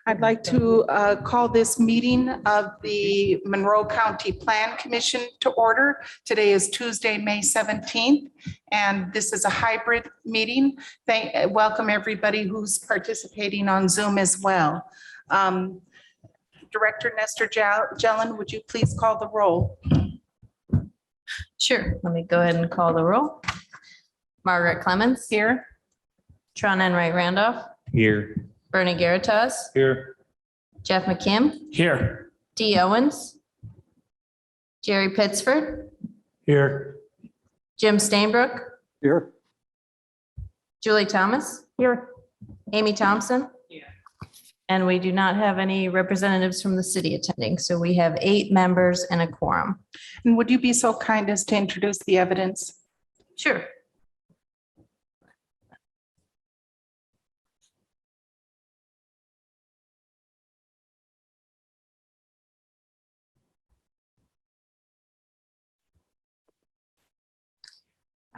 I'd like to call this meeting of the Monroe County Plan Commission to order. Today is Tuesday, May 17th, and this is a hybrid meeting. Welcome everybody who's participating on Zoom as well. Director Nestor Jelen, would you please call the roll? Sure. Let me go ahead and call the roll. Margaret Clemens. Here. Tron Enright Randolph. Here. Bernie Garitas. Here. Jeff McKim. Here. Dee Owens. Jerry Pittsford. Here. Jim Stainbrook. Here. Julie Thomas. Here. Amy Thompson. Yeah. And we do not have any representatives from the city attending. So we have 8 members and a quorum. And would you be so kind as to introduce the evidence? Sure.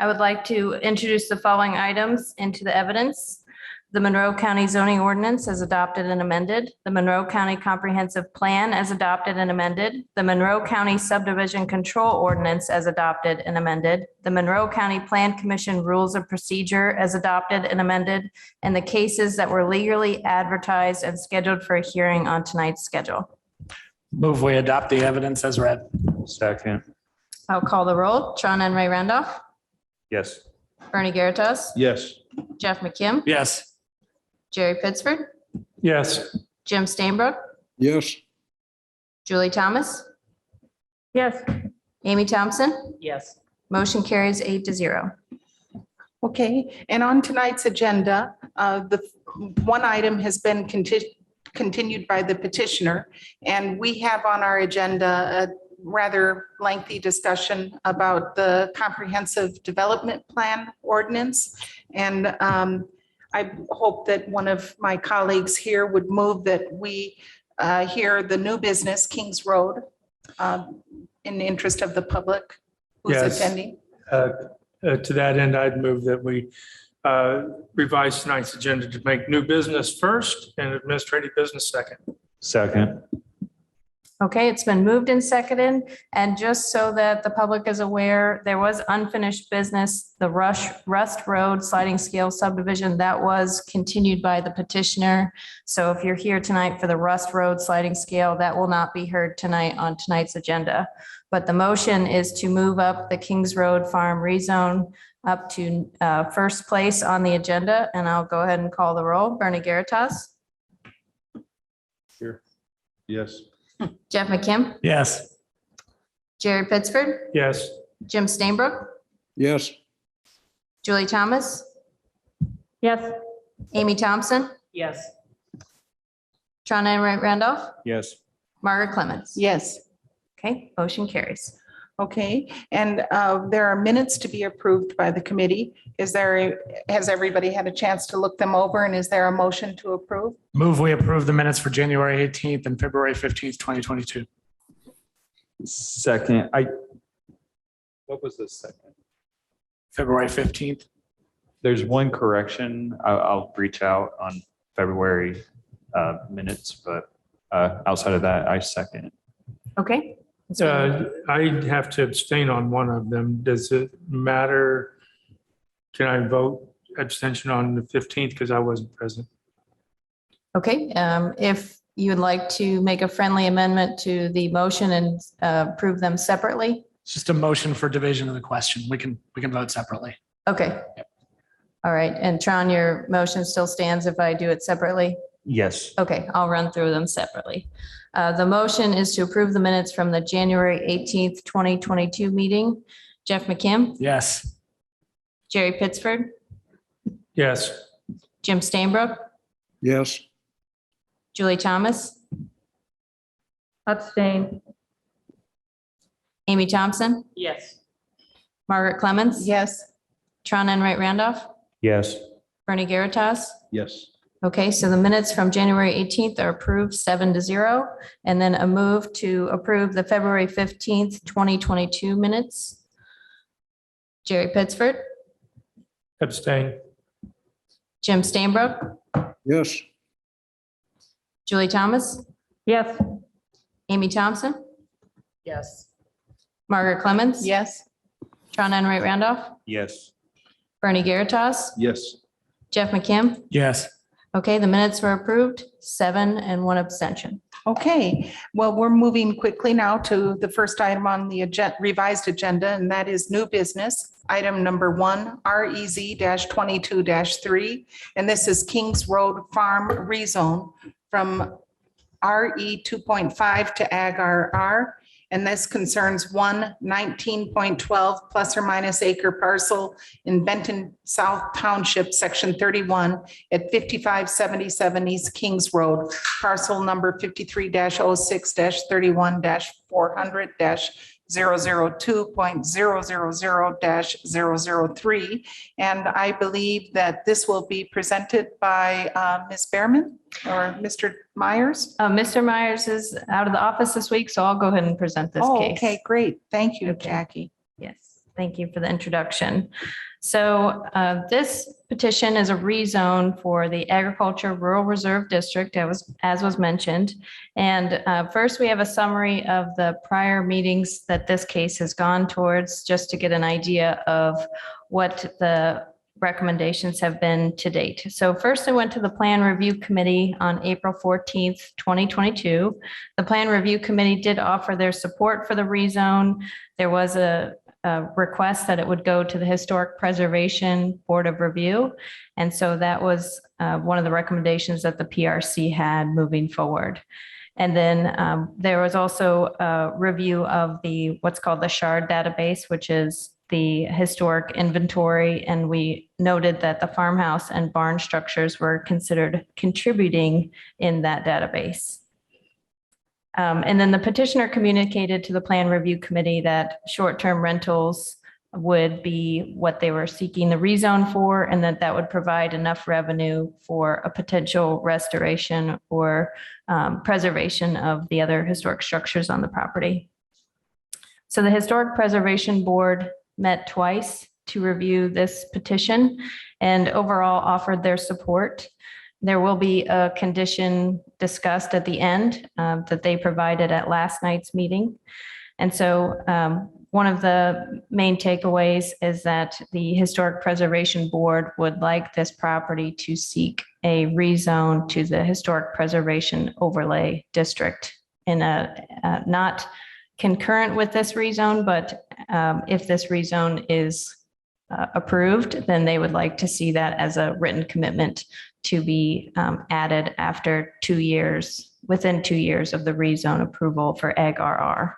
I would like to introduce the following items into the evidence. The Monroe County zoning ordinance as adopted and amended, the Monroe County comprehensive plan as adopted and amended, the Monroe County subdivision control ordinance as adopted and amended, the Monroe County Plan Commission rules of procedure as adopted and amended, and the cases that were legally advertised and scheduled for a hearing on tonight's schedule. Move we adopt the evidence as read. Second. I'll call the roll. Tron Enright Randolph, Yes. Bernie Garitas, Yes. Jeff McKim, Yes. Jerry Pittsford, Yes. Jim Stainbrook, Yes. Julie Thomas, Yes. Amy Thompson. Yes. Motion carries 8-0. Okay, and on tonight's agenda, the one item has been continued by the petitioner, and we have on our agenda a rather lengthy discussion about the comprehensive development plan ordinance. And I hope that one of my colleagues here would move that we hear the new business, Kings Road, in the interest of the public who's Yes. attending. To that end, I'd move that we revise tonight's agenda to make new business first and administrative business second. Second. Okay, it's been moved and seconded. And just so that the public is aware, there was unfinished business, the Rust Road sliding scale subdivision that was continued by the petitioner. So if you're here tonight for the Rust Road sliding scale, that will not be heard tonight on tonight's agenda. But the motion is to move up the Kings Road Farm rezone up to first place on the agenda. And I'll go ahead and call the roll. Bernie Garitas, Here. Yes. Jeff McKim, Yes. Jerry Pittsford, Yes. Jim Stainbrook, Yes. Julie Thomas, Yes. Amy Thompson, Yes. Tron Enright Randolph, Yes. Margaret Clemens. Yes. Okay, motion carries. Okay, and there are minutes to be approved by the committee. Has everybody had a chance to look them over, and is there a motion to approve? Move we approve the minutes for January 18th and February 15th, 2022. Second. What was the second? February 15th. There's one correction. I'll reach out on February minutes, but outside of that, I second it. Okay. I have to abstain on one of them. Does it matter? Can I vote abstention on the 15th because I wasn't present? Okay, if you would like to make a friendly amendment to the motion and approve them separately. It's just a motion for division of the question. We can vote separately. Okay. All right, and Tron, your motion still stands if I do it separately? Yes. Okay, I'll run through them separately. The motion is to approve the minutes from the January 18th, 2022 meeting. Jeff McKim, Yes. Jerry Pittsford, Yes. Jim Stainbrook, Yes. Julie Thomas, Abstain. Amy Thompson, Yes. Margaret Clemens. Yes. Tron Enright Randolph, Yes. Bernie Garitas. Yes. Okay, so the minutes from January 18th are approved 7-0. And then a move to approve the February 15th, 2022 minutes. Jerry Pittsford, Abstain. Jim Stainbrook, Yes. Julie Thomas, Yes. Amy Thompson, Yes. Margaret Clemens. Yes. John Enright Randolph, Yes. Bernie Garitas, Yes. Jeff McKim. Yes. Okay, the minutes were approved, 7 and 1 abstention. Okay, well, we're moving quickly now to the first item on the revised agenda, and that is new business. Item number 1, REZ 22 3, and this is Kings Road Farm rezone from RE 2.5 to Ag RR. And this concerns 19.12 plus or minus acre parcel in Benton South Township, section 31 at 5577 East Kings Road, parcel number 53-06-31-400- 002.000-003. And I believe that this will be presented by Ms. Behrman or Mr. Myers. Mr. Myers is out of the office this week, so I'll go ahead and present this Oh, case. okay, great. Thank you, Okay. Jackie. Yes, thank you for the introduction. So this petition is a rezone for the Agriculture Rural Reserve District, as was mentioned. And first, we have a summary of the prior meetings that this case has gone towards, just to get an idea of what the recommendations have been to date. So first, I went to the Plan Review Committee on April 14th, 2022. The Plan Review Committee did offer their support for the rezone. There was a request that it would go to the Historic Preservation Board of Review. And so that was one of the recommendations that the PRC had moving forward. And then there was also a review of what's called the SHARD database, which is the historic inventory. And we noted that the farmhouse and barn structures were considered contributing in that database. And then the petitioner communicated to the Plan Review Committee that short-term rentals would be what they were seeking the rezone for, and that would provide enough revenue for a potential restoration or preservation of the other historic structures on the property. So the Historic Preservation Board met twice to review this petition and overall offered their support. There will be a condition discussed at the end that they provided at last night's meeting. And so one of the main takeaways is that the Historic Preservation Board would like this property to seek a rezone to the Historic Preservation Overlay District in a not concurrent with this rezone, but if this rezone is approved, then they would like to see that as a written commitment to be added after 2 years, within 2 years of the rezone approval for Ag RR.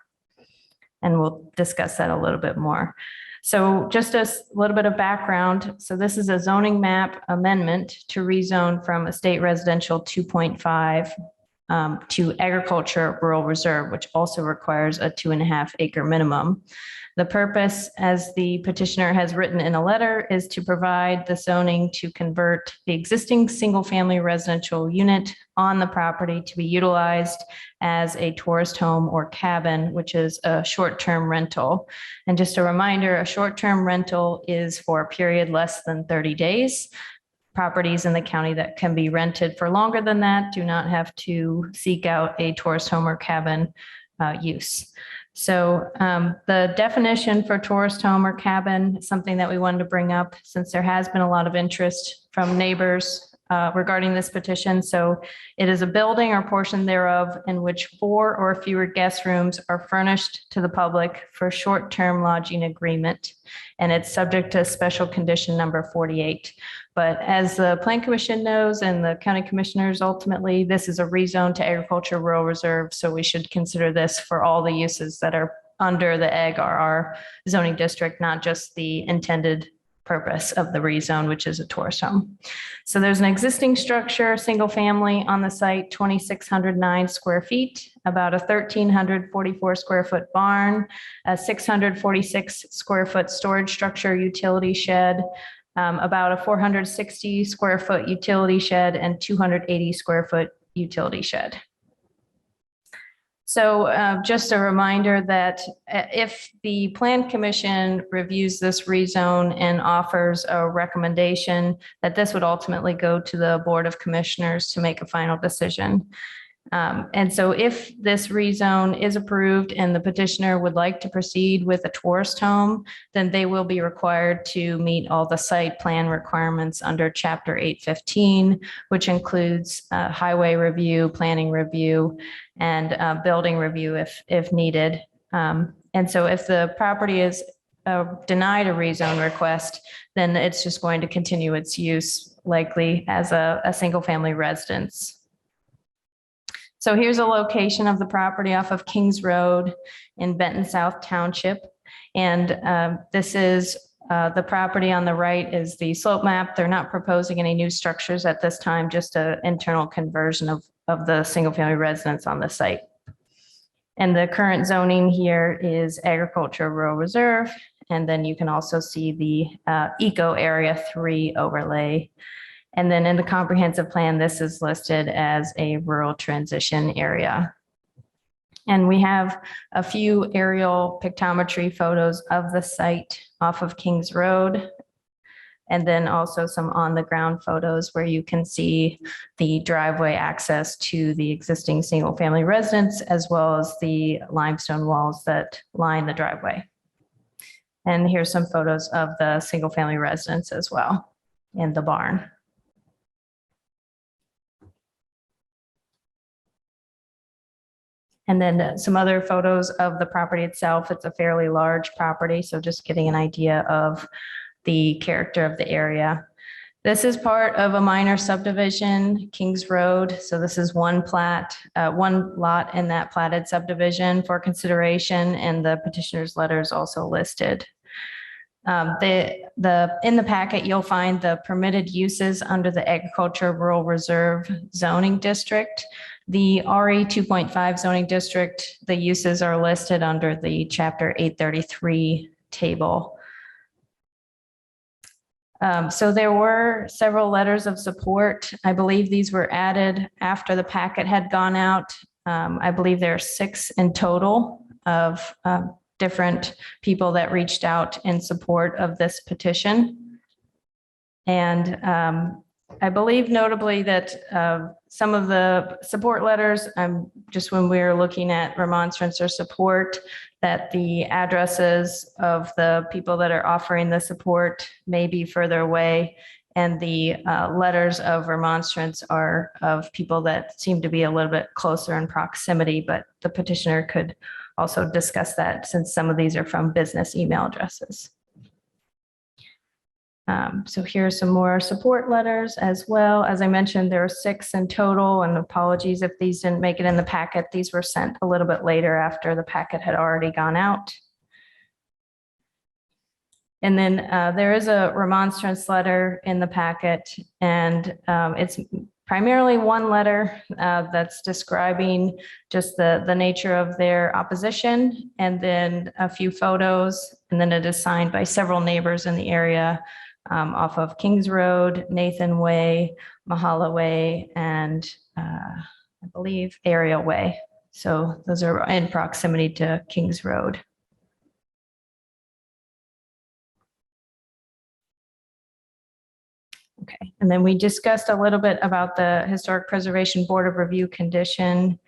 And we'll discuss that a little bit more. So just a little bit of background. So this is a zoning map amendment to rezone from estate residential 2.5 to agriculture rural reserve, which also requires a 2.5 acre minimum. The purpose, as the petitioner has written in a letter, is to provide the zoning to convert the existing single-family residential unit on the property to be utilized as a tourist home or cabin, which is a short-term rental. And just a reminder, a short-term rental is for a period less than 30 days. Properties in the county that can be rented for longer than that do not have to seek out a tourist home or cabin use. So the definition for tourist home or cabin is something that we wanted to bring up since there has been a lot of interest from neighbors regarding this petition. So it is a building or portion thereof in which 4 or fewer guest rooms are furnished to the public for short-term lodging agreement. And it's subject to special condition number 48. But as the Plan Commission knows and the county commissioners, ultimately, this is a rezone to agriculture rural reserve. So we should consider this for all the uses that are under the Ag RR zoning district, not just the intended purpose of the rezone, which is a tourist home. So there's an existing structure, single family on the site, 2,609 square feet, about a 1,344 square foot barn, a 646 square foot storage structure, utility shed, about a 460 square foot utility shed and 280 square foot utility shed. So just a reminder that if the Plan Commission reviews this rezone and offers a recommendation, that this would ultimately go to the Board of Commissioners to make a final decision. And so if this rezone is approved and the petitioner would like to proceed with a tourist home, then they will be required to meet all the site plan requirements under Chapter 815, which includes highway review, planning review, and building review if needed. And so if the property is denied a rezone request, then it's just going to continue its use likely as a single family residence. So here's a location of the property off of Kings Road in Benton South Township. And this is the property on the right is the slope map. They're not proposing any new structures at this time, just an internal conversion of the single family residence on the site. And the current zoning here is agriculture rural reserve. And then you can also see the Eco Area 3 overlay. And then in the comprehensive plan, this is listed as a rural transition area. And we have a few aerial pictometry photos of the site off of Kings Road. And then also some on the ground photos where you can see the driveway access to the existing single family residence, as well as the limestone walls that line the driveway. And here's some photos of the single family residence as well in the barn. And then some other photos of the property itself. It's a fairly large property, so just getting an idea of the character of the area. This is part of a minor subdivision, Kings Road. So this is one plat, one lot in that platted subdivision for consideration, and the petitioner's letter is also listed. In the packet, you'll find the permitted uses under the Agriculture Rural Reserve zoning district. The RE 2.5 zoning district, the uses are listed under the Chapter 833 table. So there were several letters of support. I believe these were added after the packet had gone out. I believe there are 6 in total of different people that reached out in support of this petition. And I believe notably that some of the support letters, just when we were looking at remonstrance or support, that the addresses of the people that are offering the support may be further away. And the letters of remonstrance are of people that seem to be a little bit closer in proximity, but the petitioner could also discuss that since some of these are from business email addresses. So here's some more support letters as well. As I mentioned, there are 6 in total, and apologies if these didn't make it in the packet. These were sent a little bit later after the packet had already gone out. And then there is a remonstrance letter in the packet, and it's primarily one letter that's describing just the nature of their opposition, and then a few photos, and then it is signed by several neighbors in the area off of Kings Road, Nathan Way, Mahala Way, and I believe Ariel Way. So those are in proximity to Kings Road. Okay, and then we discussed a little bit about the Historic Preservation Board of Review condition.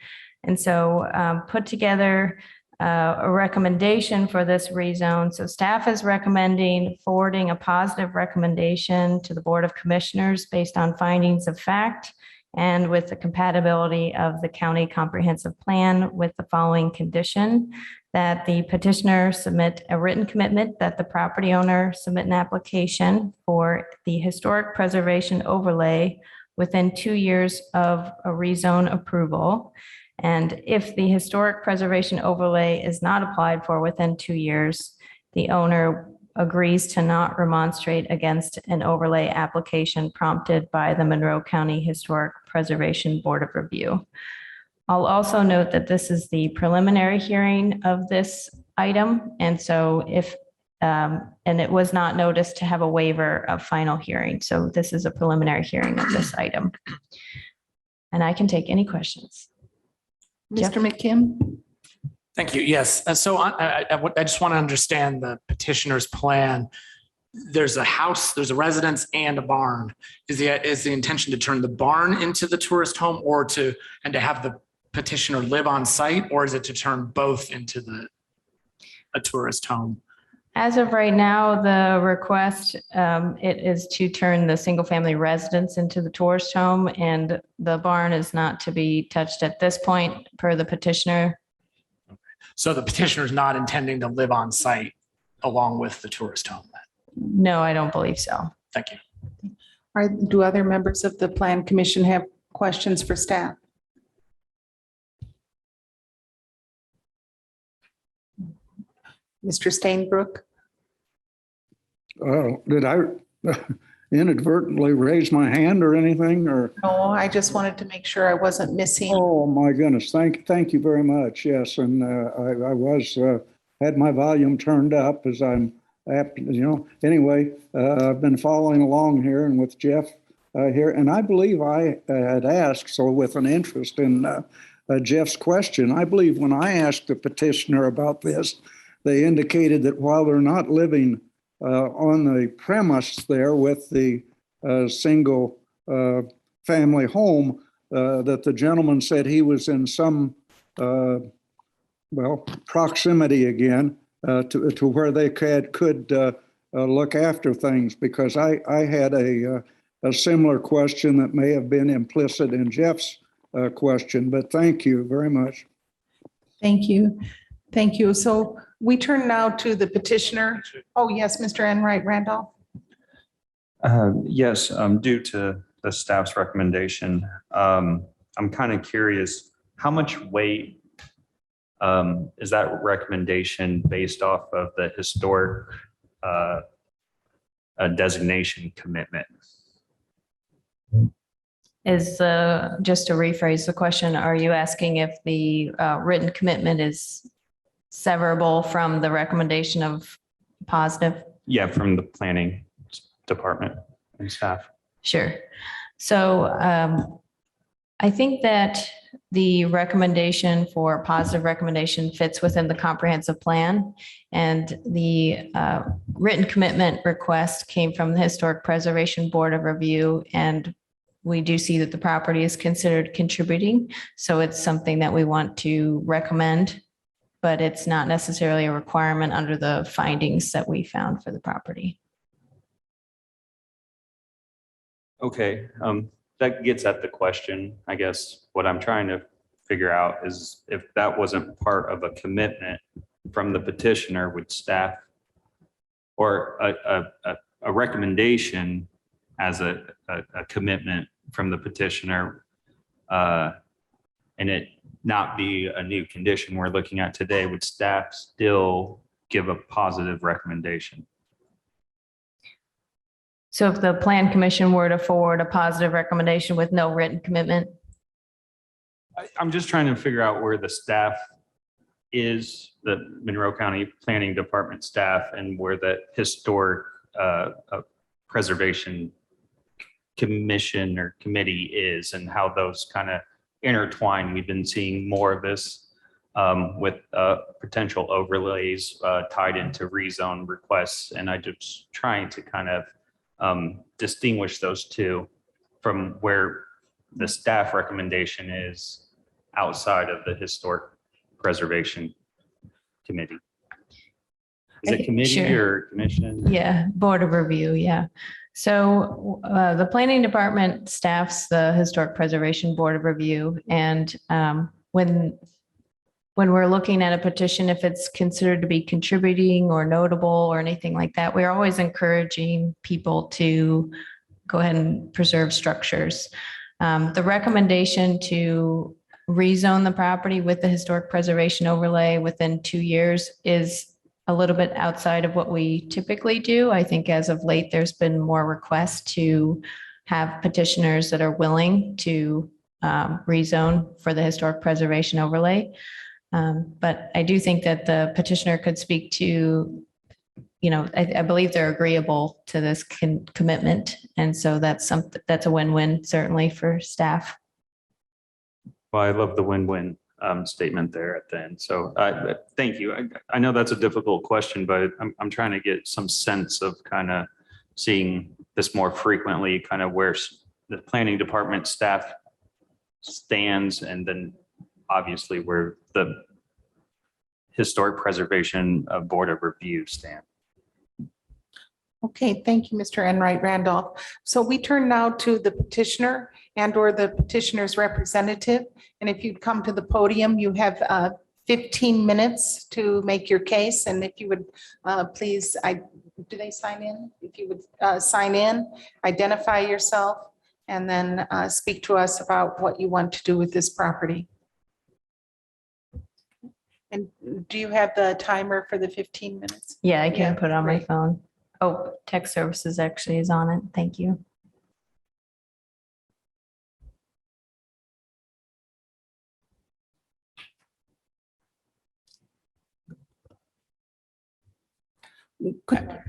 And so put together a recommendation for this rezone. So staff is recommending forwarding a positive recommendation to the Board of Commissioners based on findings of fact and with the compatibility of the county comprehensive plan with the following condition: that the petitioner submit a written commitment, that the property owner submit an application for the historic preservation overlay within 2 years of a rezone approval. And if the historic preservation overlay is not applied for within 2 years, the owner agrees to not remonstrate against an overlay application prompted by the Monroe County Historic Preservation Board of Review. I'll also note that this is the preliminary hearing of this item. And so and it was not noticed to have a waiver of final hearing. So this is a preliminary hearing of this item. And I can take any questions. Mr. McKim? Thank you. Yes. So I just want to understand the petitioner's plan. There's a house, there's a residence and a barn. Is the intention to turn the barn into the tourist home or to have the petitioner live on site, or is it to turn both into a tourist home? As of right now, the request, it is to turn the single family residence into the tourist home, and the barn is not to be touched at this point per the petitioner. So the petitioner is not intending to live on site along with the tourist home. No, I don't believe so. Thank you. Do other members of the Plan Commission have questions for staff? Mr. Stainbrook? Did I inadvertently raise my hand or anything, or? No, I just wanted to make sure I wasn't missing. Oh, my goodness. Thank you very much. Yes, and I had my volume turned up as I'm apt, Anyway, I've been following along here and with Jeff here, and I believe I had asked, so with an interest in Jeff's question, I believe when I asked the petitioner about this, they indicated that while they're not living on the premise there with the single family home, that the gentleman said he was in some, proximity again to where they could look after things, because I had a similar question that may have been implicit in Jeff's question, but thank you very much. Thank you. Thank you. So we turn now to the petitioner. Oh, yes, Mr. Enright Randolph. Yes, due to the staff's recommendation, I'm kind of curious, how much weight is that recommendation based off of the historic designation commitment? Just to rephrase the question, are you asking if the written commitment is severable from the recommendation of positive? Yeah, from the planning department and staff. Sure. So I think that the recommendation for positive recommendation fits within the comprehensive plan, and the written commitment request came from the Historic Preservation Board of Review, and we do see that the property is considered contributing. So it's something that we want to recommend, but it's not necessarily a requirement under the findings that we found for the property. Okay, that gets at the question. I guess what I'm trying to figure out is if that wasn't part of a commitment from the petitioner, would staff or a recommendation as a commitment from the petitioner and it not be a new condition we're looking at today, would staff still give a positive recommendation? So if the plan commission were to forward a positive recommendation with no written commitment? I'm just trying to figure out where the staff is, the Monroe County Planning Department staff, and where the historic preservation commission or committee is, and how those kind of intertwine. We've been seeing more of this with potential overlays tied into rezone requests, and I just trying to kind of distinguish those two from where the staff recommendation is outside of the historic preservation committee. Is it committee Sure. or commission? Yeah, Board of Review, yeah. So the planning department staffs the Historic Preservation Board of Review. And when we're looking at a petition, if it's considered to be contributing or notable or anything like that, we're always encouraging people to go ahead and preserve structures. The recommendation to rezone the property with the historic preservation overlay within 2 years is a little bit outside of what we typically do. I think as of late, there's been more requests to have petitioners that are willing to rezone for the historic preservation overlay. But I do think that the petitioner could speak to, I believe they're agreeable to this commitment. And so that's a win-win certainly for staff. Well, I love the win-win. statement there at the end. So thank you. I know that's a difficult question, but I'm trying to get some sense of kind of seeing this more frequently, kind of where the planning department staff stands, and then obviously where the Historic Preservation Board of Review stand. Okay, thank you, Mr. Enright Randolph. So we turn now to the petitioner and or the petitioner's representative. And if you'd come to the podium, you have 15 minutes to make your case. And if you would please, do they sign in? If you would sign in, identify yourself, and then speak to us about what you want to do with this property. And do you have the timer for the 15 minutes? Yeah, I can Yeah, put it on my great. phone. Oh, text services actually is on it. Thank you.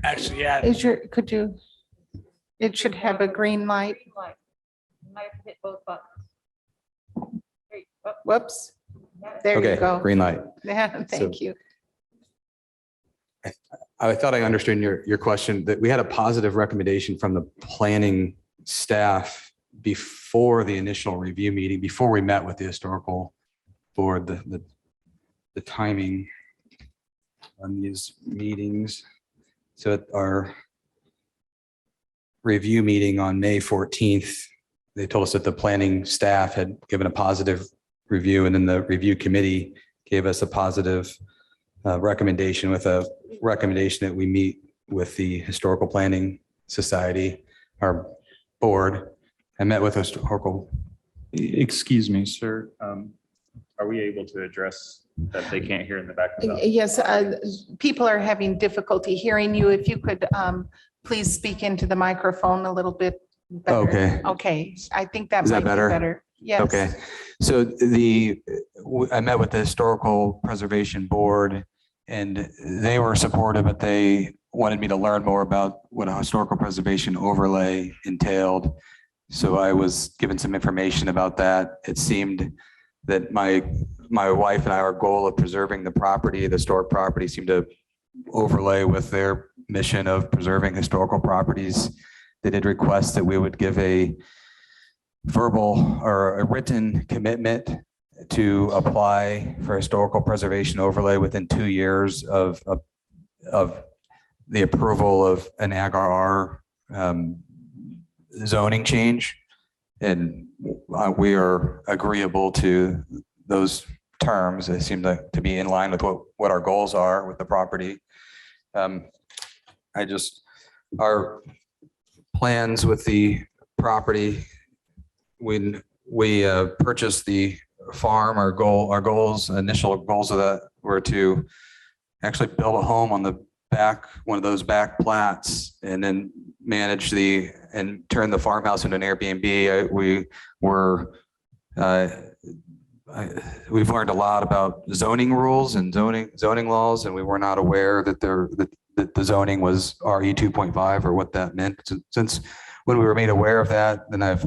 Actually, yeah. Could you, it should have a green light. Might have to hit both buttons. Whoops. There you Okay, go. green light. Yeah, thank you. I thought I understood your question, that we had a positive recommendation from the planning staff before the initial review meeting, before we met with the historical board, the timing on these meetings. So at our review meeting on May 14th, they told us that the planning staff had given a positive review, and then the review committee gave us a positive recommendation, with a recommendation that we meet with the Historical Planning Society, our board. I met with historical. Excuse me, sir. Are we able to address that they can't hear in the back of the house? Yes, people are having difficulty hearing you. If you could please speak into the microphone a little bit better. Okay. Okay, I think that Is that might be better? better. Yes. Okay, so I met with the Historical Preservation Board, and they were supportive, but they wanted me to learn more about what a historical preservation overlay entailed. So I was given some information about that. It seemed that my wife and I, our goal of preserving the property, the historic property, seemed to overlay with their mission of preserving historical properties. They did request that we would give a verbal or a written commitment to apply for historical preservation overlay within 2 years of the approval of an AgRR zoning change. And we are agreeable to those terms. They seem to be in line with what our goals are with the property. Our plans with the property, when we purchased the farm, our goals, initial goals of that were to actually build a home on the back, one of those back plats, and then manage and turn the farmhouse into an Airbnb. We've learned a lot about zoning rules and zoning laws, and we were not aware that the zoning was RE 2.5 or what that meant. Since when we were made aware of that, then I've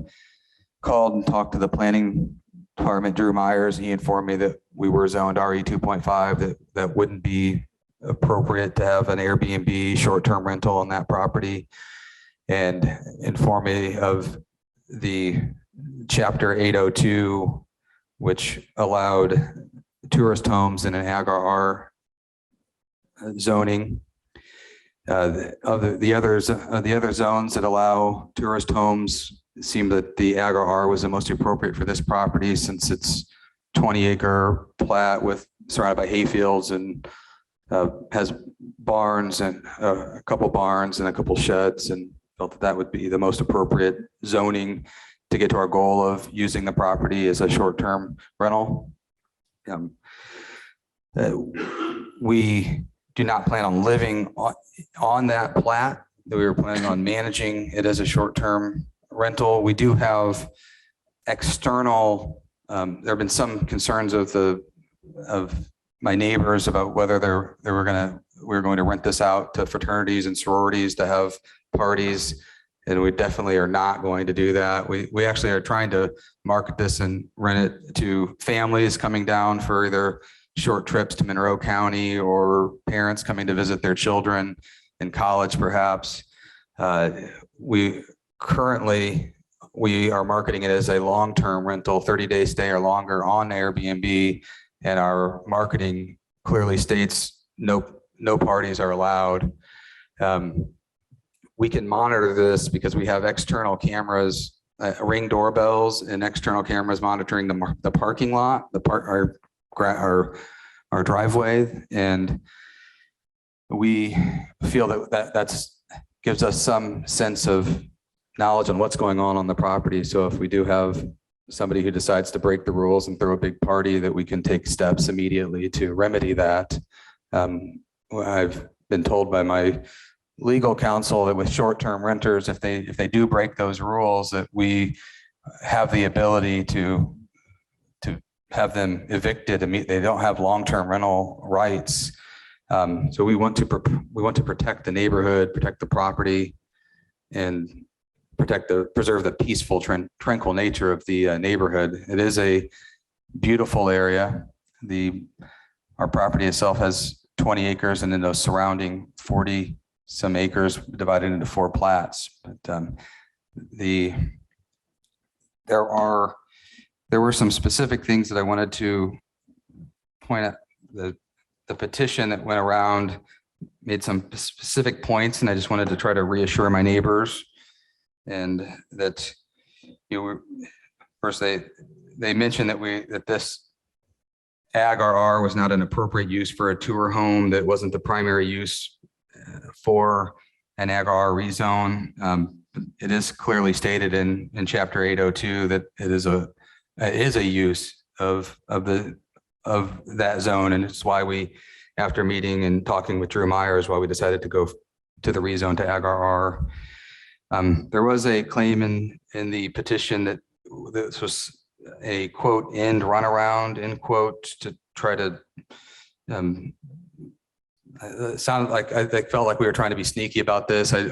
called and talked to the planning department, Drew Myers. He informed me that we were zoned RE 2.5, that wouldn't be appropriate to have an Airbnb short-term rental on that property, and informed me of the chapter 802, which allowed tourist homes in an AgRR zoning. The other zones that allow tourist homes, it seemed that the AgRR was the most appropriate for this property, since it's 20-acre plat surrounded by hayfields and has barns and a couple barns and a couple sheds, and felt that would be the most appropriate zoning to get to our goal of using the property as a short-term rental. We do not plan on living on that plat. We were planning on managing it as a short-term rental. We do have external, there have been some concerns of my neighbors about whether we were going to rent this out to fraternities and sororities to have parties. And we definitely are not going to do that. We actually are trying to market this and rent it to families coming down for either short trips to Monroe County or parents coming to visit their children in college, perhaps. We are marketing it as a long-term rental, 30-day stay or longer on Airbnb, and our marketing clearly states no parties are allowed. We can monitor this because we have external cameras, Ring doorbells, and external cameras monitoring the parking lot, our driveway, and we feel that gives us some sense of knowledge on what's going on the property. So if we do have somebody who decides to break the rules and throw a big party, that we can take steps immediately to remedy that. I've been told by my legal counsel that with short-term renters, if they do break those rules, that we have the ability to have them evicted. They don't have long-term rental rights. So we want to protect the neighborhood, protect the property, and preserve the peaceful, tranquil nature of the neighborhood. It is a beautiful area. Our property itself has 20 acres, and then those surrounding 40 some acres divided into 4 plats. But there were some specific things that I wanted to point out. The petition that went around made some specific points, and I just wanted to try to reassure my neighbors. And that, first they mentioned that this Ag RR was not an appropriate use for a tour home, that wasn't the primary use for an Ag RR rezone. It is clearly stated in Chapter 802 that it is a use of that zone, and it's why we, after meeting and talking with Drew Myers, why we decided to go to the rezone to Ag RR. There was a claim in the petition that this was a quote end runaround end quote to try to it sounded like I felt like we were trying to be sneaky about this. I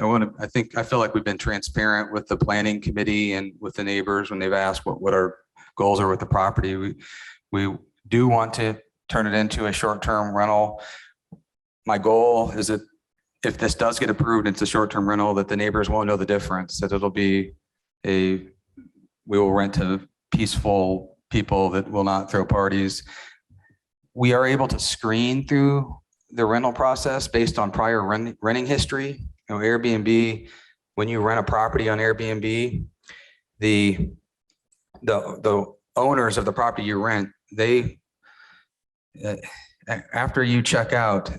feel like we've been transparent with the planning committee and with the neighbors when they've asked what our goals are with the property. We do want to turn it into a short-term rental. My goal is that if this does get approved, it's a short-term rental, that the neighbors won't know the difference, that it'll be we will rent to peaceful people that will not throw parties. We are able to screen through the rental process based on prior renting history. Airbnb, when you rent a property on Airbnb, the owners of the property you rent, after you check out,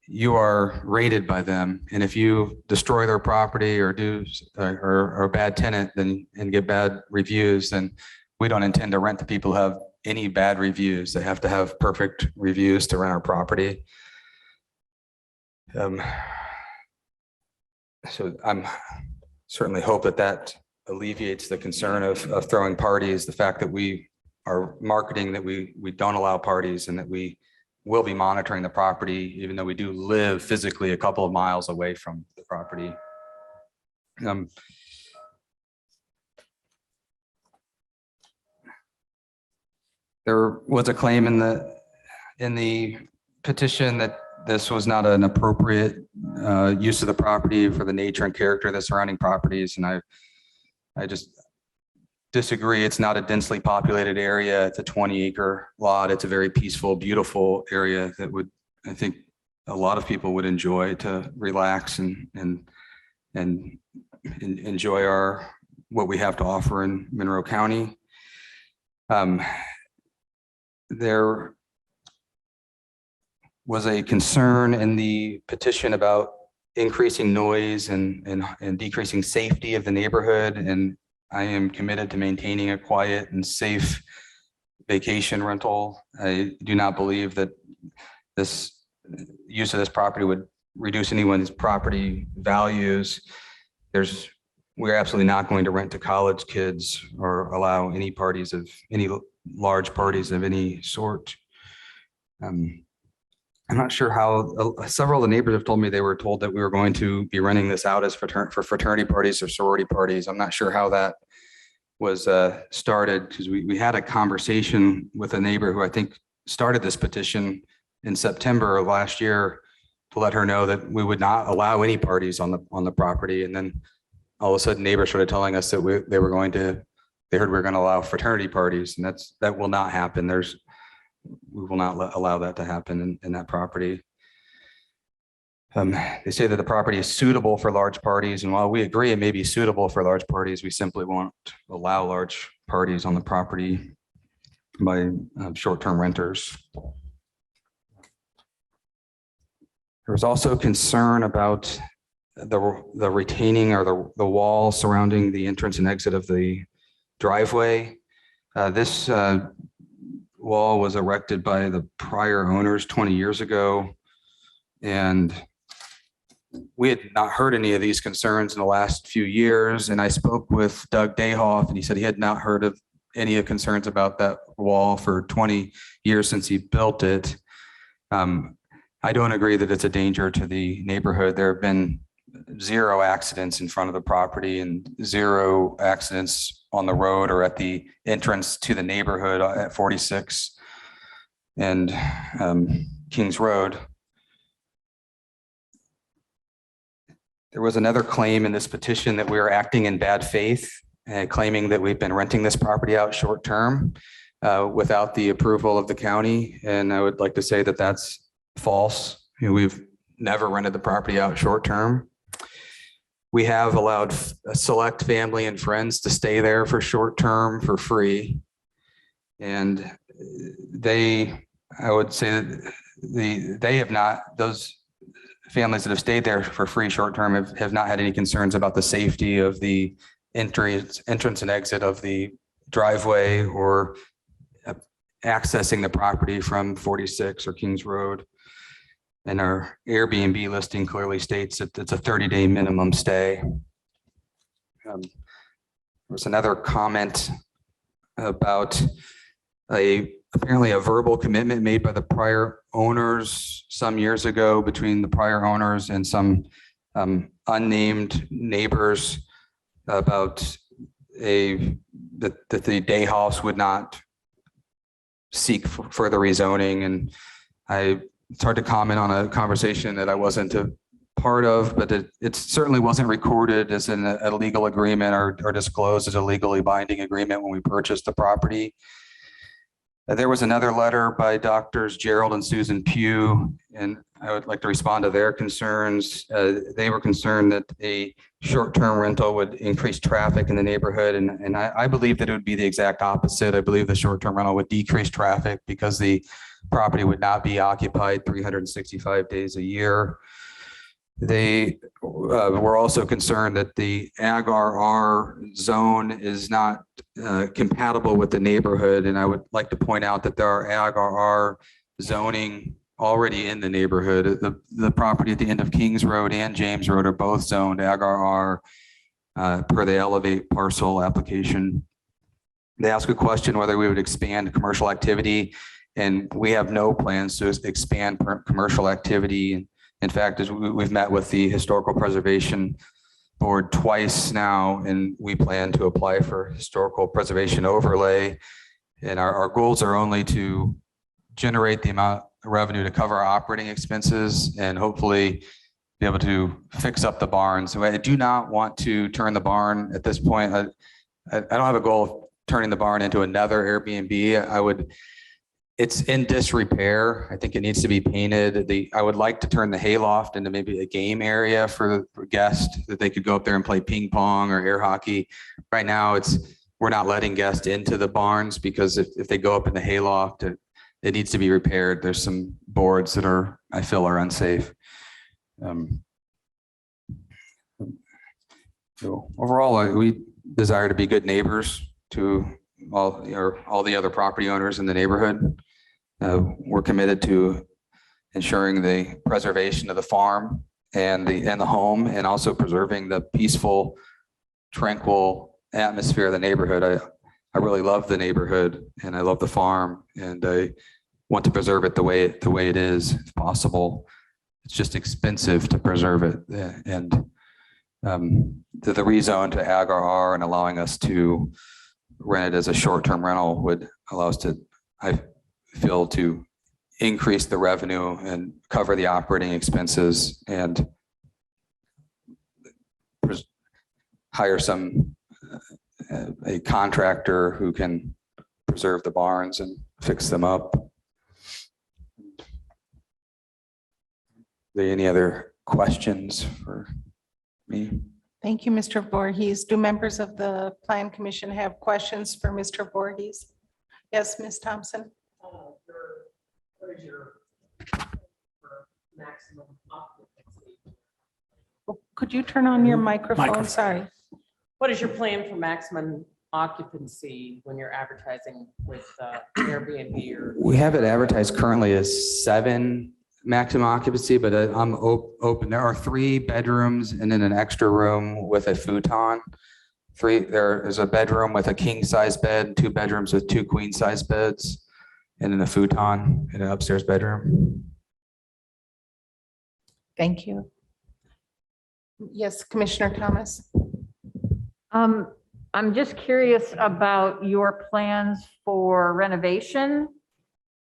you are rated by them. And if you destroy their property or are a bad tenant and get bad reviews, then we don't intend to rent to people who have any bad reviews. They have to have perfect reviews to rent our property. So I'm certainly hope that alleviates the concern of throwing parties. The fact that we are marketing that we don't allow parties, and that we will be monitoring the property, even though we do live physically a couple of miles away from the property. There was a claim in the petition that this was not an appropriate use of the property for the nature and character of the surrounding properties, and I just disagree. It's not a densely populated area. It's a 20-acre lot. It's a very peaceful, beautiful area that I think a lot of people would enjoy to relax and enjoy what we have to offer in Monroe County. There was a concern in the petition about increasing noise and decreasing safety of the neighborhood, and I am committed to maintaining a quiet and safe vacation rental. I do not believe that this use of this property would reduce anyone's property values. We're absolutely not going to rent to college kids or allow any large parties of any sort. I'm not sure how, several of the neighbors have told me they were told that we were going to be renting this out as for fraternity parties or sorority parties. I'm not sure how that was started, because we had a conversation with a neighbor who I think started this petition in September of last year to let her know that we would not allow any parties on the property. And then all of a sudden neighbors started telling us that they heard we were going to allow fraternity parties, and that will not happen. We will not allow that to happen in that property. They say that the property is suitable for large parties, and while we agree it may be suitable for large parties, we simply won't allow large parties on the property by short-term renters. There was also concern about the retaining or the wall surrounding the entrance and exit of the driveway. This wall was erected by the prior owners 20 years ago, and we had not heard any of these concerns in the last few years. And I spoke with Doug Dayhoff, and he said he had not heard of any of concerns about that wall for 20 years since he built it. I don't agree that it's a danger to the neighborhood. There have been 0 accidents in front of the property and 0 accidents on the road or at the entrance to the neighborhood at 46 and Kings Road. There was another claim in this petition that we are acting in bad faith, claiming that we've been renting this property out short term without the approval of the county. And I would like to say that that's false. We've never rented the property out short term. We have allowed a select family and friends to stay there for short term for free. And I would say that they have not, those families that have stayed there for free short term have not had any concerns about the safety of the entrance and exit of the driveway or accessing the property from 46 or Kings Road. And our Airbnb listing clearly states that it's a 30-day minimum stay. There was another comment about apparently a verbal commitment made by the prior owners some years ago between the prior owners and some unnamed neighbors about that the day house would not seek further rezoning. And it's hard to comment on a conversation that I wasn't a part of, but it certainly wasn't recorded as a legal agreement or disclosed as a legally binding agreement when we purchased the property. There was another letter by Doctors Gerald and Susan Pugh, and I would like to respond to their concerns. They were concerned that a short-term rental would increase traffic in the neighborhood, and I believe that it would be the exact opposite. I believe the short-term rental would decrease traffic because the property would not be occupied 365 days a year. They were also concerned that the Ag-RR zone is not compatible with the neighborhood. And I would like to point out that there are Ag-RR zoning already in the neighborhood. The property at the end of Kings Road and James Road are both zoned Ag-RR per the Elevate parcel application. They ask a question whether we would expand commercial activity, and we have no plans to expand commercial activity. In fact, as we've met with the Historical Preservation Board twice now, and we plan to apply for historical preservation overlay. And our goals are only to generate the amount of revenue to cover our operating expenses and hopefully be able to fix up the barn. So I do not want to turn the barn at this point. I don't have a goal of turning the barn into another Airbnb. It's in disrepair. I think it needs to be painted. I would like to turn the hayloft into maybe a game area for guests that they could go up there and play ping pong or air hockey. Right now, we're not letting guests into the barns because if they go up in the hayloft, it needs to be repaired. There's some boards that I feel are unsafe. So overall, we desire to be good neighbors to all the other property owners in the neighborhood. We're committed to ensuring the preservation of the farm and the home, and also preserving the peaceful, tranquil atmosphere of the neighborhood. I really love the neighborhood and I love the farm, and I want to preserve it the way it is, if possible. It's just expensive to preserve it. And the rezone to Ag-RR and allowing us to rent it as a short-term rental would allow us to, I feel, to increase the revenue and cover the operating expenses and hire a contractor who can preserve the barns and fix them up. Are there any other questions for me? Thank you, Mr. Voorhees. Do members of the Plan Commission have questions for Mr. Voorhees? Yes, Ms. Thompson? What is your maximum occupancy? Oh, could you turn on your microphone? Sorry. What is your plan for maximum occupancy when you're advertising with Airbnb or? We have it advertised currently as 7 maximum occupancy, but I'm open. There are 3 bedrooms and then an extra room with a futon. There is a bedroom with a king size bed, 2 bedrooms with 2 queen size beds, and then a futon in an upstairs bedroom. Thank you. Yes, Commissioner Thomas. I'm just curious about your plans for renovation,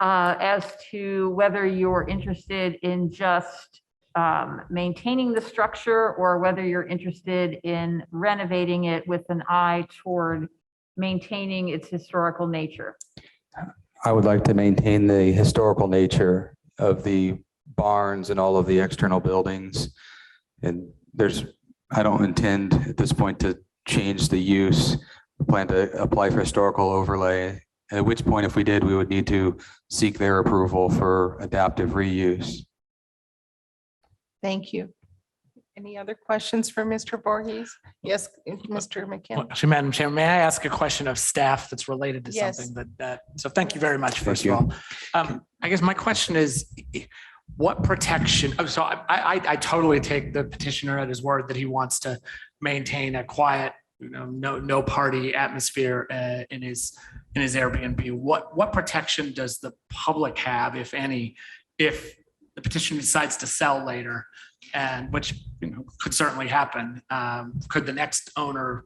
as to whether you're interested in just maintaining the structure or whether you're interested in renovating it with an eye toward maintaining its historical nature. I would like to maintain the historical nature of the barns and all of the external buildings. And I don't intend at this point to change the use. We plan to apply for historical overlay, at which point, if we did, we would need to seek their approval for adaptive reuse. Thank you. Any other questions for Mr. Voorhees? Yes, Mr. McKim. Actually, Madam Chair, may I ask a question of staff that's related to Yes. something so thank you very much, first Thank of all. I guess my question is, what protection, so I totally take the petitioner at his word that he wants to maintain a quiet, no party atmosphere in his Airbnb. What protection does the public have, if any, if the petitioner decides to sell later, and which could certainly happen? Could the next owner,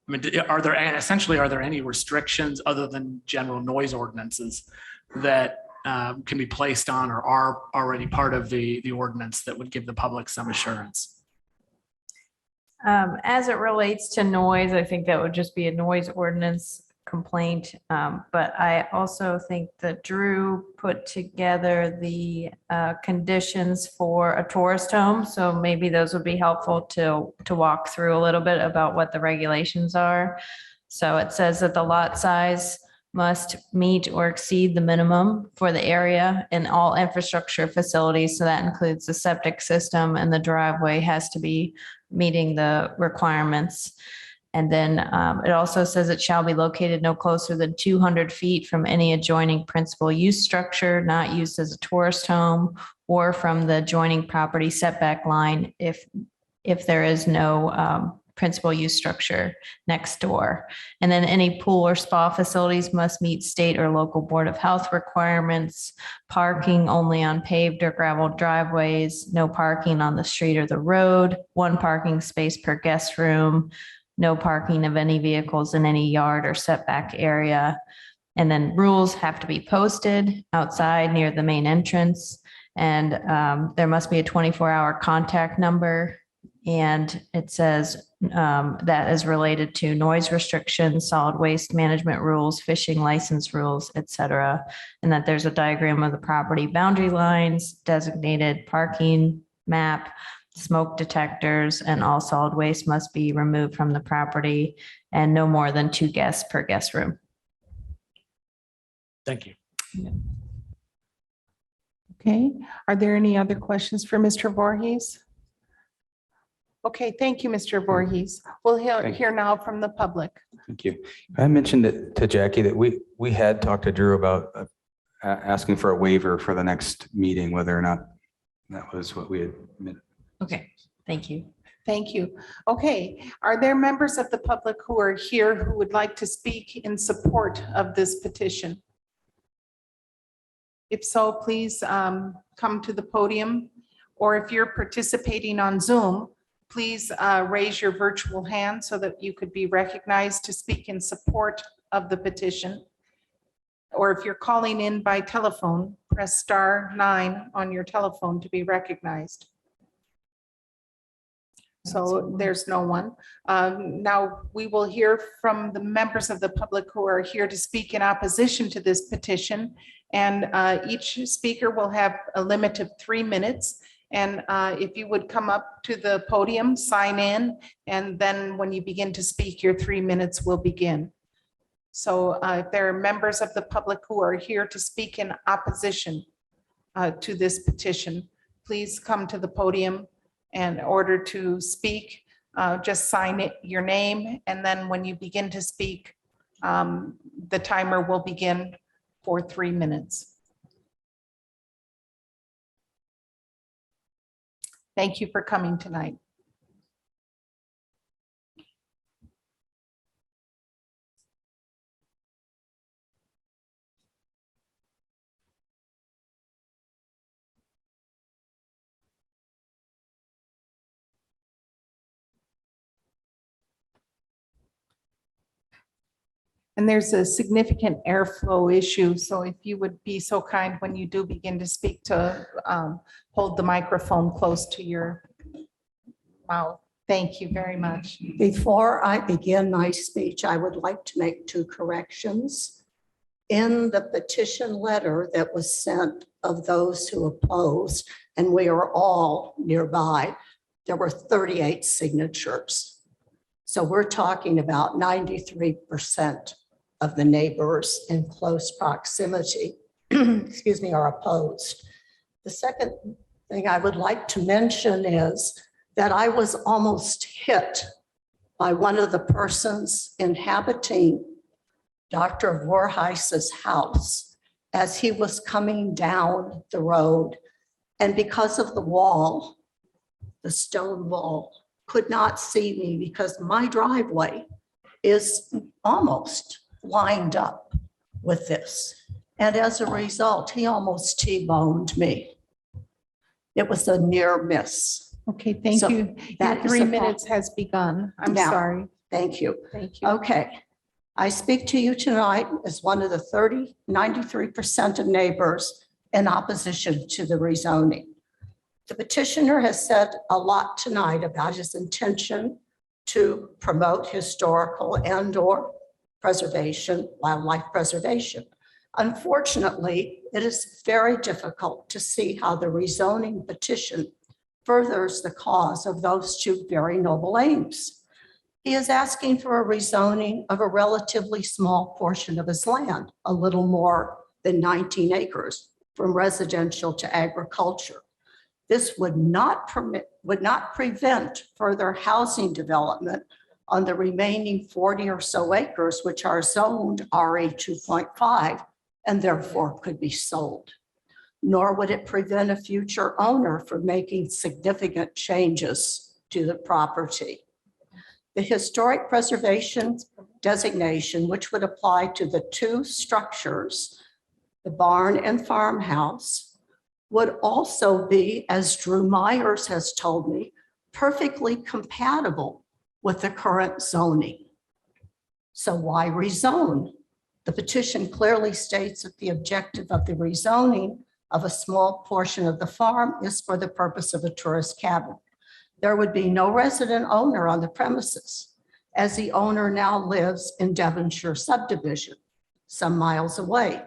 I mean, are there any restrictions other than general noise ordinances that can be placed on or are already part of the ordinance that would give the public some assurance? As it relates to noise, I think that would just be a noise ordinance complaint. But I also think that Drew put together the conditions for a tourist home. So maybe those would be helpful to walk through a little bit about what the regulations are. So it says that the lot size must meet or exceed the minimum for the area in all infrastructure facilities. So that includes the septic system, and the driveway has to be meeting the requirements. And then it also says it shall be located no closer than 200 feet from any adjoining principal use structure not used as a tourist home, or from the adjoining property setback line if there is no principal use structure next door. And then any pool or spa facilities must meet state or local Board of Health requirements, parking only on paved or gravel driveways, no parking on the street or the road, 1 parking space per guest room, no parking of any vehicles in any yard or setback area. And then rules have to be posted outside near the main entrance. And there must be a 24-hour contact number. And it says that is related to noise restrictions, solid waste management rules, fishing license rules, et cetera. And that there's a diagram of the property boundary lines, designated parking map, smoke detectors, and all solid waste must be removed from the property, and no more than 2 guests per guest room. Thank you. Okay, are there any other questions for Mr. Voorhees? Okay, thank you, Mr. Voorhees. We'll hear now from the public. Thank you. I mentioned it to Jackie that we had talked to Drew about asking for a waiver for the next meeting, whether or not that was what we had meant. Okay, thank you. Thank you. Okay, are there members of the public who are here who would like to speak in support of this petition? If so, please come to the podium. Or if you're participating on Zoom, please raise your virtual hand so that you could be recognized to speak in support of the petition. Or if you're calling in by telephone, press *9 on your telephone to be recognized. So there's no one. Now we will hear from the members of the public who are here to speak in opposition to this petition. And each speaker will have a limit of 3 minutes. And if you would come up to the podium, sign in, and then when you begin to speak, your 3 minutes will begin. So if there are members of the public who are here to speak in opposition to this petition, please come to the podium. In order to speak, just sign your name, and then when you begin to speak, the timer will begin for 3 minutes. Thank you for coming tonight. And there's a significant airflow issue. So if you would be so kind when you do begin to speak to hold the microphone close to your mouth. Thank you very much. Before I begin my speech, I would like to make 2 corrections. In the petition letter that was sent of those who opposed, and we are all nearby, there were 38 signatures. So we're talking about 93% of the neighbors in close proximity, excuse me, are opposed. The second thing I would like to mention is that I was almost hit by one of the persons inhabiting Dr. Voorhuis's house as he was coming down the road. And because of the wall, the stone wall, could not see me because my driveway is almost lined up with this. And as a result, he almost T-boned me. It was a near miss. Okay, thank So you. Your that is 3 a minutes has begun. I'm Now- sorry. Thank you. Thank you. Okay. I speak to you tonight as one of the 93% of neighbors in opposition to the rezoning. The petitioner has said a lot tonight about his intention to promote historical and/or preservation, wildlife preservation. Unfortunately, it is very difficult to see how the rezoning petition furthers the cause of those 2 very noble aims. He is asking for a rezoning of a relatively small portion of his land, a little more than 19 acres, from residential to agriculture. This would not prevent further housing development on the remaining 40 or so acres, which are zoned RA 2.5 and therefore could be sold. Nor would it prevent a future owner from making significant changes to the property. The historic preservation designation, which would apply to the 2 structures, the barn and farmhouse, would also be, as Drew Myers has told me, perfectly compatible with the current zoning. So why rezone? The petition clearly states that the objective of the rezoning of a small portion of the farm is for the purpose of a tourist cabin. There would be no resident owner on the premises, as the owner now lives in Devonshire subdivision, some miles away.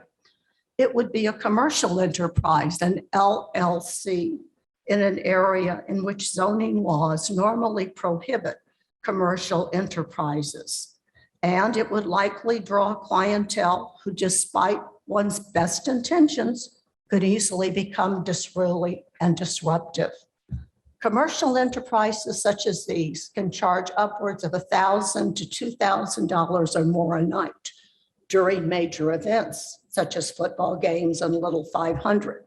It would be a commercial enterprise, an LLC, in an area in which zoning laws normally prohibit commercial enterprises. And it would likely draw clientele who, despite one's best intentions, could easily become disorderly and disruptive. Commercial enterprises such as these can charge upwards of $1,000 to $2,000 or more a night during major events, such as football games and Little 500.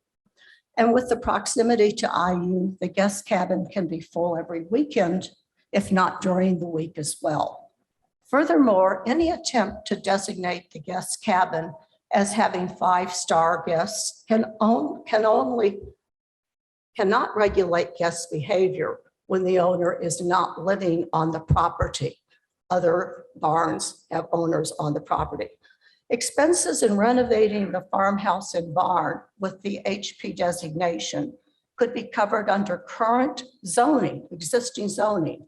And with the proximity to IU, the guest cabin can be full every weekend, if not during the week as well. Furthermore, any attempt to designate the guest cabin as having five-star guests cannot regulate guest behavior when the owner is not living on the property. Other barns have owners on the property. Expenses in renovating the farmhouse and barn with the HP designation could be covered under current zoning, existing zoning,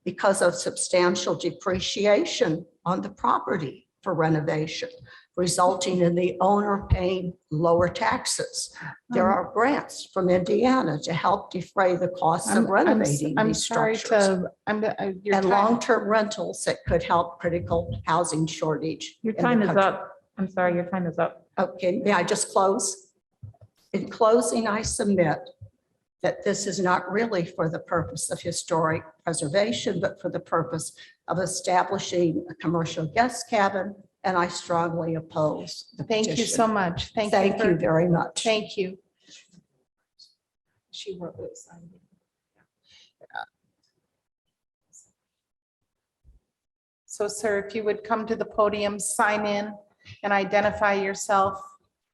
because of substantial depreciation on the property for renovation, resulting in the owner paying lower taxes. There are grants from Indiana to help defray the costs of renovating I'm these sorry structures. your And time- long-term rentals that could help critical housing shortage. Your in the time is country. up. I'm sorry, your time is up. Okay, may I just close? In closing, I submit that this is not really for the purpose of historic preservation, but for the purpose of establishing a commercial guest cabin, and I strongly oppose the Thank you petition. so much. Thank Thank you very much. Thank you. She wrote this. So, sir, if you would come to the podium, sign in and identify yourself,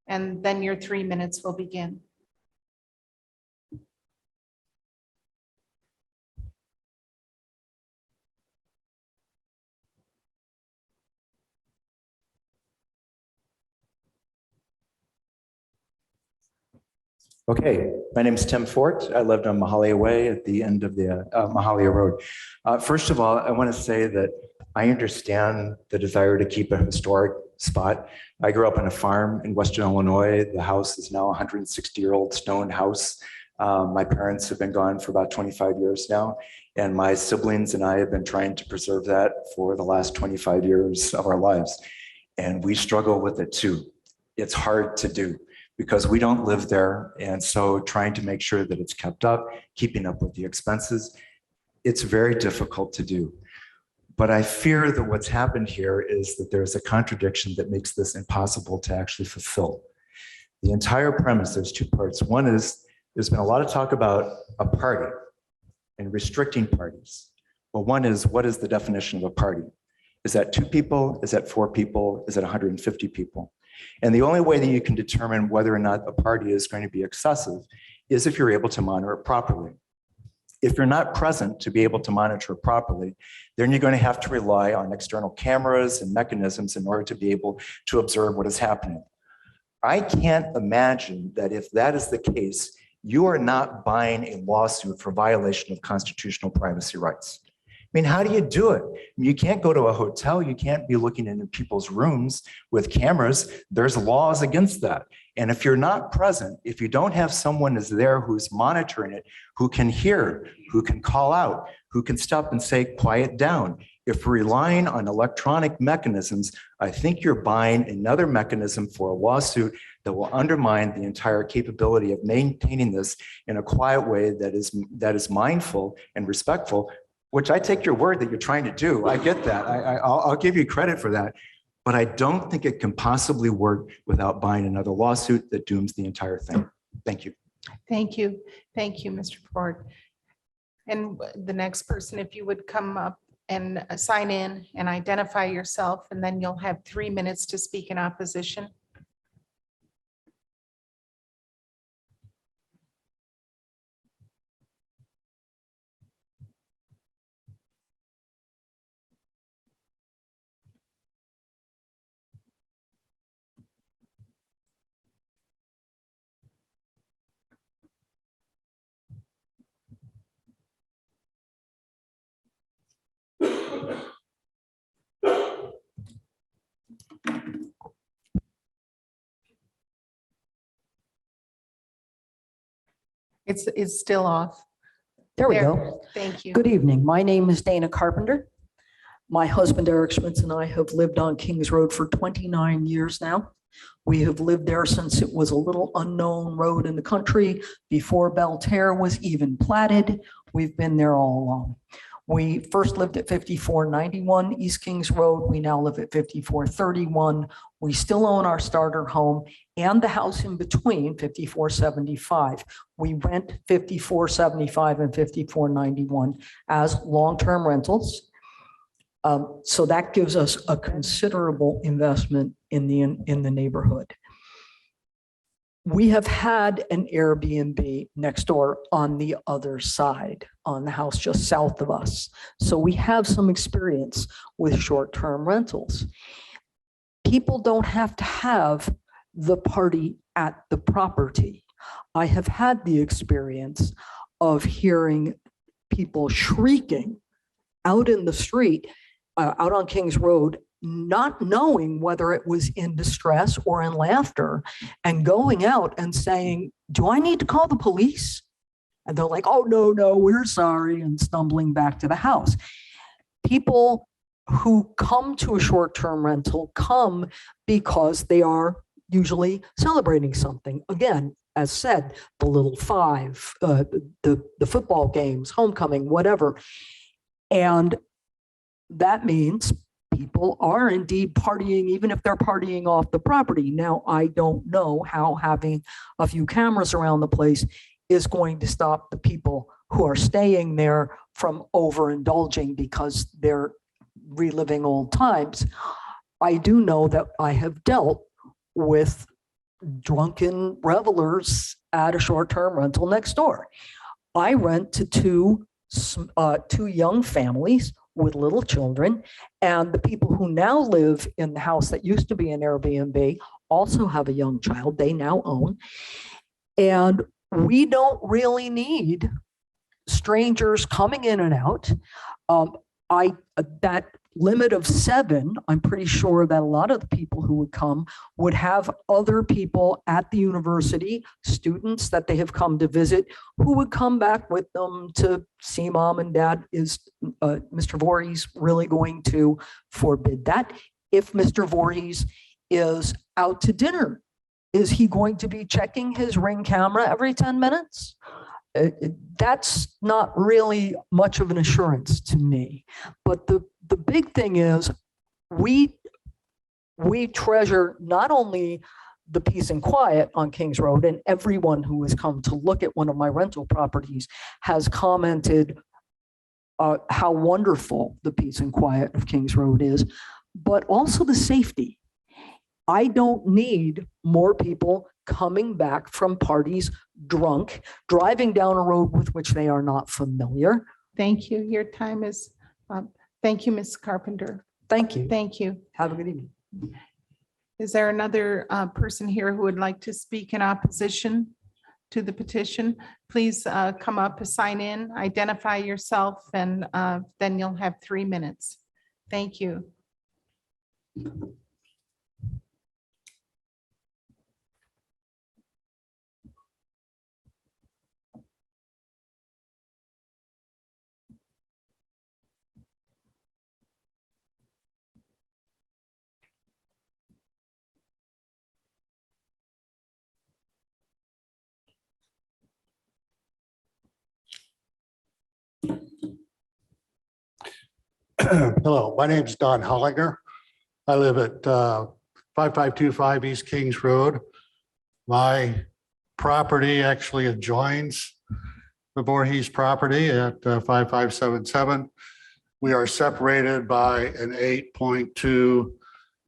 and then your 3 minutes will begin. Okay, my name is Tim Fort. I lived on Mahalia Way at the end of the Mahalia Road. First of all, I want to say that I understand the desire to keep a historic spot. I grew up on a farm in Western Illinois. The house is now a 160-year-old stone house. My parents have been gone for about 25 years now, and my siblings and I have been trying to preserve that for the last 25 years of our lives. And we struggle with it too. It's hard to do, because we don't live there. And so trying to make sure that it's kept up, keeping up with the expenses, it's very difficult to do. But I fear that what's happened here is that there's a contradiction that makes this impossible to actually fulfill. The entire premise, there's two parts. One is, there's been a lot of talk about a party and restricting parties. Well, one is, what is the definition of a party? Is that 2 people? Is that 4 people? Is it 150 people? And the only way that you can determine whether or not a party is going to be excessive is if you're able to monitor it properly. If you're not present to be able to monitor it properly, then you're going to have to rely on external cameras and mechanisms in order to be able to observe what is happening. I can't imagine that if that is the case, you are not buying a lawsuit for violation of constitutional privacy rights. I mean, how do you do it? You can't go to a hotel. You can't be looking into people's rooms with cameras. There's laws against that. And if you're not present, if you don't have someone is there who's monitoring it, who can hear, who can call out, who can stop and say, quiet down. If we're relying on electronic mechanisms, I think you're buying another mechanism for a lawsuit that will undermine the entire capability of maintaining this in a quiet way that is mindful and respectful, which I take your word that you're trying to do. I get that. I'll give you credit for that. But I don't think it can possibly work without buying another lawsuit that dooms the entire thing. Thank you. Thank you. Thank you, Mr. Ford. And the next person, if you would come up and sign in and identify yourself, and then you'll have 3 minutes to speak in opposition. It's still off. There we There. go. Thank you. Good evening. My name is Dana Carpenter. My husband Eric Schmitz and I have lived on Kings Road for 29 years now. We have lived there since it was a little unknown road in the country, before Belterre was even platted. We've been there all along. We first lived at 5491 East Kings Road. We now live at 5431. We still own our starter home and the house in between, 5475. We rent 5475 and 5491 as long-term rentals. So that gives us a considerable investment in the neighborhood. We have had an Airbnb next door on the other side, on the house just south of us. So we have some experience with short-term rentals. People don't have to have the party at the property. I have had the experience of hearing people shrieking out in the street, out on Kings Road, not knowing whether it was in distress or in laughter, and going out and saying, do I need to call the police? And they're like, oh, no, we're sorry, and stumbling back to the house. People who come to a short-term rental come because they are usually celebrating something. Again, as said, the little five, the football games, homecoming, whatever. And that means people are indeed partying, even if they're partying off the property. Now, I don't know how having a few cameras around the place is going to stop the people who are staying there from overindulging because they're reliving old times. I do know that I have dealt with drunken revelers at a short-term rental next door. I rent to two young families with little children, and the people who now live in the house that used to be an Airbnb also have a young child they now own. And we don't really need strangers coming in and out. That limit of 7, I'm pretty sure that a lot of the people who would come would have other people at the university, students that they have come to visit, who would come back with them to see mom and dad. Is Mr. Voorhees really going to forbid that? If Mr. Voorhees is out to dinner, is he going to be checking his Ring camera every 10 minutes? That's not really much of an assurance to me. But the big thing is we treasure not only the peace and quiet on Kings Road, and everyone who has come to look at one of my rental properties has commented how wonderful the peace and quiet of Kings Road is, but also the safety. I don't need more people coming back from parties drunk, driving down a road with which they are not familiar. Thank you. Your time is up. Thank you, Ms. Carpenter. Thank you. Thank you. Have a good evening. Is there another person here who would like to speak in opposition to the petition? Please come up, sign in, identify yourself, and then you'll have 3 minutes. Thank you. Hello, my name is Don Hollinger. I live at 5525 East Kings Road. My property actually adjoins the Voorhees property at 5577. We are separated by an 8.2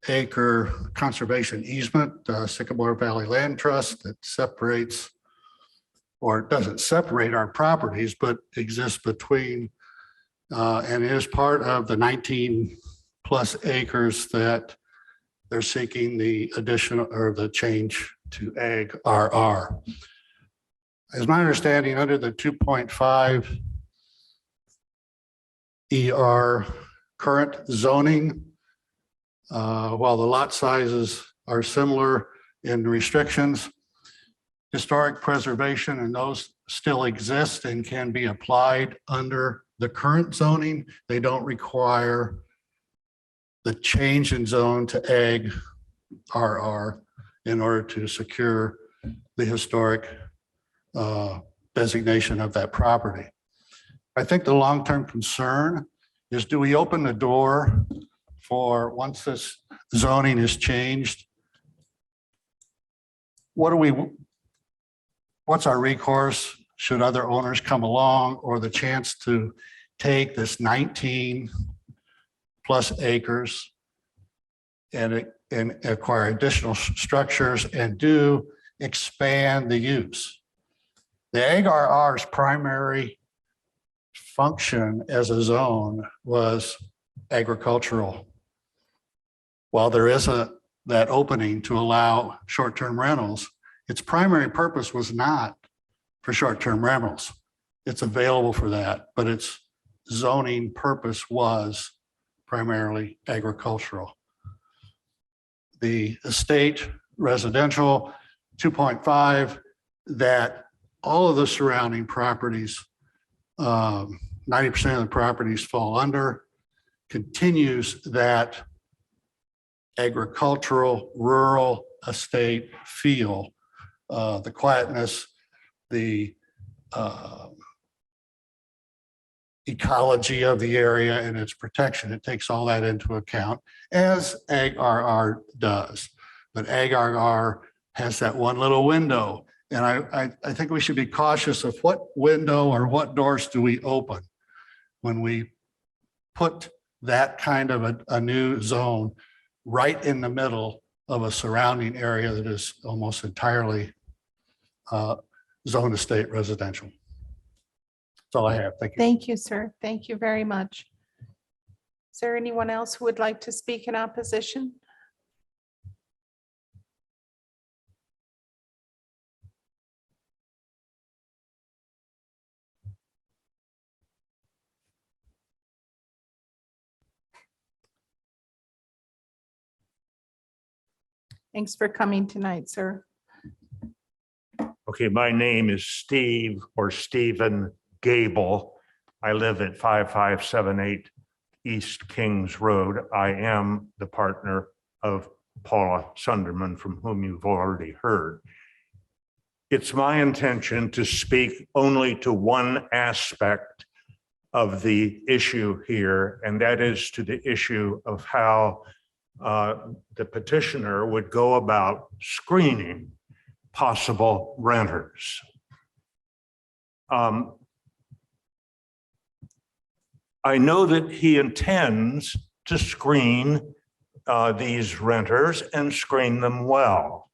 acre conservation easement, Sycamore Valley Land Trust, that separates, or doesn't separate our properties, but exists between and is part of the 19 plus acres that they're seeking the additional or the change to Ag RR. As my understanding, under the 2.5 ER current zoning, while the lot sizes are similar in restrictions, historic preservation and those still exist and can be applied under the current zoning. They don't require the change in zone to Ag RR in order to secure the historic designation of that property. I think the long-term concern is, do we open the door for, once this zoning is changed, what's our recourse should other owners come along, or the chance to take this 19 plus acres and acquire additional structures and do expand the use. The AGRR's primary function as a zone was agricultural. While there is that opening to allow short-term rentals, its primary purpose was not for short-term rentals. It's available for that, but its zoning purpose was primarily agricultural. The estate residential 2.5, that all of the surrounding properties, 90% of the properties fall under, continues that agricultural, rural estate feel, the quietness, the ecology of the area and its protection. It takes all that into account, as AGRR does. But AGRR has that one little window. And I think we should be cautious of what window or what doors do we open when we put that kind of a new zone right in the middle of a surrounding area that is almost entirely zone estate residential. That's all I have. Thank you. Thank you, sir. Thank you very much. Is there anyone else who would like to speak in opposition? Thanks for coming tonight, sir. Okay, my name is Steve or Stephen Gable. I live at 5578 East Kings Road. I am the partner of Paula Sunderman, from whom you've already heard. It's my intention to speak only to one aspect of the issue here, and that is to the issue of how the petitioner would go about screening possible renters. I know that he intends to screen these renters and screen them well.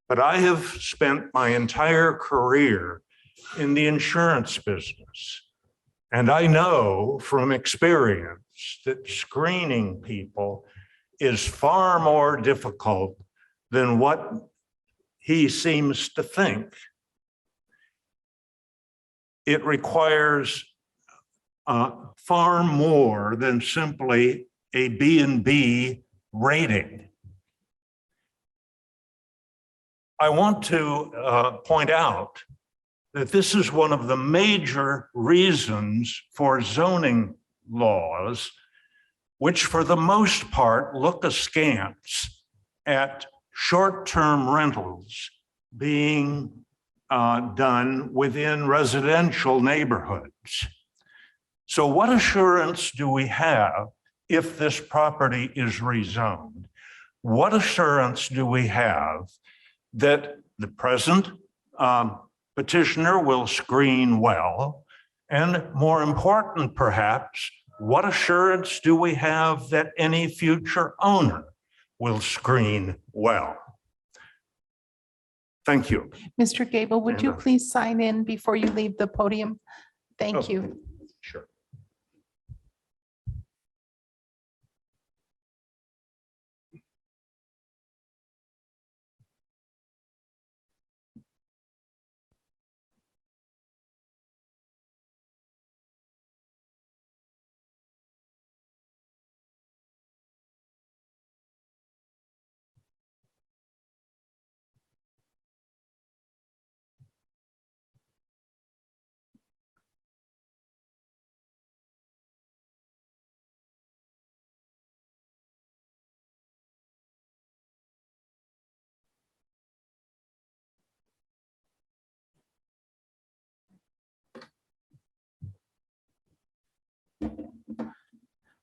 But I have spent my entire career in the insurance business. And I know from experience that screening people is far more difficult than what he seems to think. It requires far more than simply a B&B rating. I want to point out that this is one of the major reasons for zoning laws, which for the most part look askance at short-term rentals being done within residential neighborhoods. So what assurance do we have if this property is rezoned? What assurance do we have that the present petitioner will screen well? And more important, perhaps, what assurance do we have that any future owner will screen well? Thank you. Mr. Gable, would you please sign in before you leave the podium? Thank Oh, you. Sure.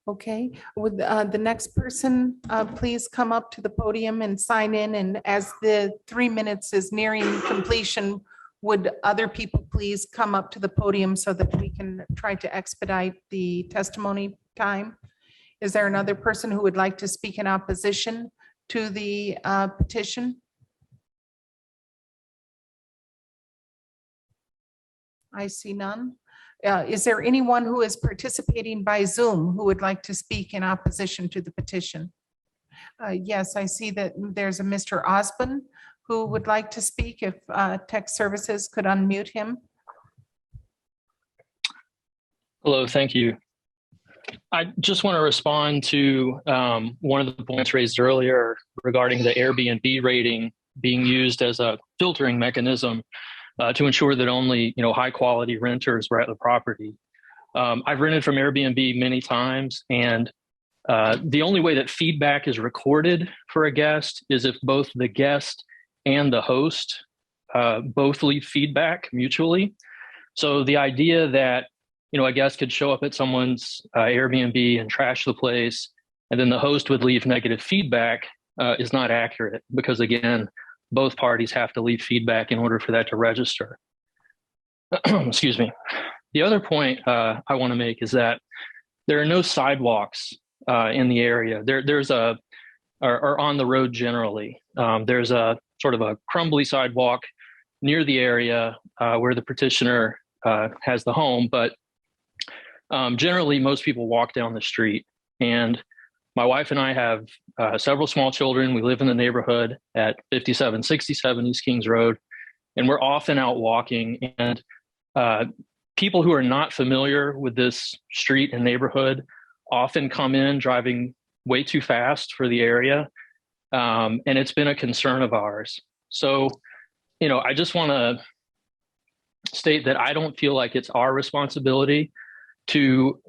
Okay, would the next person please come up to the podium and sign in? And as the 3 minutes is nearing completion, would other people please come up to the podium so that we can try to expedite the testimony time? Is there another person who would like to speak in opposition to the petition? I see none. Is there anyone who is participating by Zoom who would like to speak in opposition to the petition? Yes, I see that there's a Mr. Osborne who would like to speak. If tech services could unmute him. Hello, thank you. I just want to respond to one of the points raised earlier regarding the Airbnb rating being used as a filtering mechanism to ensure that only high quality renters were at the property. I've rented from Airbnb many times, and the only way that feedback is recorded for a guest is if both the guest and the host both leave feedback mutually. So the idea that a guest could show up at someone's Airbnb and trash the place, and then the host would leave negative feedback is not accurate, because again, both parties have to leave feedback in order for that to register. Excuse me. The other point I want to make is that there are no sidewalks in the area. There's or on the road generally. There's a sort of a crumbly sidewalk near the area where the petitioner has the home, but generally most people walk down the street. And my wife and I have several small children. We live in the neighborhood at 5767 East Kings Road, and we're often out walking. And people who are not familiar with this street and neighborhood often come in driving way too fast for the area. And it's been a concern of ours. So, I just want to state that I don't feel like it's our responsibility to,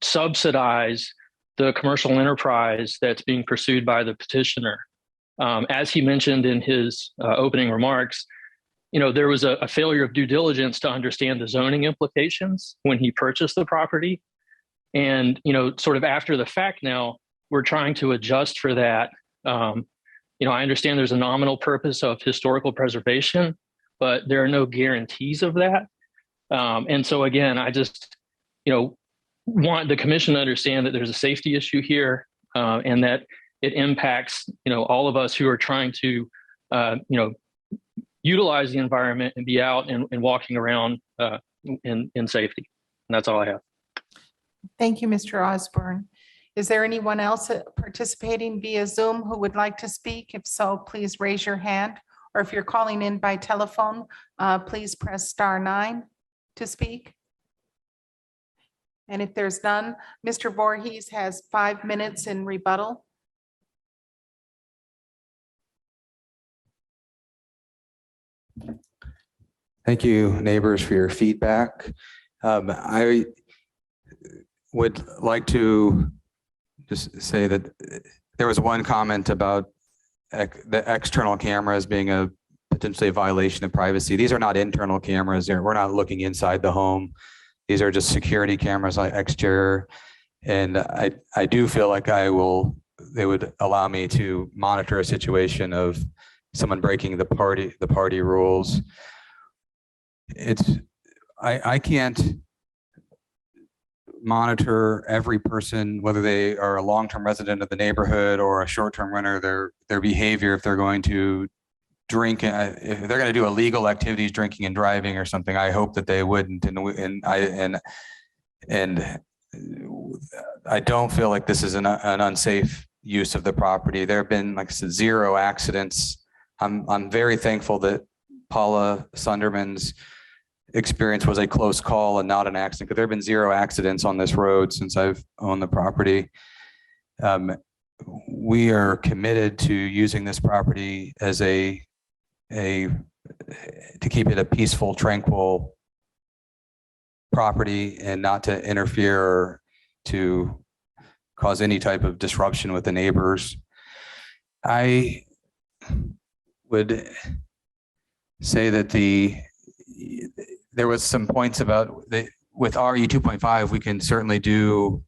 subsidize the commercial enterprise that's being pursued by the petitioner. As he mentioned in his opening remarks, there was a failure of due diligence to understand the zoning implications when he purchased the property. And, sort of after the fact now, we're trying to adjust for that. I understand there's a nominal purpose of historical preservation, but there are no guarantees of that. And so again, I just, want the commission to understand that there's a safety issue here, and that it impacts, all of us who are trying to, utilize the environment and be out and walking around in safety. And that's all I have. Thank you, Mr. Osborne. Is there anyone else participating via Zoom who would like to speak? If so, please raise your hand. Or if you're calling in by telephone, please press *9 to speak. And if there's none, Mr. Voorhees has 5 minutes in rebuttal. Thank you, neighbors, for your feedback. I would like to just say that there was one comment about the external cameras being a potentially a violation of privacy. These are not internal cameras. We're not looking inside the home. These are just security cameras like exterior. And I do feel like they would allow me to monitor a situation of someone breaking the party rules. I can't monitor every person, whether they are a long-term resident of the neighborhood or a short-term renter, their behavior, if they're going to drink, if they're going to do illegal activities, drinking and driving or something. I hope that they wouldn't. And I don't feel like this is an unsafe use of the property. There have been, like I said, 0 accidents. I'm very thankful that Paula Sunderman's experience was a close call and not an accident, because there have been 0 accidents on this road since I've owned the property. We are committed to using this property as to keep it a peaceful, tranquil property and not to interfere or to cause any type of disruption with the neighbors. I would say that there was some points about with RE 2.5, we can certainly do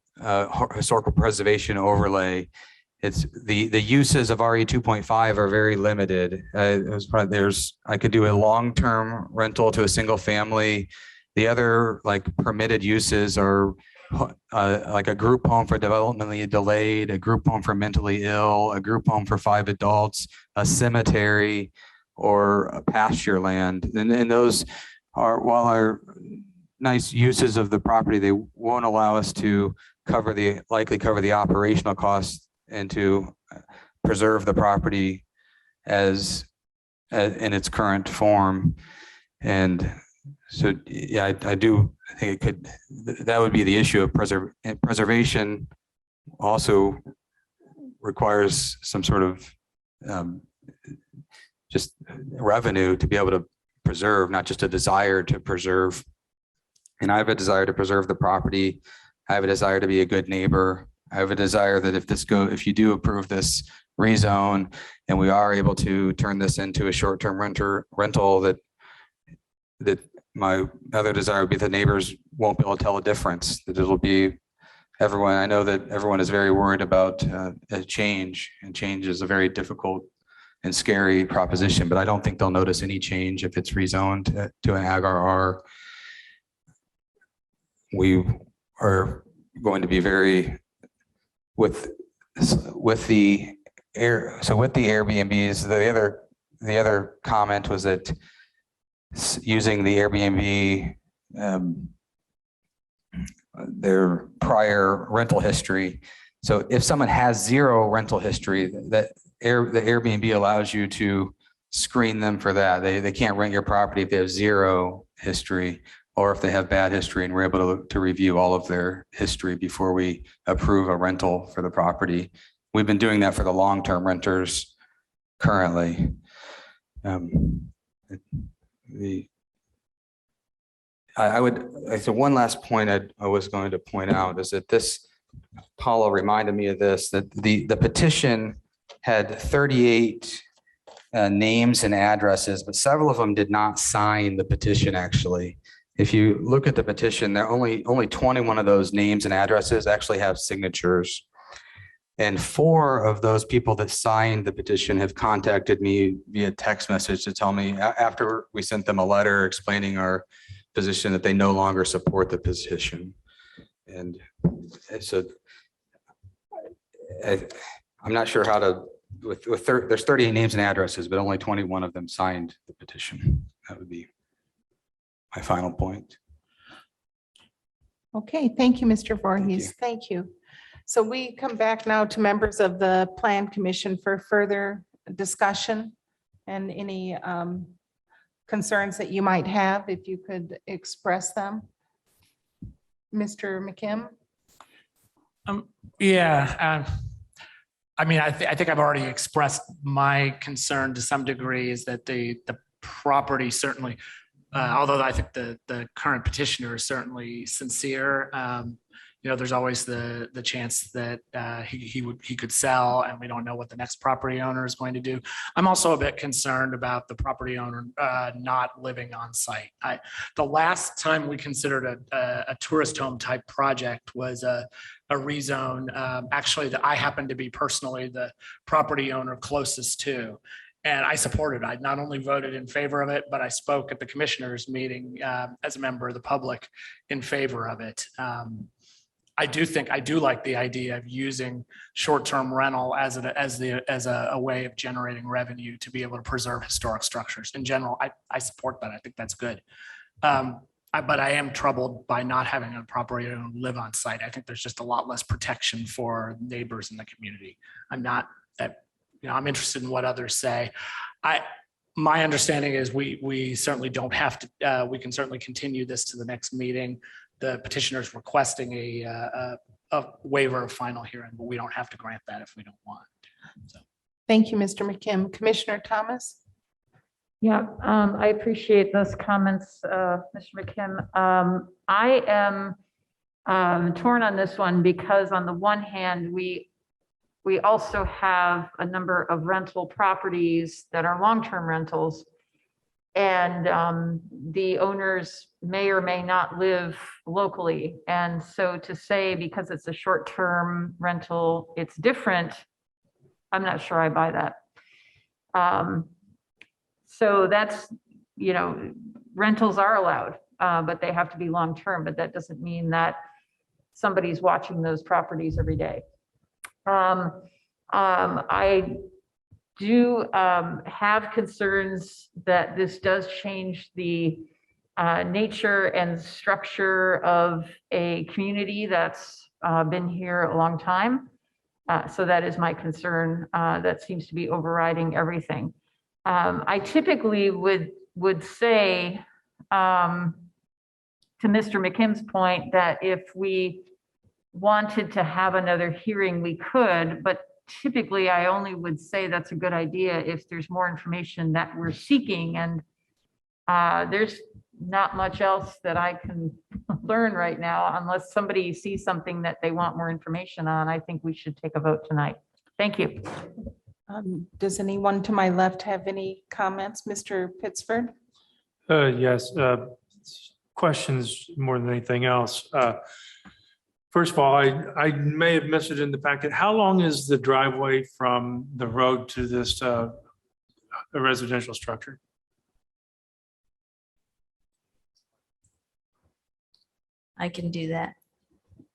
historical preservation overlay. It's the uses of RE 2.5 are very limited. I could do a long-term rental to a single family. The other like permitted uses are like a group home for developmentally delayed, a group home for mentally ill, a group home for 5 adults, a cemetery, or a pasture land. And those are, while are nice uses of the property, they won't allow us to likely cover the operational costs and to preserve the property as in its current form. And so, yeah, I do think it could, that would be the issue of preservation also requires some sort of just revenue to be able to preserve, not just a desire to preserve. And I have a desire to preserve the property. I have a desire to be a good neighbor. I have a desire that if you do approve this rezone and we are able to turn this into a short-term rental, that my other desire would be the neighbors won't be able to tell a difference, that it'll be everyone. I know that everyone is very worried about a change, and change is a very difficult and scary proposition, but I don't think they'll notice any change if it's rezoned to an Ag RR. We are going to be very with the Airbnbs. The other comment was that using the Airbnb, their prior rental history. So if someone has 0 rental history, the Airbnb allows you to screen them for that. They can't rent your property if they have 0 history, or if they have bad history, and we're able to review all of their history before we approve a rental for the property. We've been doing that for the long-term renters currently. So one last point I was going to point out is that this, Paula reminded me of this, that the petition had 38 names and addresses, but several of them did not sign the petition actually. If you look at the petition, there are only 21 of those names and addresses actually have signatures. And 4 of those people that signed the petition have contacted me via text message to tell me after we sent them a letter explaining our position that they no longer support the petition. And so I'm not sure how to, there's 38 names and addresses, but only 21 of them signed the petition. That would be my final point. Okay, thank you, Mr. Voorhees. Thank you. So we come back now to members of the Plan Commission for further discussion and any concerns that you might have, if you could express them. Mr. McKim? I mean, I think I've already expressed my concern to some degree is that the property certainly, although I think the current petitioner is certainly sincere, there's always the chance that he could sell, and we don't know what the next property owner is going to do. I'm also a bit concerned about the property owner not living on site. The last time we considered a tourist home type project was a rezone, actually, that I happen to be personally the property owner closest to. And I supported it. I not only voted in favor of it, but I spoke at the commissioners meeting as a member of the public in favor of it. I do like the idea of using short-term rental as a way of generating revenue to be able to preserve historic structures. In general, I support that. I think that's good. But I am troubled by not having a property owner live on site. I think there's just a lot less protection for neighbors in the community. I'm interested in what others say. My understanding is we certainly don't have to, we can certainly continue this to the next meeting. The petitioner is requesting a waiver of final hearing, but we don't have to grant that if we don't want. So. Thank you, Mr. McKim. Commissioner Thomas? Yeah, I appreciate those comments, Mr. McKim. I am torn on this one because on the one hand, we also have a number of rental properties that are long-term rentals, and the owners may or may not live locally. And so to say, because it's a short-term rental, it's different, I'm not sure I buy that. So that's, rentals are allowed, but they have to be long-term, but that doesn't mean that somebody's watching those properties every day. I do have concerns that this does change the nature and structure of a community that's been here a long time. So that is my concern. That seems to be overriding everything. I typically would say, to Mr. McKim's point, that if we wanted to have another hearing, we could, but typically I only would say that's a good idea if there's more information that we're seeking, and there's not much else that I can learn right now unless somebody sees something that they want more information on. I think we should take a vote tonight. Thank you. Does anyone to my left have any comments? Mr. Pittsford? Yes, questions more than anything else. First of all, I may have missed it in the packet. How long is the driveway from the road to this residential structure? I can do that.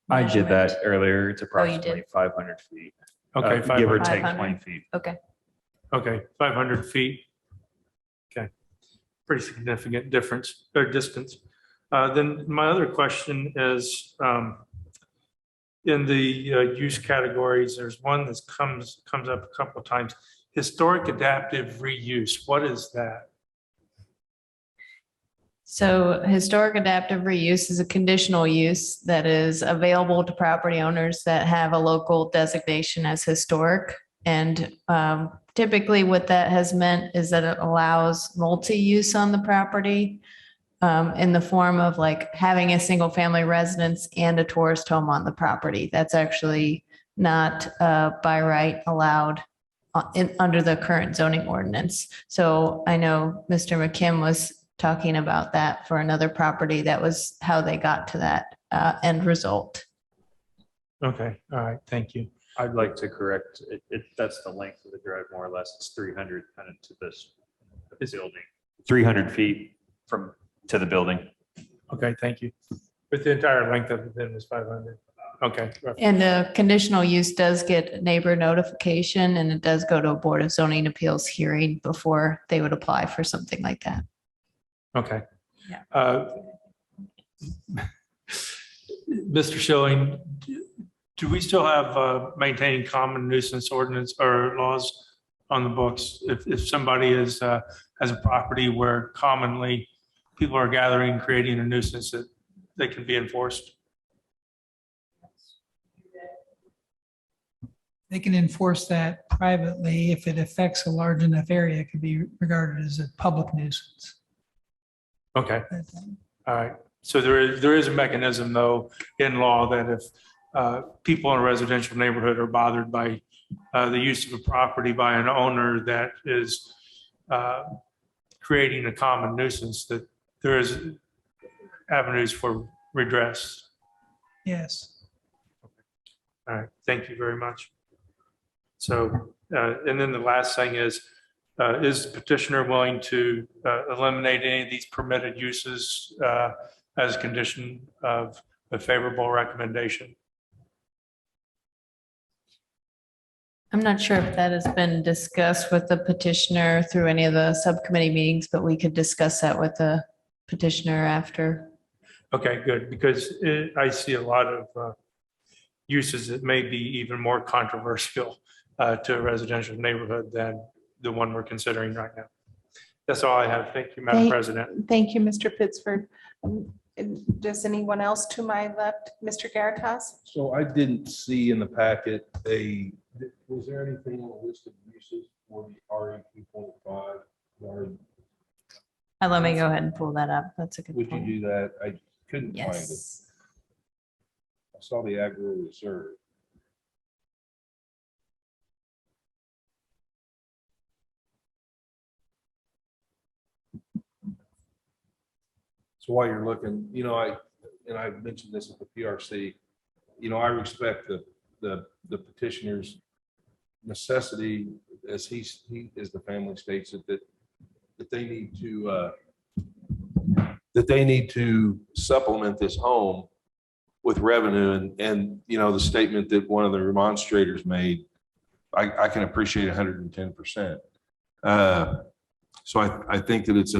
I did that earlier. It's did? approximately 500 feet. Okay, Give or 500. take 500. 20 feet. Okay. Okay, 500 feet. Okay, pretty significant difference or distance. Then my other question is, in the use categories, there's one that comes up a couple of times. Historic adaptive reuse. What is that? So historic adaptive reuse is a conditional use that is available to property owners that have a local designation as historic. And typically what that has meant is that it allows multi-use on the property in the form of like having a single family residence and a tourist home on the property. That's actually not by right allowed under the current zoning ordinance. So I know Mr. McKim was talking about that for another property. That was how they got to that end result. Okay, all right, thank you. I'd like to correct it. That's the length of the drive, more or less. It's 300 kind of to this building. 300 feet to the building. Okay, thank you. But the entire length of it then is 500. Okay. And the conditional use does get neighbor notification, and it does go to a Board of Zoning Appeals hearing before they would apply for something like that. Okay. Yeah. Mr. Schilling, do we still have maintaining common nuisance ordinance or laws on the books? If somebody has a property where commonly people are gathering, creating a nuisance, that they can be enforced? They can enforce that privately. If it affects a large enough area, it could be regarded as a public nuisance. Okay. All right. So there is a mechanism though in law that if people in a residential neighborhood are bothered by the use of a property by an owner that is creating a common nuisance, that there is avenues for redress. Yes. All right. Thank you very much. So, and then the last thing is the petitioner willing to eliminate any of these permitted uses as a condition of a favorable recommendation? I'm not sure if that has been discussed with the petitioner through any of the subcommittee meetings, but we could discuss that with the petitioner after. Okay, good, because I see a lot of uses that may be even more controversial to a residential neighborhood than the one we're considering right now. That's all I have. Thank you, Madam President. Thank you, Mr. Pittsford. Does anyone else to my left? Mr. Garitas? So I didn't see in the packet was there anything on the list of uses for the RE 2.5? Let me go ahead and pull that up. That's a good Would point. you do that? I couldn't find it. Yes. I saw the agro reserve. So while you're looking, I mentioned this at the PRC, I respect the petitioner's necessity, as he as the family states it, that they need to supplement this home with revenue and, you know, the statement that one of the remonstrators made, I can appreciate 110%. So I think that it's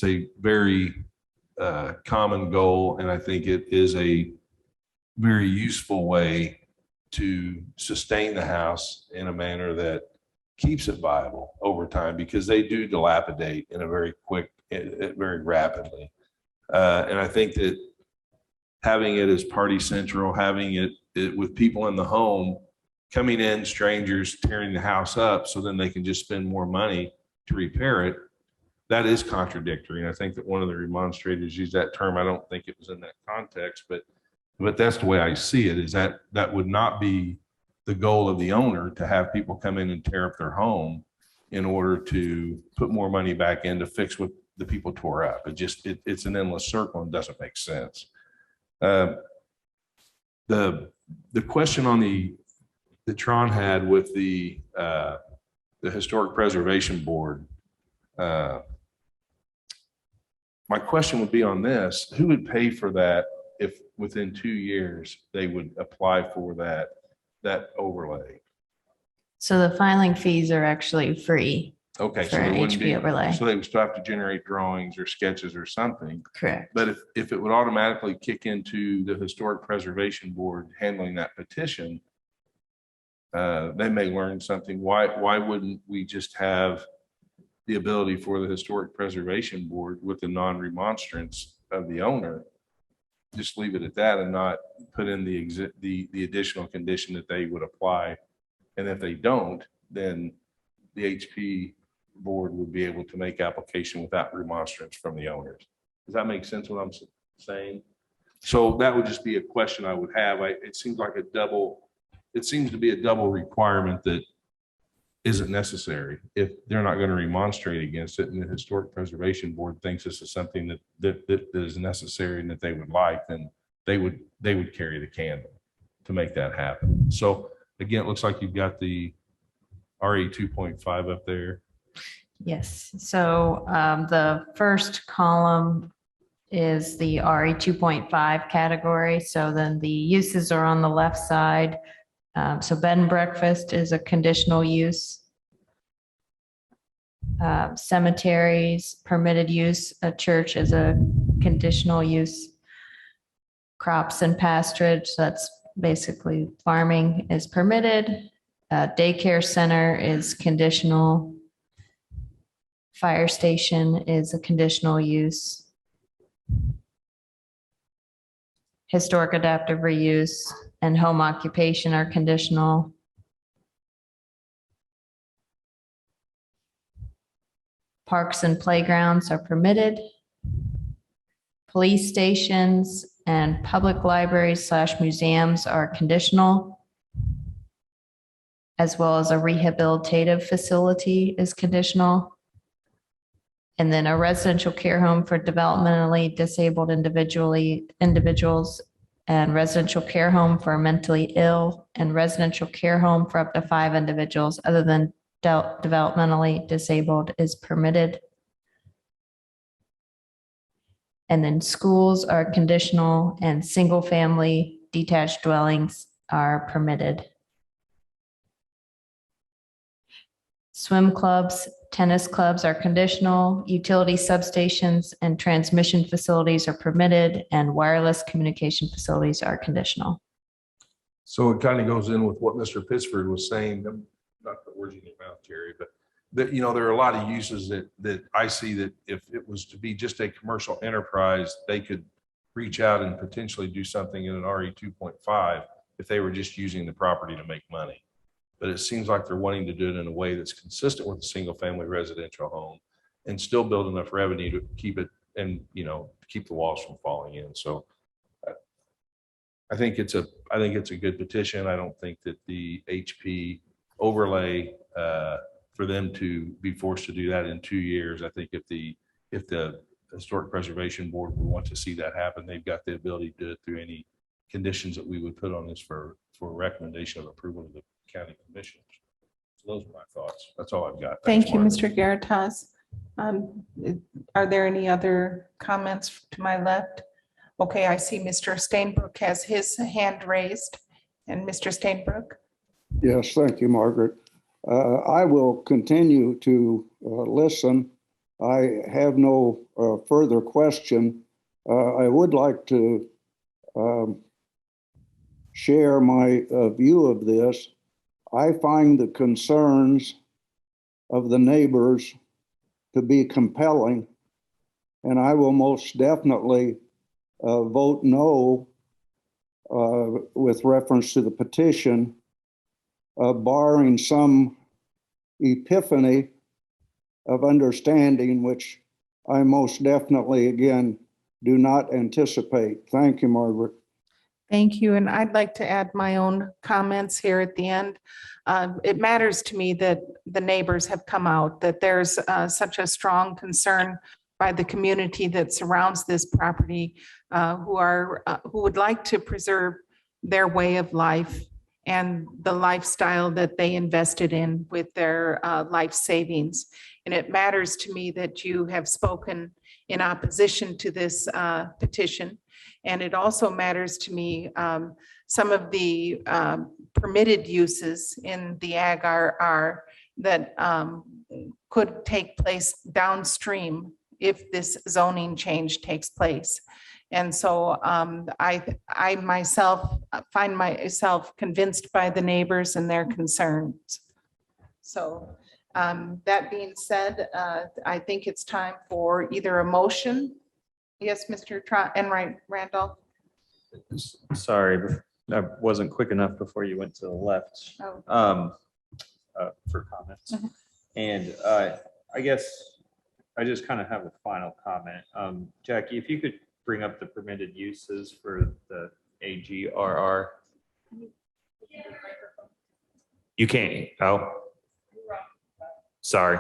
a very common goal, and I think it is a very useful way to sustain the house in a manner that keeps it viable over time, because they do dilapidate in a very quick, very rapidly. And I think that having it as party central, having it with people in the home coming in, strangers tearing the house up so then they can just spend more money to repair it, that is contradictory. And I think that one of the remonstrators used that term. I don't think it was in that context, but that's the way I see it, is that would not be the goal of the owner, to have people come in and tear up their home in order to put more money back in to fix what the people tore up. It's an endless circle and doesn't make sense. The question on that Tron had with the Historic Preservation Board, my question would be on this: who would pay for that if within 2 years they would apply for that overlay? So the filing fees are actually free. Okay, For an HP overlay. So they would still have to generate drawings or sketches or something. Correct. But if it would automatically kick into the Historic Preservation Board handling that petition, they may learn something. Why wouldn't we just have the ability for the Historic Preservation Board, with the non-remonstrance of the owner, just leave it at that and not put in the additional condition that they would apply? And if they don't, then the HP board would be able to make application without remonstrance from the owners. Does that make sense what I'm saying? So that would just be a question I would have. It seems to be a double requirement that isn't necessary. If they're not going to remonstrate against it and the Historic Preservation Board thinks this is something that is necessary and that they would like, then they would carry the candle to make that happen. So again, it looks like you've got the RE 2.5 up there. Yes, so the first column is the RE 2.5 category. So then the uses are on the left side. So bed and breakfast is a conditional use. Cemeteries, permitted use. A church is a conditional use. Crops and pasturage, that's basically farming, is permitted. Daycare center is conditional. Fire station is a conditional use. Historic adaptive reuse and home occupation are conditional. Parks and playgrounds are permitted. Police stations and public libraries / museums are conditional, as well as a rehabilitative facility is conditional. And then a residential care home for developmentally disabled individuals, and residential care home for mentally ill, and residential care home for up to 5 individuals other than developmentally disabled is permitted. And then schools are conditional, and single family detached dwellings are permitted. Swim clubs, tennis clubs are conditional. Utility substations and transmission facilities are permitted, and wireless communication facilities are conditional. So it kind of goes in with what Mr. Pittsford was saying, not the words in your mouth, Terry, but that, you know, there are a lot of uses that I see that if it was to be just a commercial enterprise, they could reach out and potentially do something in an RE 2.5 if they were just using the property to make money. But it seems like they're wanting to do it in a way that's consistent with a single family residential home and still build enough revenue to keep it, and, you know, to keep the walls from falling in. So I think it's a good petition. I don't think that the HP overlay, for them to be forced to do that in 2 years, I think if the Historic Preservation Board would want to see that happen, they've got the ability to do it through any conditions that we would put on this for recommendation of approval to the county commissioners. So those are my thoughts. That's all I've got. Thank Thanks, you, Mark. Mr. Garatas. Are there any other comments to my left? Okay, I see Mr. Stainbrook has his hand raised. And Mr. Stainbrook? Yes, thank you, Margaret. I will continue to listen. I have no further question. I would like to share my view of this. I find the concerns of the neighbors to be compelling, and I will most definitely vote no with reference to the petition, barring some epiphany of understanding, which I most definitely, again, do not anticipate. Thank you, Margaret. Thank you. And I'd like to add my own comments here at the end. It matters to me that the neighbors have come out, that there's such a strong concern by the community that surrounds this property, who would like to preserve their way of life and the lifestyle that they invested in with their life savings. And it matters to me that you have spoken in opposition to this petition. And it also matters to me, some of the permitted uses in the Ag RR that could take place downstream if this zoning change takes place. And so I myself find myself convinced by the neighbors and their concerns. So that being said, I think it's time for either a motion. Yes, Mr. Enright Randolph. Sorry, I wasn't quick enough before you went to the left for comments. Mhm. And I guess I just kind of have a final comment. Jackie, if you could bring up the permitted uses for the AGRR. You can't. Oh, sorry.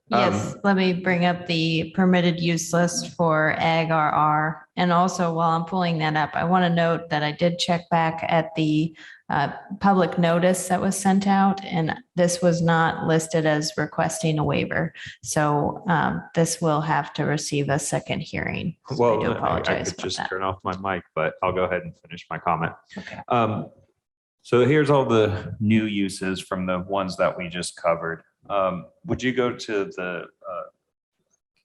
Yes, let me bring up the permitted use list for Ag RR. And also while I'm pulling that up, I want to note that I did check back at the public notice that was sent out, and this was not listed as requesting a waiver. So this will have to receive a second hearing. So I do Well, I apologize could about just that. turn off my mic, but I'll go ahead and finish my comment. Okay. So here's all the new uses from the ones that we just covered. Would you go to the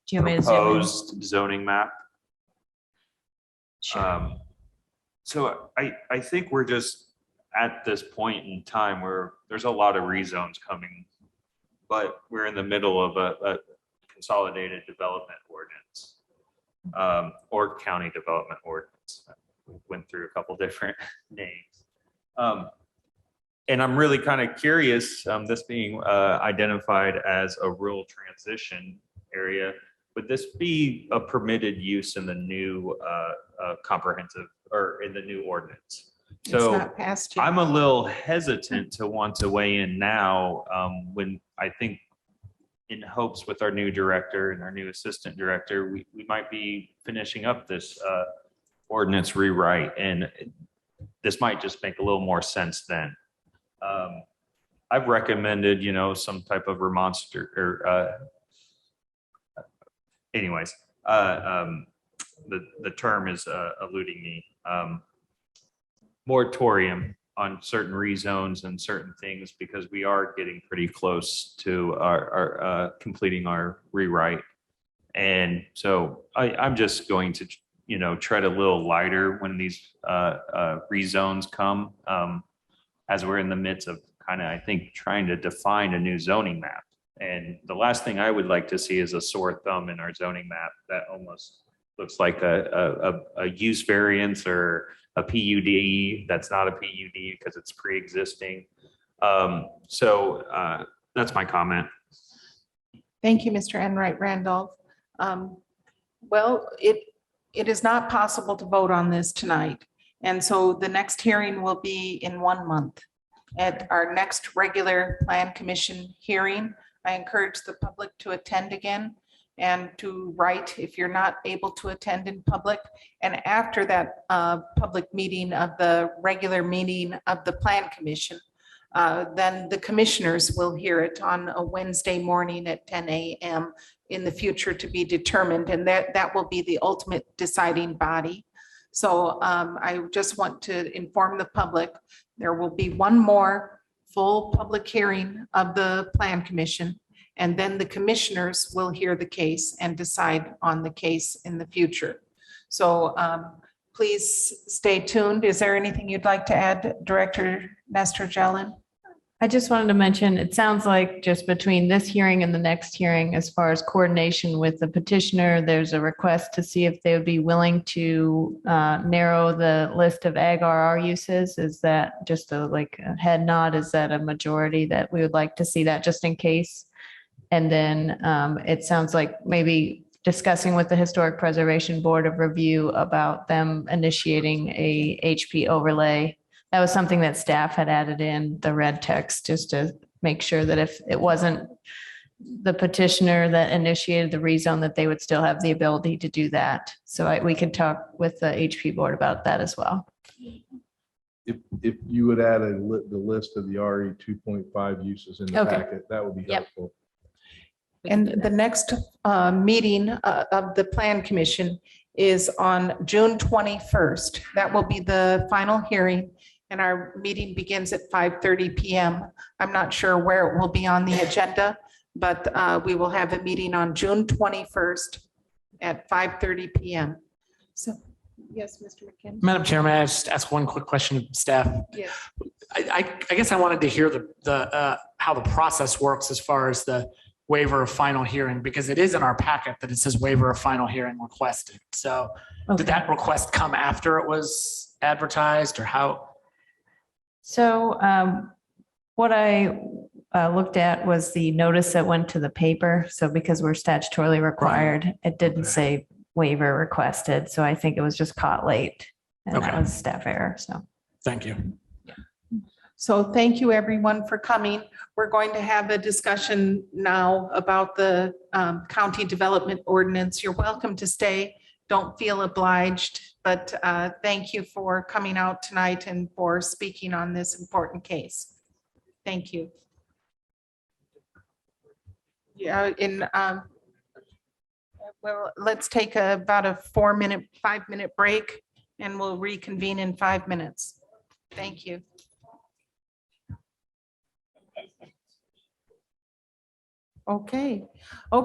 Do you want me to zoom in? proposed zoning map? Sure. So I think we're just at this point in time where there's a lot of rezones coming, but we're in the middle of a consolidated development ordinance, or county development ordinance. We went through a couple different names. And I'm really kind of curious, this being identified as a rural transition area, would this be a permitted use in the new comprehensive or in the new ordinance? It's So not passed yet. I'm a little hesitant to want to weigh in now, when I think in hopes with our new director and our new assistant director, we might be finishing up this ordinance rewrite, and this might just make a little more sense then. I've recommended, some type of remonstrance or anyways, the term is eluding me. Moratorium on certain rezones and certain things, because we are getting pretty close to our completing our rewrite. And so I'm just going to, tread a little lighter when these rezones come, as we're in the midst of I think, trying to define a new zoning map. And the last thing I would like to see is a sore thumb in our zoning map that almost looks like a use variance or a PUD that's not a PUD because it's pre-existing. So that's my comment. Thank you, Mr. Enright Randolph. Well, it is not possible to vote on this tonight. And so the next hearing will be in 1 month. At our next regular Plan Commission hearing, I encourage the public to attend again and to write if you're not able to attend in public. And after that public meeting of the regular meeting of the Plan Commission, then the commissioners will hear it on a Wednesday morning at 10 a.m. in the future to be determined. And that will be the ultimate deciding body. So I just want to inform the public, there will be one more full public hearing of the Plan Commission. And then the commissioners will hear the case and decide on the case in the future. So please stay tuned. Is there anything you'd like to add, Director Nestor Jelen? I just wanted to mention, it sounds like just between this hearing and the next hearing, as far as coordination with the petitioner, there's a request to see if they would be willing to narrow the list of ag RR uses. Is that just a head nod? Is that a majority that we would like to see that just in case? And then it sounds like maybe discussing with the Historic Preservation Board of Review about them initiating a HP overlay. That was something that staff had added in the red text, just to make sure that if it wasn't the petitioner that initiated the rezone, that they would still have the ability to do that. So we could talk with the HP board about that as well. If you would add the list of the RE 2.5 uses in the Okay. packet, that would be Yep. helpful. And the next meeting of the Plan Commission is on June 21st. That will be the final hearing, and our meeting begins at 5:30 PM. I'm not sure where it will be on the agenda, but we will have a meeting on June 21st at 5:30 PM. So, yes, Mr. McKim? Madam Chair, may I just ask one quick question of staff? Yes. I guess I wanted to hear the how the process works as far as the waiver of final hearing, because it is in our packet that it says waiver of final hearing requested. So did that request come after it was advertised, or how? So what I looked at was the notice that went to the paper. So because we're statutorily required, it didn't say waiver requested. So I think it was just caught late, and that Okay. was staff error. So Thank you. So thank you, everyone, for coming. We're going to have a discussion now about the county development ordinance. You're welcome to stay. Don't feel obliged, but thank you for coming out tonight and for speaking on this important case. Thank you. Yeah, well, let's take about a 5-minute break, and we'll reconvene in 5 minutes. Thank you. Okay. Oh,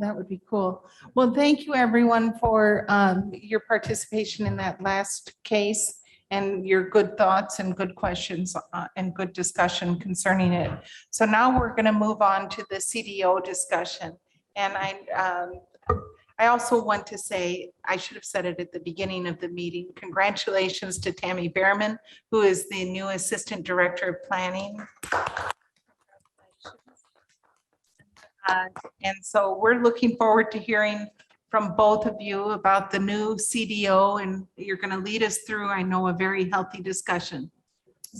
that would be cool. Well, thank you, everyone, for your participation in that last case and your good thoughts and good questions and good discussion concerning it. So now we're going to move on to the CDO discussion. And I also want to say, I should have said it at the beginning of the meeting, congratulations to Tammy Behrman, who is the new Assistant Director of Planning. And so we're looking forward to hearing from both of you about the new CDO, and you're going to lead us through, I know, a very healthy discussion.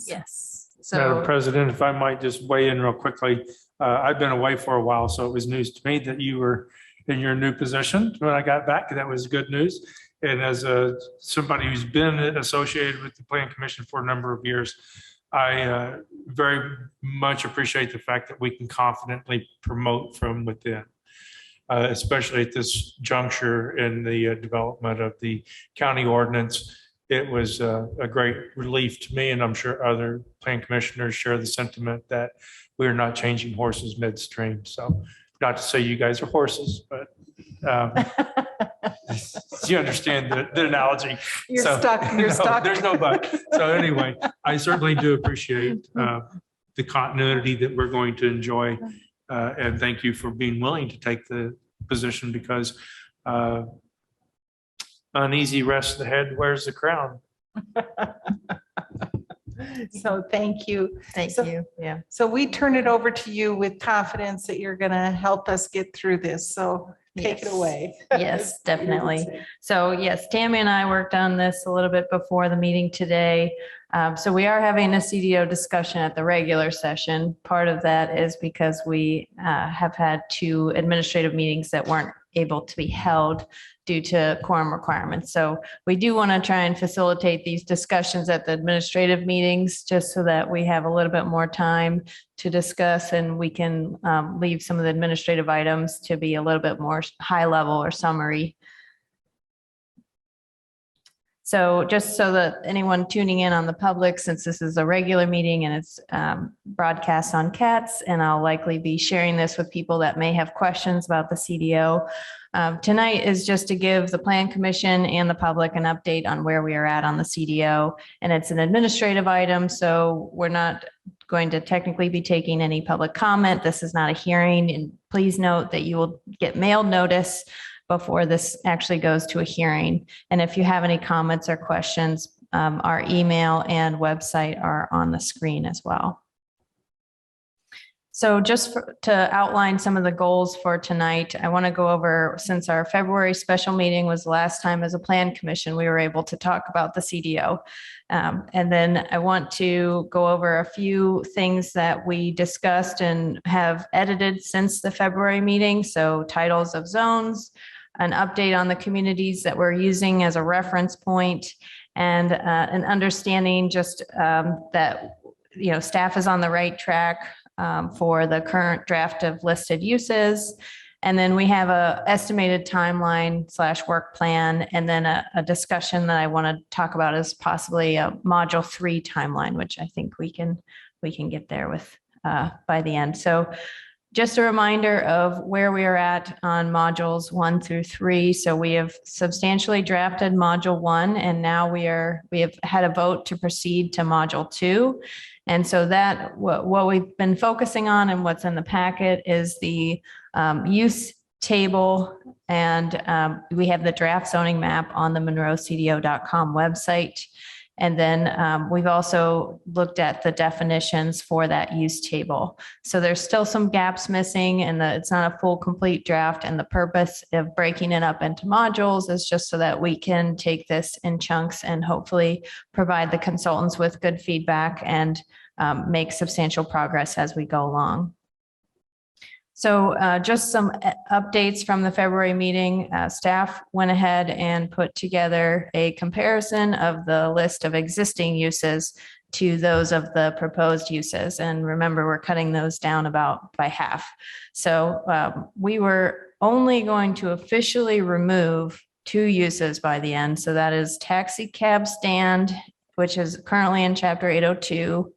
yes. Madam So President, if I might just weigh in real quickly, I've been away for a while, so it was news to me that you were in your new position. When I got back, that was good news. And as somebody who's been associated with the Plan Commission for a number of years, I very much appreciate the fact that we can confidently promote from within, especially at this juncture in the development of the county ordinance. It was a great relief to me, and I'm sure other plan commissioners share the sentiment that we're not changing horses midstream. So not to say you guys are horses, but you understand the analogy. You're So, stuck, you're no, stuck. There's no but. So anyway, I certainly do appreciate the continuity that we're going to enjoy. And thank you for being willing to take the position, because uneasy rests the head, wears the crown. So thank you. thank So- you. Yeah. So we turn it over to you with confidence that you're going to help us get through this. So take it Yes. away. Yes, definitely. So yes, Tammy and I worked on this a little bit before the meeting today. So we are having a CDO discussion at the regular session. Part of that is because we have had 2 administrative meetings that weren't able to be held due to quorum requirements. So we do want to try and facilitate these discussions at the administrative meetings, just so that we have a little bit more time to discuss, and we can leave some of the administrative items to be a little bit more high level or summary. So just so that anyone tuning in on the public, since this is a regular meeting and it's broadcast on CATS, and I'll likely be sharing this with people that may have questions about the CDO. Tonight is just to give the Plan Commission and the public an update on where we are at on the CDO. And it's an administrative item, so we're not going to technically be taking any public comment. This is not a hearing. And please note that you will get mailed notice before this actually goes to a hearing. And if you have any comments or questions, our email and website are on the screen as well. So just to outline some of the goals for tonight, I want to go over, since our February special meeting was the last time as a Plan Commission, we were able to talk about the CDO. And then I want to go over a few things that we discussed and have edited since the February meeting. So titles of zones, an update on the communities that we're using as a reference point, and an understanding just that, you know, staff is on the right track for the current draft of listed uses. And then we have a estimated timeline / work plan, and then a discussion that I want to talk about is possibly a module 3 timeline, which I think we can get there with by the end. So just a reminder of where we are at on modules 1 through 3. So we have substantially drafted module 1, and now we have had a vote to proceed to module 2. And so that what we've been focusing on and what's in the packet is the use table, and we have the draft zoning map on the monroecdo.com website. And then we've also looked at the definitions for that use table. So there's still some gaps missing, and it's not a full complete draft. And the purpose of breaking it up into modules is just so that we can take this in chunks and hopefully provide the consultants with good feedback and make substantial progress as we go along. So just some updates from the February meeting. Staff went ahead and put together a comparison of the list of existing uses to those of the proposed uses. And remember, we're cutting those down about by half. So we were only going to officially remove 2 uses by the end. So that is taxi cab stand, which is currently in Chapter 802,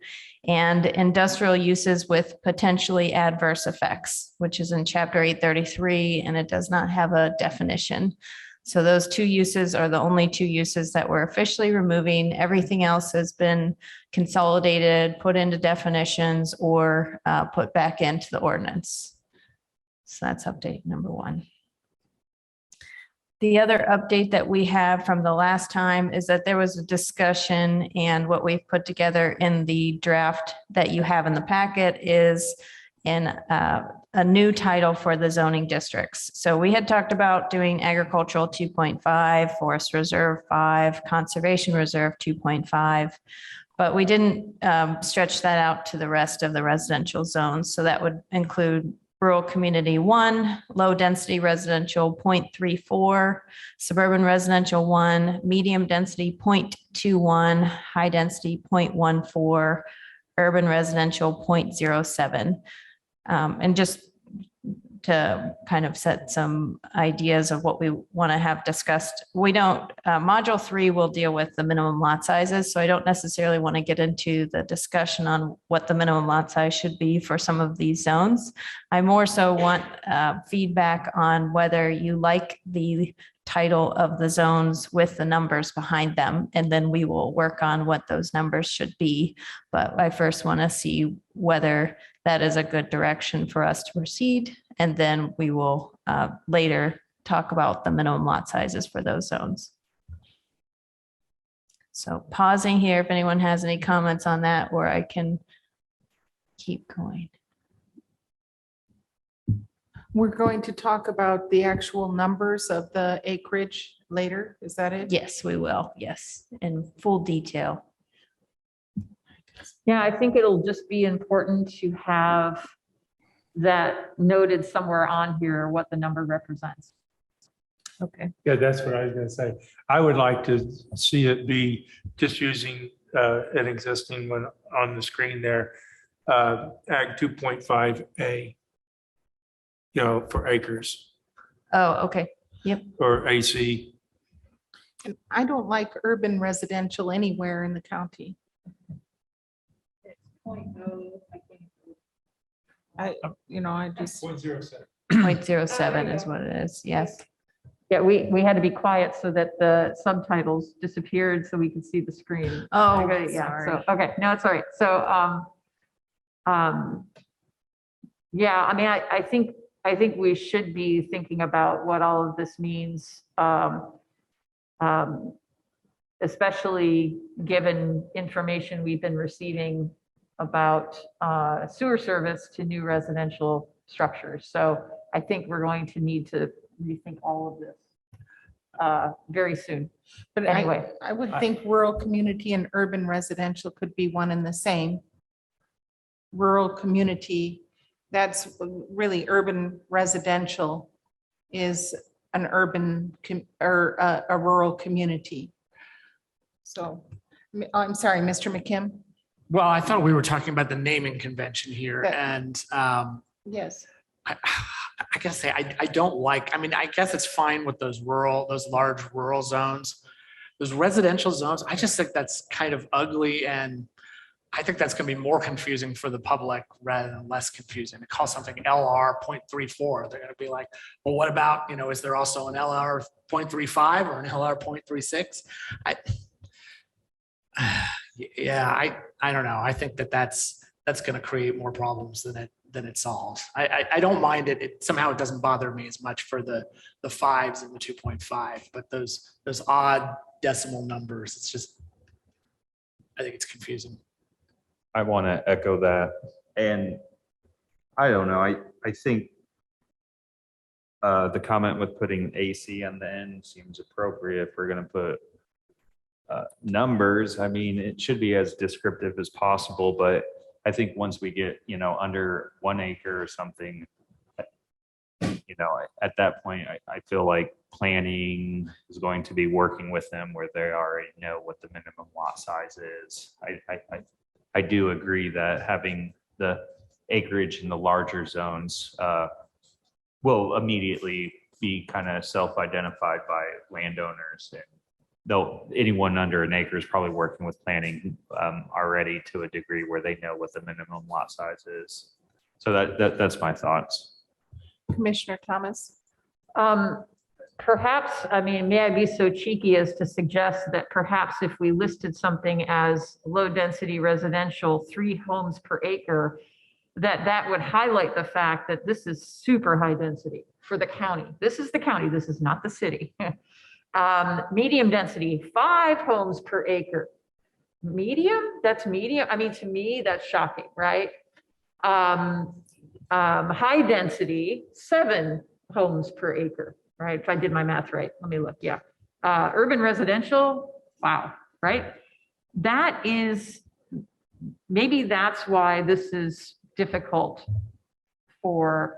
and industrial uses with potentially adverse effects, which is in Chapter 833, and it does not have a definition. So those 2 uses are the only 2 uses that we're officially removing. Everything else has been consolidated, put into definitions, or put back into the ordinance. So that's update number 1. The other update that we have from the last time is that there was a discussion, and what we've put together in the draft that you have in the packet is in a new title for the zoning districts. So we had talked about doing agricultural 2.5, forest reserve 5, conservation reserve 2.5, but we didn't stretch that out to the rest of the residential zones. So that would include rural community 1, low density residential 0.34, suburban residential 1, medium density 0.21, high density 0.14, urban residential 0.07. And just to kind of set some ideas of what we want to have discussed. We don't, module 3 will deal with the minimum lot sizes. So I don't necessarily want to get into the discussion on what the minimum lot size should be for some of these zones. I more so want feedback on whether you like the title of the zones with the numbers behind them, and then we will work on what those numbers should be. But I first want to see whether that is a good direction for us to proceed, and then we will later talk about the minimum lot sizes for those zones. So pausing here if anyone has any comments on that, or I can keep going. We're going to talk about the actual numbers of the acreage later. Is that it? Yes, we will. Yes, in full detail. Yeah, I think it'll just be important to have that noted somewhere on here, what the number represents. Okay. Yeah, that's what I was going to say. I would like to see it be just using an existing one on the screen there, Ag 2.5A, you know, for acres. Oh, okay. Yep. Or AC. And I don't like urban residential anywhere in the county. I just. 0.07. 0.07 is what it is. Yes. Yeah, we had to be quiet so that the subtitles disappeared so we could see the screen. Oh, Okay, yeah, sorry. so, okay, no, it's all right. So, yeah, I mean, I think we should be thinking about what all of this means, especially given information we've been receiving about sewer service to new residential structures. So I think we're going to need to rethink all of this very soon. But Anyway. I would think rural community and urban residential could be one and the same. Rural community, that's really urban residential is an urban or a rural community. So, I'm sorry, Mr. McKim? Well, I thought we were talking about the naming convention here and Yes. I guess I don't like, I mean, I guess it's fine with those large rural zones. Those residential zones, I just think that's kind of ugly and I think that's going to be more confusing for the public rather than less confusing. To call something LR 0.34, they're going to be like, well, what about, is there also an LR 0.35 or an LR 0.36? I don't know. I think that's going to create more problems than it solves. I don't mind it. It somehow it doesn't bother me as much for the 5s and the 2.5, but those odd decimal numbers, it's just, I think it's confusing. I want to echo that. And I don't know, I think the comment with putting AC on the end seems appropriate. If we're going to put numbers, I mean, it should be as descriptive as possible, but I think once we get, under 1 acre or something, at that point, I feel like planning is going to be working with them where they already know what the minimum lot size is. I do agree that having the acreage in the larger zones will immediately be kind of self-identified by landowners. And anyone under an acre is probably working with planning already to a degree where they know what the minimum lot size is. So that's my thoughts. Commissioner Thomas? Perhaps, I mean, may I be so cheeky as to suggest that perhaps if we listed something as low density residential, 3 homes per acre, that would highlight the fact that this is super high density for the county. This is the county, this is not the city. Medium density, 5 homes per acre. Medium, that's medium. I mean, to me, that's shocking, right? High density, 7 homes per acre. Right, if I did my math right, let me look, yeah. Urban residential, wow, right? That is, maybe that's why this is difficult for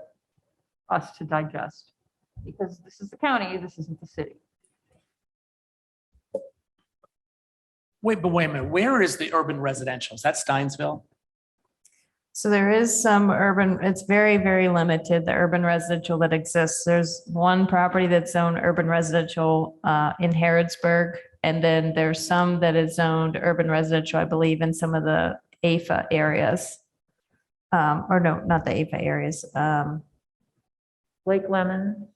us to digest. Because this is the county, this isn't the city. Wait a minute, where is the urban residential? Is that Steinsville? So there is some urban, it's very, very limited, the urban residential that exists. There's one property that's zoned urban residential in Harrodsburg. And then there's some that is zoned urban residential, I believe, in some of the AFA areas. Or no, not the AFA areas. Lake Lemon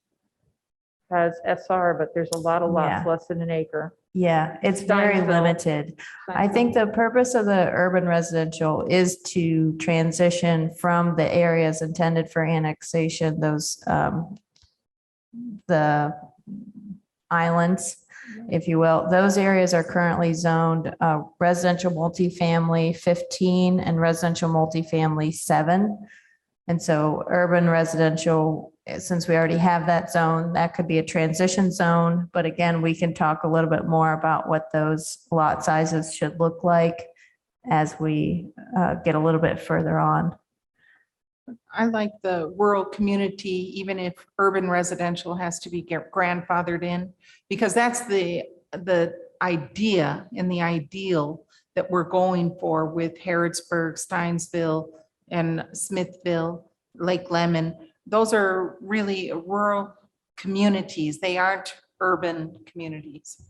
has SR, but there's a lot of lots less than an acre. Yeah, it's very Steinsville. limited. I think the purpose of the urban residential is to transition from the areas intended for annexation, those the islands, if you will. Those areas are currently zoned residential multifamily 15 and residential multifamily 7. And so urban residential, since we already have that zone, that could be a transition zone. But again, we can talk a little bit more about what those lot sizes should look like as we get a little bit further on. I like the rural community, even if urban residential has to be grandfathered in, because that's the idea and the ideal that we're going for with Harrodsburg, Steinsville, and Smithville, Lake Lemon. Those are really rural communities. They aren't urban communities.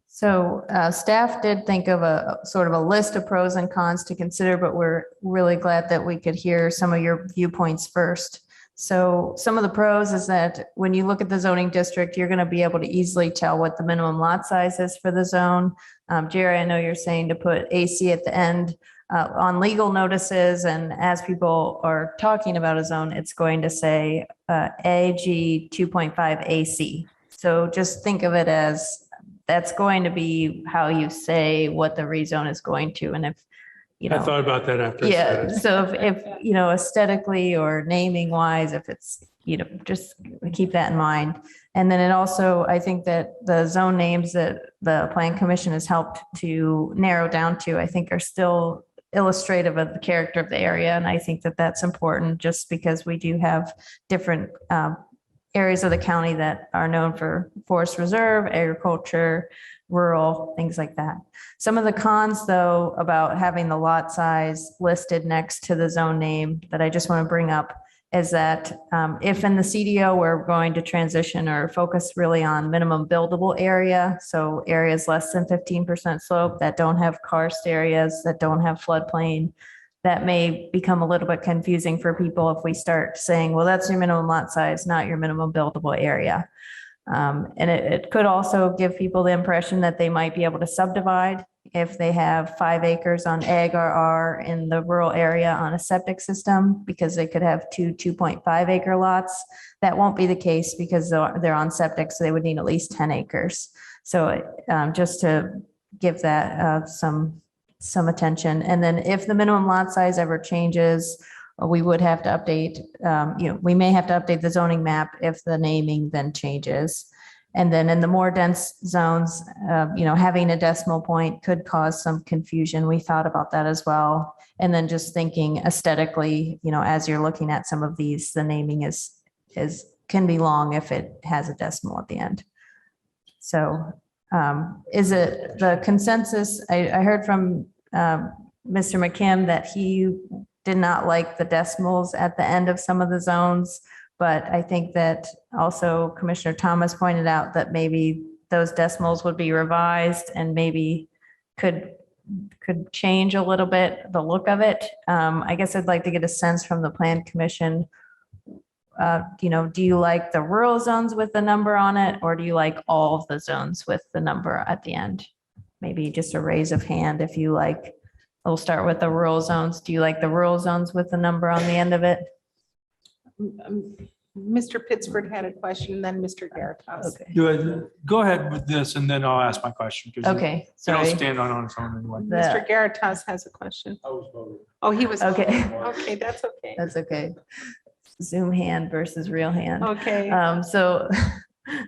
So staff did think of a sort of a list of pros and cons to consider, but we're really glad that we could hear some of your viewpoints first. So some of the pros is that when you look at the zoning district, you're going to be able to easily tell what the minimum lot size is for the zone. Jerry, I know you're saying to put AC at the end on legal notices, and as people are talking about a zone, it's going to say AG 2.5 AC. So just think of it as that's going to be how you say what the rezone is going to. And if, you know, I thought about that after. yeah. So if, you know, aesthetically or naming wise, if it's, you know, just keep that in mind. And then it also, I think that the zone names that the Plan Commission has helped to narrow down to, I think are still illustrative of the character of the area. And I think that that's important just because we do have different areas of the county that are known for forest reserve, agriculture, rural, things like that. Some of the cons, though, about having the lot size listed next to the zone name that I just want to bring up is that if in the CDO we're going to transition or focus really on minimum buildable area, so areas less than 15% slope that don't have karst areas, that don't have floodplain, that may become a little bit confusing for people if we start saying, well, that's your minimum lot size, not your minimum buildable area. And it could also give people the impression that they might be able to subdivide if they have 5 acres on ag RR in the rural area on a septic system, because they could have 2.5 acre lots. That won't be the case because they're on septic, so they would need at least 10 acres. So just to give that some attention. And then if the minimum lot size ever changes, we would have to update, we may have to update the zoning map if the naming then changes. And then in the more dense zones, having a decimal point could cause some confusion. We thought about that as well. And then just thinking aesthetically, as you're looking at some of these, the naming can be long if it has a decimal at the end. So is it the consensus? I heard from Mr. McKim that he did not like the decimals at the end of some of the zones, but I think that also Commissioner Thomas pointed out that maybe those decimals would be revised and maybe could change a little bit the look of it. I guess I'd like to get a sense from the Plan Commission. Do you like the rural zones with the number on it, or do you like all of the zones with the number at the end? Maybe just a raise of hand if you like. We'll start with the rural zones. Do you like the rural zones with the number on the end of it? Mr. Pittsford had a question, then Mr. Garitas. Okay. Go ahead with this and then I'll ask my question. 'Cause Okay, You sorry. don't stand on its own anyway. Mr. Garitas has a question. Oh, he was. Okay. Okay, that's okay. That's okay. Zoom hand versus real hand. Okay. So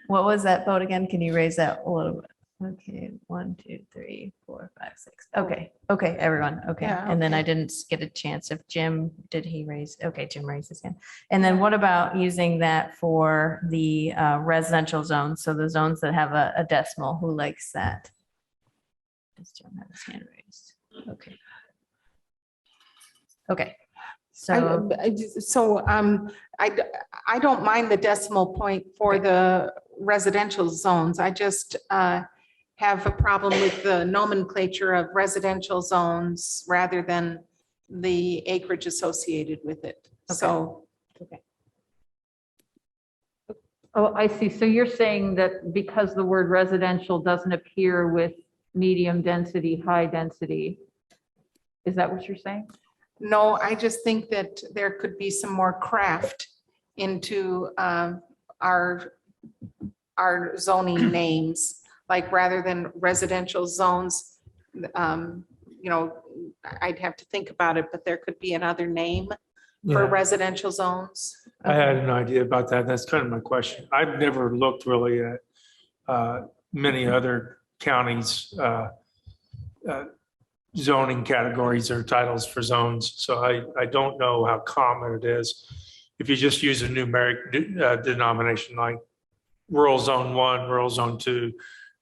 what was that vote again? Can you raise that a little bit? Okay, 1, 2, 3, 4, 5, 6. Okay, everyone. Okay. Yeah, And then okay. I didn't get a chance if Jim, did he raise? Okay, Jim raised his hand. And then what about using that for the residential zones? So the zones that have a decimal, who likes that? Does Jim have his hand raised? Okay. Okay. So, I don't mind the decimal point for the residential zones. I just have a problem with the nomenclature of residential zones rather than the acreage associated with it. So. Oh, I see. So you're saying that because the word residential doesn't appear with medium density, high density, is that what you're saying? No, I just think that there could be some more craft into our zoning names, like rather than residential zones, I'd have to think about it, but there could be another name for Yeah. residential zones. I had an idea about that. That's kind of my question. I've never looked really at many other counties' zoning categories or titles for zones. So I don't know how common it is. If you just use a numeric denomination like rural zone 1, rural zone 2,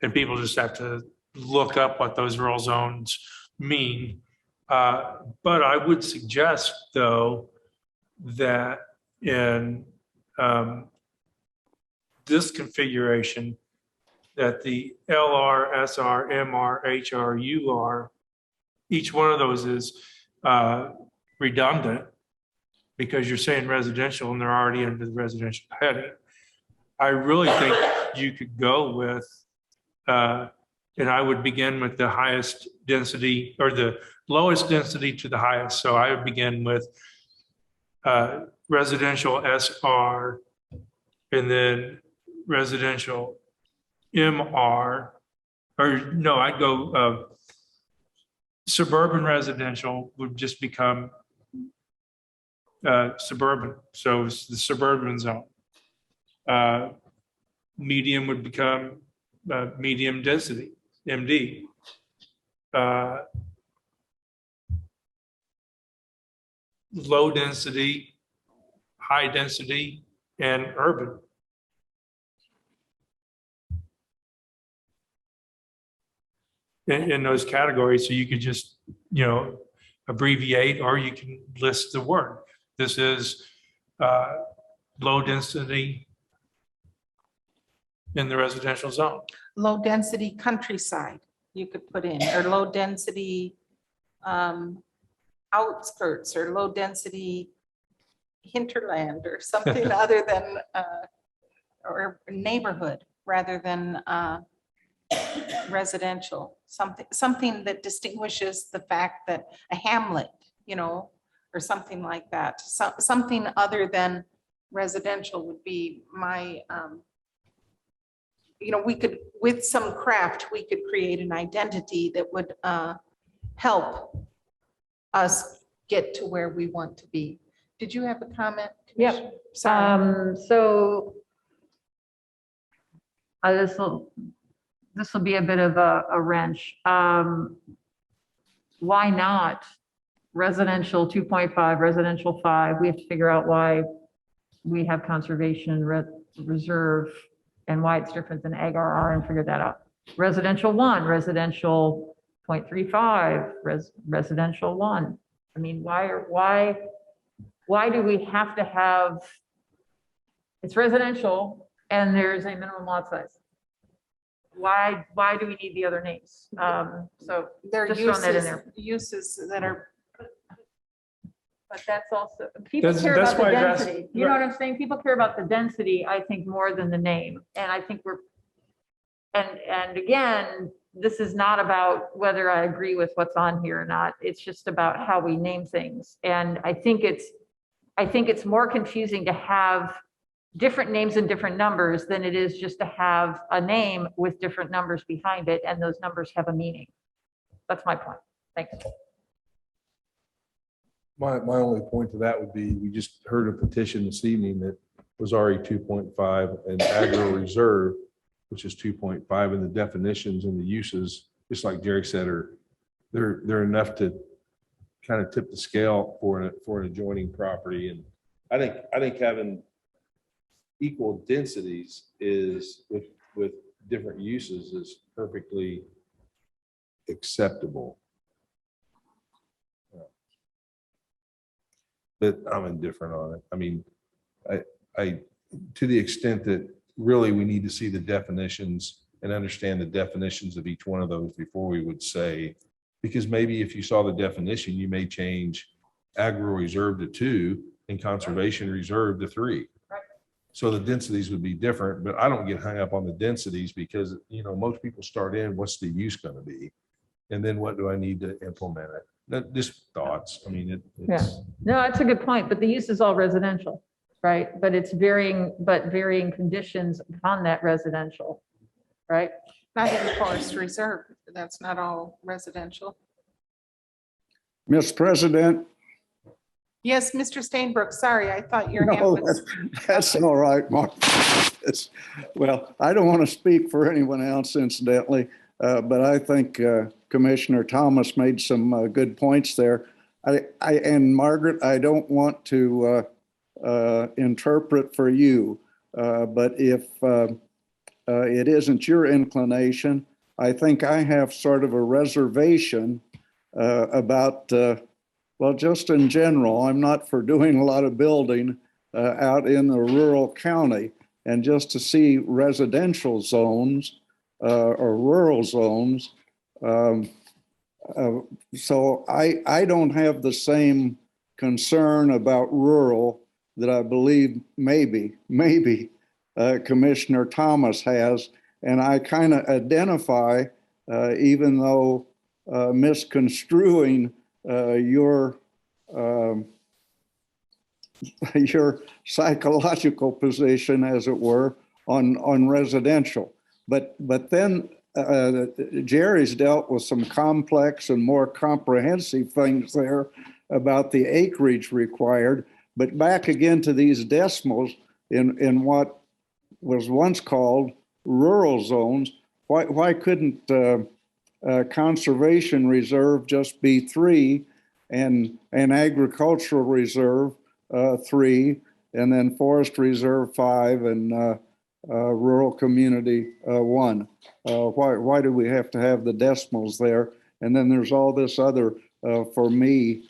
and people just have to look up what those rural zones mean. But I would suggest, though, that in this configuration, that the LR, SR, MR, HR, UR, each one of those is redundant because you're saying residential and they're already under the residential heading. I really think you could go with, and I would begin with the highest density or the lowest density to the highest. So I would begin with residential SR and then residential MR, or no, I'd go suburban residential would just become suburban. So it's the suburban zone. Medium would become medium density, MD. Low density, high density, and urban. In those categories, so you could just, abbreviate, or you can list the word. This is low density in the residential zone. Low density countryside, you could put in, or low density outskirts, or low density hinterland, or something other than, or neighborhood rather than residential, something that distinguishes the fact that a hamlet, or something like that. Something other than residential would be my, we could, with some craft, we could create an identity that would help us get to where we want to be. Did you have a comment? Yep. Sorry. So this will be a bit of a wrench. Why not residential 2.5, residential 5? We have to figure out why we have conservation reserve and why it's different than ag RR and figure that out. Residential 1, residential 0.35, residential 1. I mean, why do we have to have, it's residential and there's a minimum lot size? Why do we need the other names? So There are just throwing that in there. uses that are, But that's also, people care That's about the why I asked- density. You know what I'm saying? People care about the density, I think, more than the name. And I think and again, this is not about whether I agree with what's on here or not. It's just about how we name things. And I think it's more confusing to have different names and different numbers than it is just to have a name with different numbers behind it, and those numbers have a meaning. That's my point. Thanks. My only point to that would be, we just heard a petition this evening that was already 2.5 and agro reserve, which is 2.5, and the definitions and the uses, just like Jerry said, they're enough to kind of tip the scale for an adjoining property. And I think having equal densities is with different uses is perfectly acceptable. But I'm indifferent on it. I mean, I to the extent that really we need to see the definitions and understand the definitions of each one of those before we would say, because maybe if you saw the definition, you may change agro reserve to 2 and conservation reserve to 3. So the densities would be different, but I don't get hung up on the densities because, most people start in, what's the use going to be? And then what do I need to implement it? Just thoughts. I mean, Yeah, no, that's a good point, but the use is all residential, right? But it's varying conditions upon that residential, right? not in the forest reserve. That's not all residential. Mr. President. Yes, Mr. Stainbrook, sorry, I thought your hand No, was. that's all right, Mark. Well, I don't want to speak for anyone else incidentally, but I think Commissioner Thomas made some good points there. And Margaret, I don't want to interpret for you, but if it isn't your inclination, I think I have sort of a reservation about well, just in general, I'm not for doing a lot of building out in the rural county, and just to see residential zones or rural zones. So I don't have the same concern about rural that I believe maybe Commissioner Thomas has. And I kind of identify, even though misconstruing your psychological position, as it were, on residential. But then Jerry's dealt with some complex and more comprehensive things there about the acreage required. But back again to these decimals in what was once called rural zones, why couldn't conservation reserve just be 3 and an agricultural reserve 3, and then forest reserve 5 and rural community 1? Why do we have to have the decimals there? And then there's all this other, for me,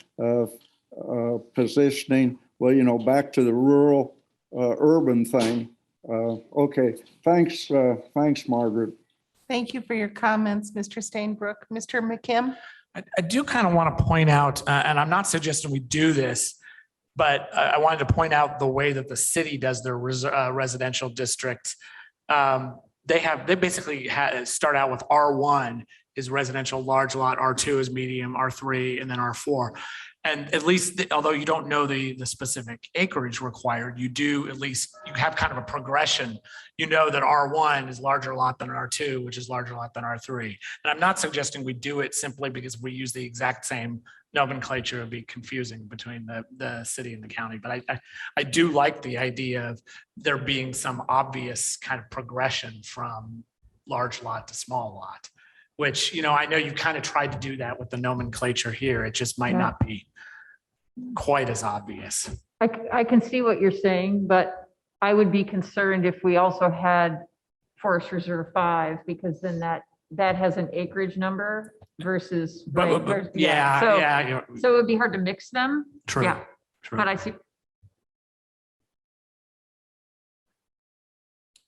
positioning, well, you know, back to the rural urban thing. Okay, thanks, Margaret. Thank you for your comments, Mr. Stainbrook. Mr. McKim? I do kind of want to point out, and I'm not suggesting we do this, but I wanted to point out the way that the city does their residential districts. They basically start out with R1 is residential large lot, R2 is medium, R3, and then R4. And at least, although you don't know the specific acreage required, you do at least, you have kind of a progression. You know that R1 is larger lot than R2, which is larger lot than R3. And I'm not suggesting we do it simply because we use the exact same nomenclature. It'd be confusing between the city and the county. But I do like the idea of there being some obvious kind of progression from large lot to small lot, which, you know, I know you kind of tried to do that with the nomenclature here. It just might not be quite as obvious. I can see what you're saying, but I would be concerned if we also had Forest Reserve 5, because then that has an acreage number versus. So it would be hard to mix them. True. Yeah, True. but I see.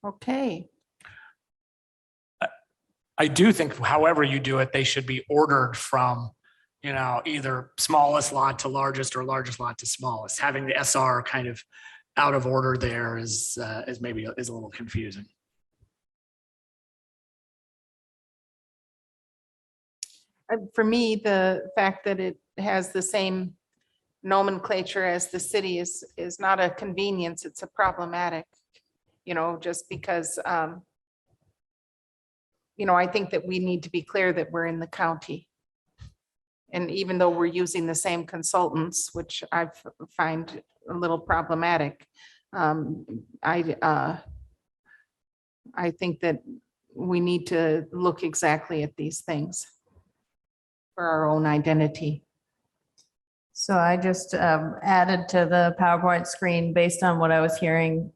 Okay. I do think, however you do it, they should be ordered from, you know, either smallest lot to largest or largest lot to smallest. Having the SR kind of out of order there is maybe a little confusing. For me, the fact that it has the same nomenclature as the city is not a convenience, it's a problematic, you know, just because, you know, I think that we need to be clear that we're in the county. And even though we're using the same consultants, which I find a little problematic, I think that we need to look exactly at these things for our own identity. So I just added to the PowerPoint screen based on what I was hearing,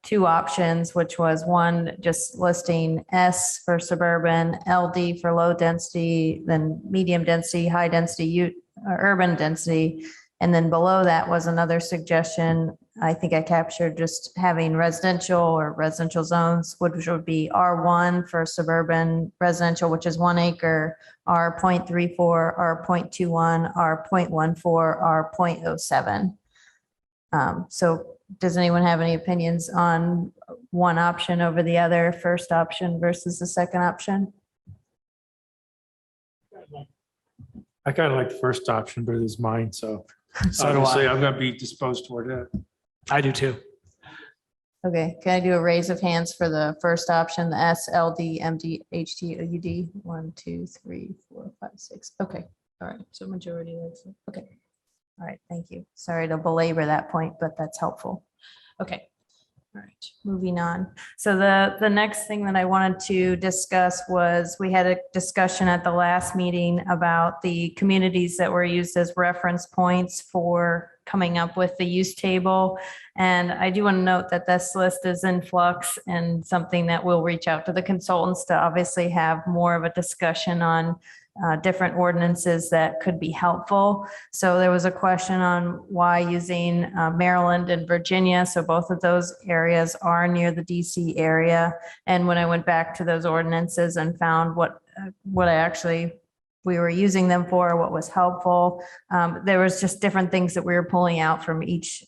2 options, which was one, just listing S for suburban, LD for low density, then medium density, high density, urban density. And then below that was another suggestion. I think I captured just having residential or residential zones, which would be R1 for suburban residential, which is 1 acre, R.34, R.21, R.14, R.07. So does anyone have any opinions on one option over the other, first option versus the second option? I kind of like the first option, but it's mine, so. So do Obviously, I. I'm gonna be disposed toward it. I do too. Okay, can I do a raise of hands for the first option, the S, LD, MD, HT, OUD? 1, 2, 3, 4, 5, 6. Okay, all right, so majority. Okay, all right, thank you. Sorry to belabor that point, but that's helpful. Okay, all right, moving on. So the next thing that I wanted to discuss was we had a discussion at the last meeting about the communities that were used as reference points for coming up with the use table. And I do want to note that this list is in flux and something that we'll reach out to the consultants to obviously have more of a discussion on different ordinances that could be helpful. So there was a question on why using Maryland and Virginia. So both of those areas are near the DC area. And when I went back to those ordinances and found what we were using them for, what was helpful, there was just different things that we were pulling out from each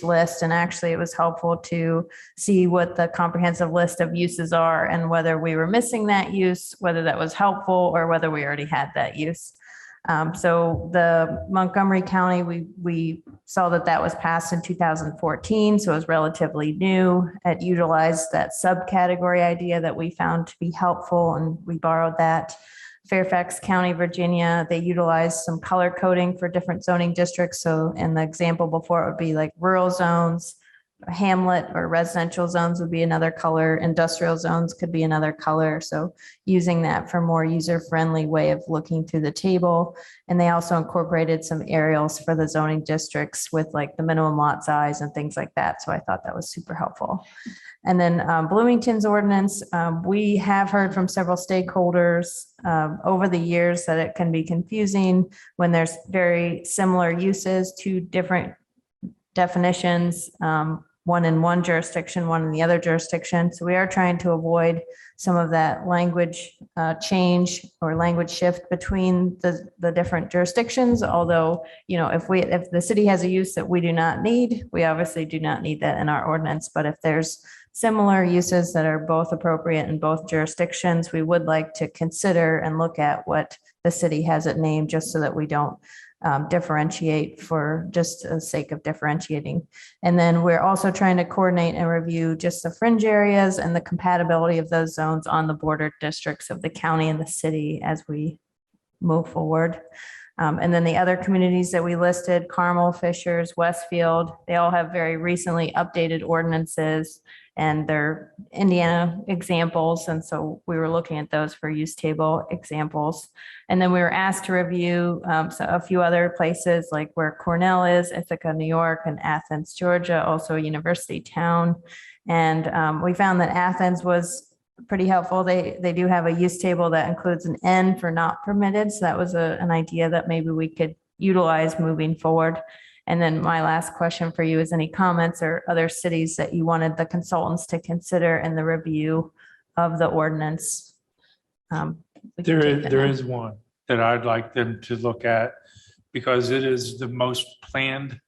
list. And actually it was helpful to see what the comprehensive list of uses are and whether we were missing that use, whether that was helpful or whether we already had that use. So the Montgomery County, we saw that was passed in 2014. So it was relatively new. It utilized that subcategory idea that we found to be helpful, and we borrowed that. Fairfax County, Virginia, they utilized some color coding for different zoning districts. So in the example before, it would be like rural zones, hamlet or residential zones would be another color. Industrial zones could be another color. So using that for more user-friendly way of looking through the table. And they also incorporated some aerials for the zoning districts with like the minimum lot size and things like that. So I thought that was super helpful. And then Bloomington's ordinance, we have heard from several stakeholders over the years that it can be confusing when there's very similar uses, two different definitions, one in one jurisdiction, one in the other jurisdiction. So we are trying to avoid some of that language change or language shift between the different jurisdictions. Although, you know, if the city has a use that we do not need, we obviously do not need that in our ordinance. But if there's similar uses that are both appropriate in both jurisdictions, we would like to consider and look at what the city has it named, just so that we don't differentiate for just the sake of differentiating. And then we're also trying to coordinate and review just the fringe areas and the compatibility of those zones on the border districts of the county and the city as we move forward. And then the other communities that we listed, Carmel, Fishers, Westfield, they all have very recently updated ordinances and they're Indiana examples. And so we were looking at those for use table examples. And then we were asked to review a few other places like where Cornell is, Ithaca, New York, and Athens, Georgia, also a university town. And we found that Athens was pretty helpful. They do have a use table that includes an N for not permitted. So that was an idea that maybe we could utilize moving forward. And then my last question for you is any comments or other cities that you wanted the consultants to consider in the review of the ordinance? There is one that I'd like them to look at because it is the most planned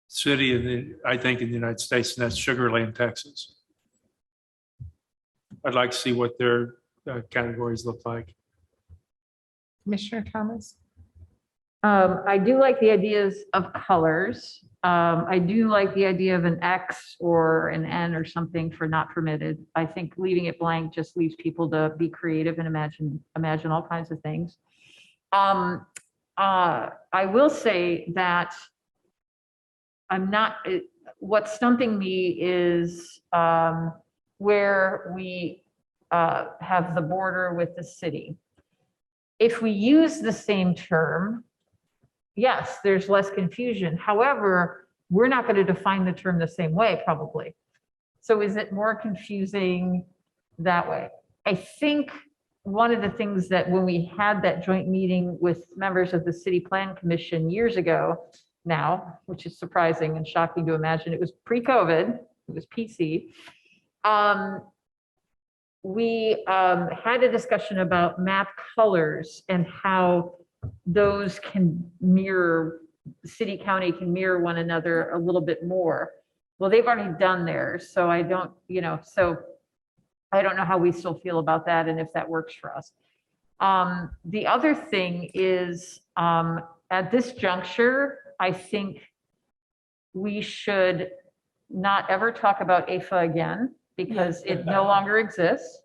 city I think in the United States, and that's Sugar Land, Texas. I'd like to see what their categories look like. Commissioner Thomas? I do like the ideas of colors. I do like the idea of an X or an N or something for not permitted. I think leaving it blank just leaves people to be creative and imagine all kinds of things. I will say that what's stumping me is where we have the border with the city. If we use the same term, yes, there's less confusion. However, we're not going to define the term the same way, probably. So is it more confusing that way? I think one of the things that when we had that joint meeting with members of the City Plan Commission years ago now, which is surprising and shocking to imagine, it was pre-COVID, it was PC. We had a discussion about map colors and how those can mirror, city county can mirror one another a little bit more. Well, they've already done theirs, so I don't, so I don't know how we still feel about that and if that works for us. The other thing is at this juncture, I think we should not ever talk about AFA again because it no longer exists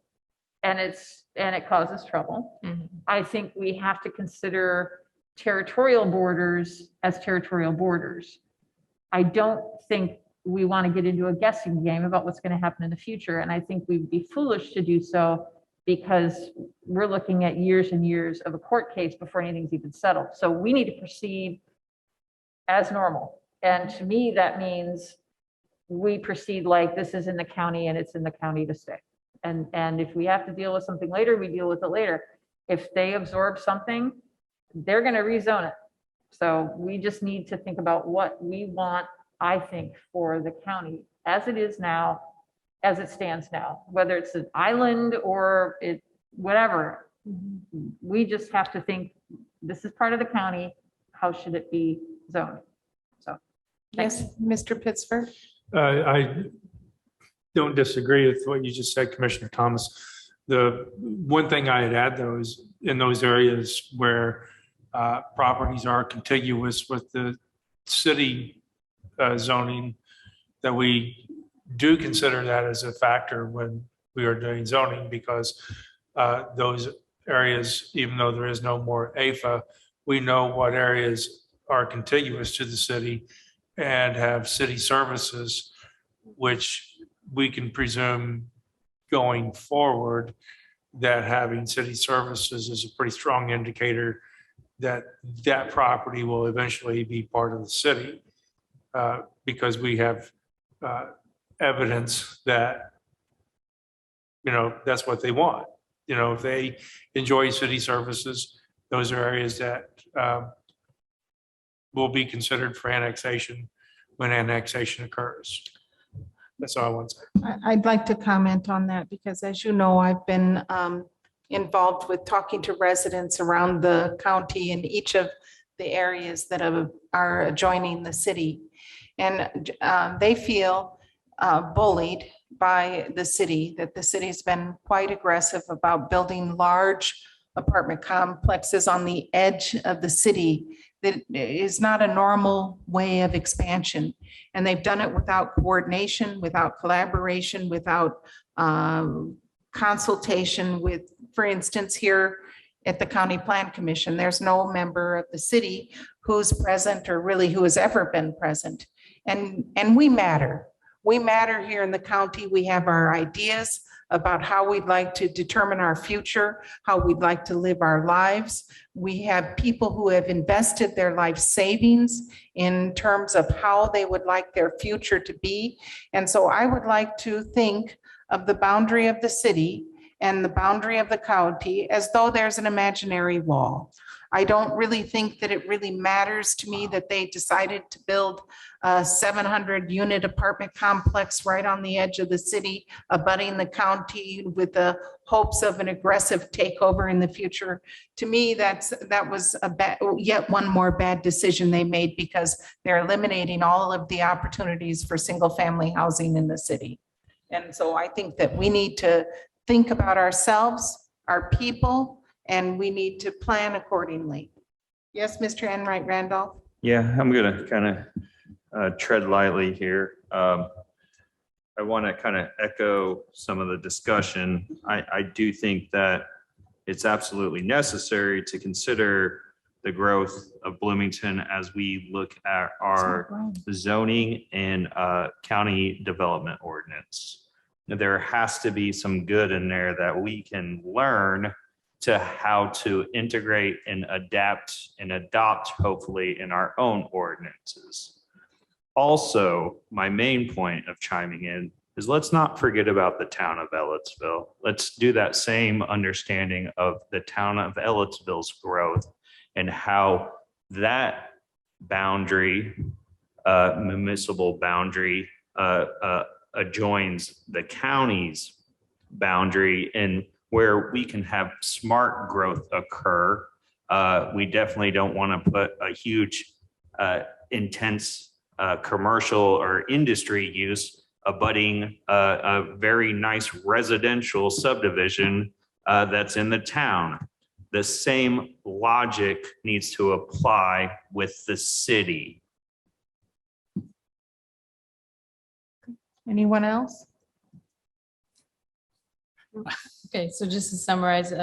and it causes trouble. Mm-hmm. I think we have to consider territorial borders as territorial borders. I don't think we want to get into a guessing game about what's going to happen in the future. And I think we'd be foolish to do so because we're looking at years and years of a court case before anything's even settled. So we need to proceed as normal. And to me, that means we proceed like this is in the county and it's in the county to stay. And if we have to deal with something later, we deal with it later. If they absorb something, they're going to rezone it. So we just need to think about what we want, I think, for the county as it is now, as it stands now, whether it's an island or it, whatever. We just have to think, this is part of the county. How should it be zoned? So. Yes, Mr. Pittsford? I don't disagree with what you just said, Commissioner Thomas. The one thing I'd add though is in those areas where properties are contiguous with the city zoning, that we do consider that as a factor when we are doing zoning, because those areas, even though there is no more AFA, we know what areas are contiguous to the city and have city services, which we can presume going forward that having city services is a pretty strong indicator that that property will eventually be part of the city, because we have evidence that, you know, that's what they want. You know, if they enjoy city services, those are areas that will be considered for annexation when annexation occurs. That's all I want to say. I'd like to comment on that because, as you know, I've been involved with talking to residents around the county in each of the areas that are adjoining the city. And they feel bullied by the city, that the city's been quite aggressive about building large apartment complexes on the edge of the city that is not a normal way of expansion. And they've done it without coordination, without collaboration, without consultation with, for instance, here at the County Plan Commission, there's no member of the city who's present or really who has ever been present. And we matter. We matter here in the county. We have our ideas about how we'd like to determine our future, how we'd like to live our lives. We have people who have invested their life savings in terms of how they would like their future to be. And so I would like to think of the boundary of the city and the boundary of the county as though there's an imaginary wall. I don't really think that it really matters to me that they decided to build a 700-unit apartment complex right on the edge of the city, abutting the county with the hopes of an aggressive takeover in the future. To me, that was yet one more bad decision they made, because they're eliminating all of the opportunities for single-family housing in the city. And so I think that we need to think about ourselves, our people, and we need to plan accordingly. Yes, Mr. Enright Randolph? Yeah, I'm gonna kind of tread lightly here. I want to kind of echo some of the discussion. I do think that it's absolutely necessary to consider the growth of Bloomington as we look at our zoning and county development ordinance. There has to be some good in there that we can learn to how to integrate and adapt and adopt, hopefully, in our own ordinances. Also, my main point of chiming in is let's not forget about the town of Ellettsville. Let's do that same understanding of the town of Ellettsville's growth and how that boundary, municipal boundary, adjoins the county's boundary, and where we can have smart growth occur. We definitely don't want to put a huge, intense commercial or industry use abutting a very nice residential subdivision that's in the town. The same logic needs to apply with the city. Anyone else? Okay, so just to summarize,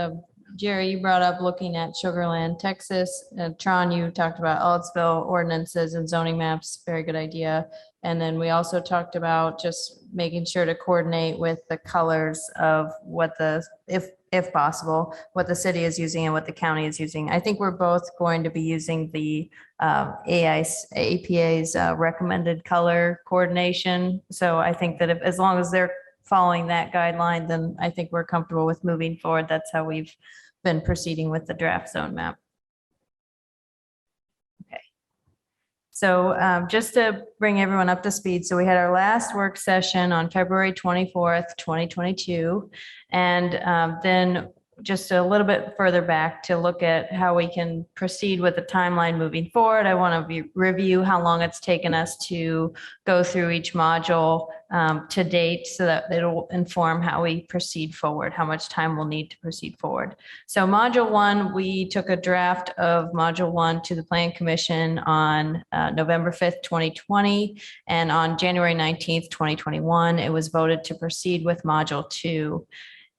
Jerry, you brought up looking at Sugarland, Texas. Tron, you talked about Ellettsville ordinances and zoning maps. Very good idea. And then we also talked about just making sure to coordinate with the colors of what the, if possible, what the city is using and what the county is using. I think we're both going to be using the APA's recommended color coordination. So I think that as long as they're following that guideline, then I think we're comfortable with moving forward. That's how we've been proceeding with the draft zone map. Okay. So just to bring everyone up to speed, so we had our last work session on February 24th, 2022. And then just a little bit further back to look at how we can proceed with the timeline moving forward. I want to review how long it's taken us to go through each module to date so that it'll inform how we proceed forward, how much time we'll need to proceed forward. So module 1, we took a draft of module 1 to the Plan Commission on November 5th, 2020. And on January 19th, 2021, it was voted to proceed with module 2.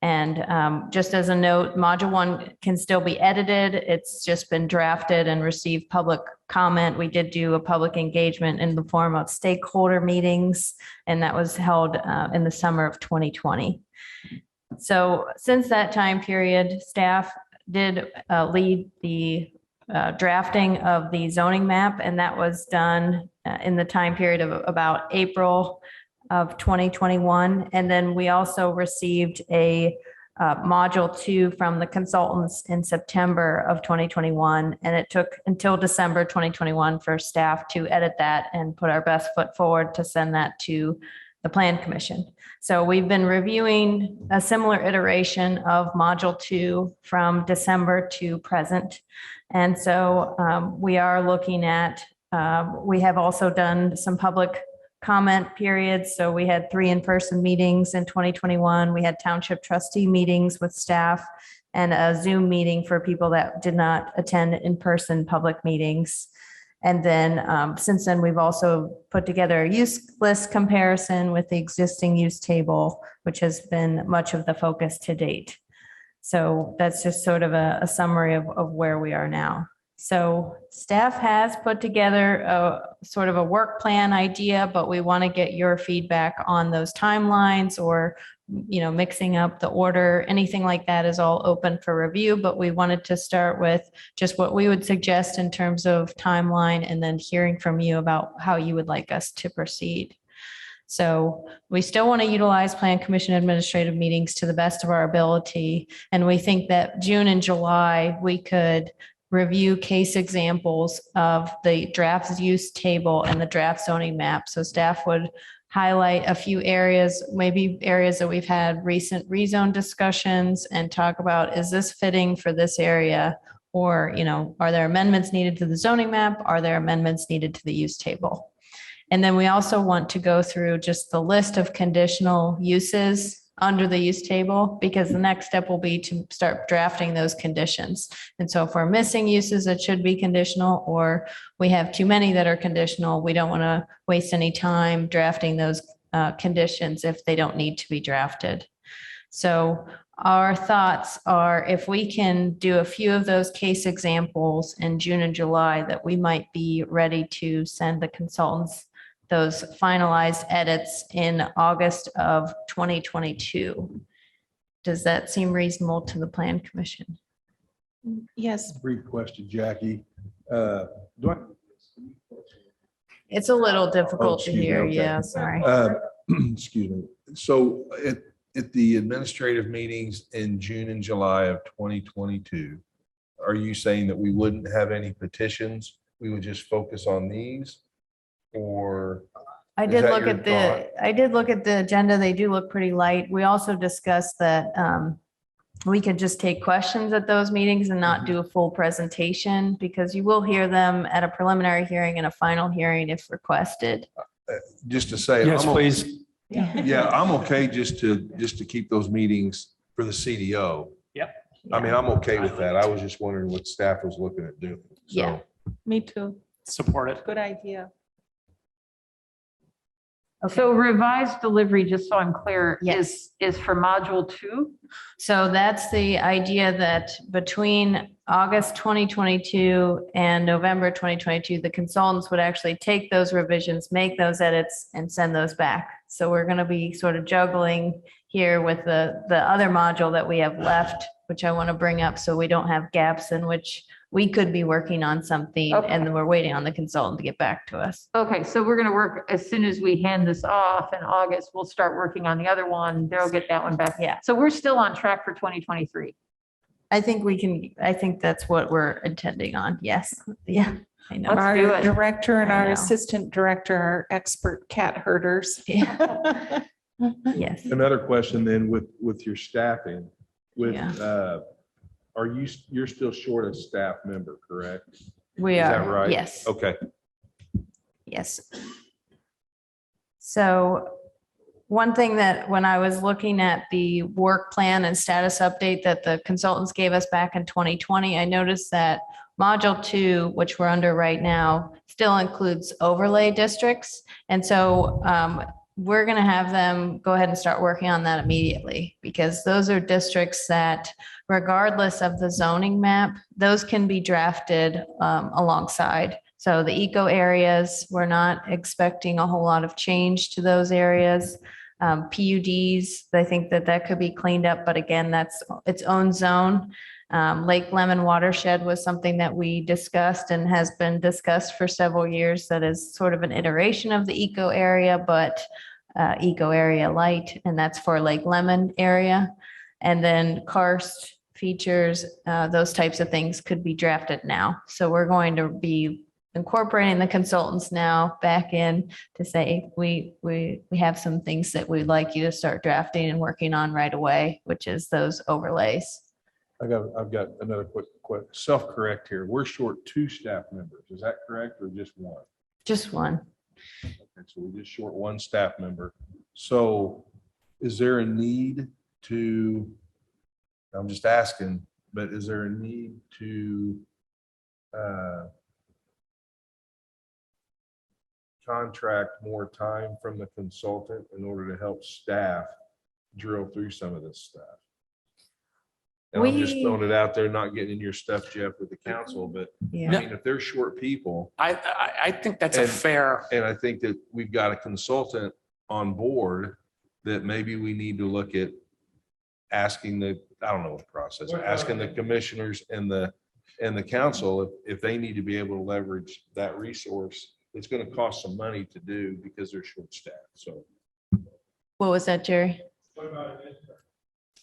And just as a note, module 1 can still be edited. It's just been drafted and received public comment. We did do a public engagement in the form of stakeholder meetings, and that was held in the summer of 2020. So since that time period, staff did lead the drafting of the zoning map, and that was done in the time period of about April of 2021. And then we also received a module 2 from the consultants in September of 2021. And it took until December 2021 for staff to edit that and put our best foot forward to send that to the Plan Commission. So we've been reviewing a similar iteration of module 2 from December to present. And so we are looking at, we have also done some public comment periods. So we had 3 in-person meetings in 2021. We had township trustee meetings with staff and a Zoom meeting for people that did not attend in-person public meetings. And then since then, we've also put together a use list comparison with the existing use table, which has been much of the focus to date. So that's just sort of a summary of where we are now. So staff has put together a sort of a work plan idea, but we want to get your feedback on those timelines or, you know, mixing up the order, anything like that is all open for review. But we wanted to start with just what we would suggest in terms of timeline and then hearing from you about how you would like us to proceed. So we still want to utilize Plan Commission administrative meetings to the best of our ability. And we think that June and July, we could review case examples of the draft use table and the draft zoning map. So staff would highlight a few areas, maybe areas that we've had recent rezone discussions and talk about, is this fitting for this area? Or, you know, are there amendments needed to the zoning map? Are there amendments needed to the use table? And then we also want to go through just the list of conditional uses under the use table, because the next step will be to start drafting those conditions. And so if we're missing uses that should be conditional, or we have too many that are conditional, we don't want to waste any time drafting those conditions if they don't need to be drafted. So our thoughts are, if we can do a few of those case examples in June and July, that we might be ready to send the consultants those finalized edits in August of 2022. Does that seem reasonable to the Plan Commission? Yes. Brief question, Jackie. It's a little difficult to excuse me, hear. okay. Yeah, sorry. Excuse me. So at the administrative meetings in June and July of 2022, are you saying that we wouldn't have any petitions? We would just focus on these? Or I is did that look your at thought? I did look at the agenda. They do look pretty light. We also discussed that we could just take questions at those meetings and not do a full presentation, because you will hear them at a preliminary hearing and a final hearing if requested. Just to say. Yes, I'm please. Yeah, I'm okay just to keep those meetings for the CDO. Yep. I mean, I'm okay with that. I was just wondering what staff was looking at doing. Yeah. So, Me too. Support it. Good idea. So revised delivery, just so I'm clear, Yes. is for module 2? So that's the idea, that between August 2022 and November 2022, the consultants would actually take those revisions, make those edits, and send those back. So we're going to be sort of juggling here with the other module that we have left, which I want to bring up so we don't have gaps in which we could be working on something Okay. and then we're waiting on the consultant to get back to us. Okay, so we're going to work, as soon as we hand this off in August, we'll start working on the other one. They'll get that one back. Yeah. So we're still on track for 2023. I think that's what we're intending on. Yes. Yeah, I know. Let's do Our it. director and I our know. assistant director are expert cat herders. Yeah. Yes. Another question then with your staffing, Yeah. you're still short a staff member, correct? We Is that are. right? Yes. Okay. Yes. So one thing that when I was looking at the work plan and status update that the consultants gave us back in 2020, I noticed that module 2, which we're under right now, still includes overlay districts. And so we're going to have them go ahead and start working on that immediately, because those are districts that regardless of the zoning map, those can be drafted alongside. So the eco areas, we're not expecting a whole lot of change to those areas. PUDs, I think that could be cleaned up, but again, that's its own zone. Lake Lemon watershed was something that we discussed and has been discussed for several years. That is sort of an iteration of the eco area, but eco area light, and that's for Lake Lemon area. And then karst features, those types of things could be drafted now. So we're going to be incorporating the consultants now back in to say, we have some things that we'd like you to start drafting and working on right away, which is those overlays. I've got another quick self-correct here. We're short 2 staff members. Is that correct or just 1? Just one. Okay, so we just short 1 staff member. So is there a need to, I'm just asking, but is there a need to contract more time from the consultant in order to help staff drill through some of this stuff? And I'm just throwing it out there, not getting in your stuff, Jeff, with the council, but I Yeah. mean, if they're short people, I think that's a And- fair, and I think that we've got a consultant on board that maybe we need to look at asking I don't know what the process, asking the commissioners and the council if they need to be able to leverage that resource. It's going to cost some money to do because they're short staffed. So What was that, Jerry?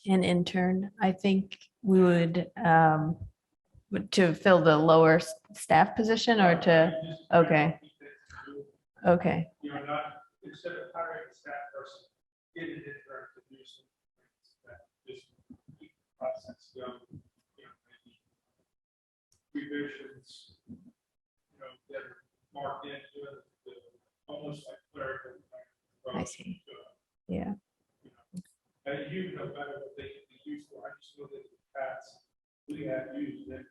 An intern. I think we would, to fill the lower staff position or to, okay. Okay. Instead of hiring a staff person, get an intern to do some things that just keep the process going. Maybe revisions, that are marked into it, almost like clerical. I see. Yeah. You know better what they can be used for. I just know that in the past, we have used it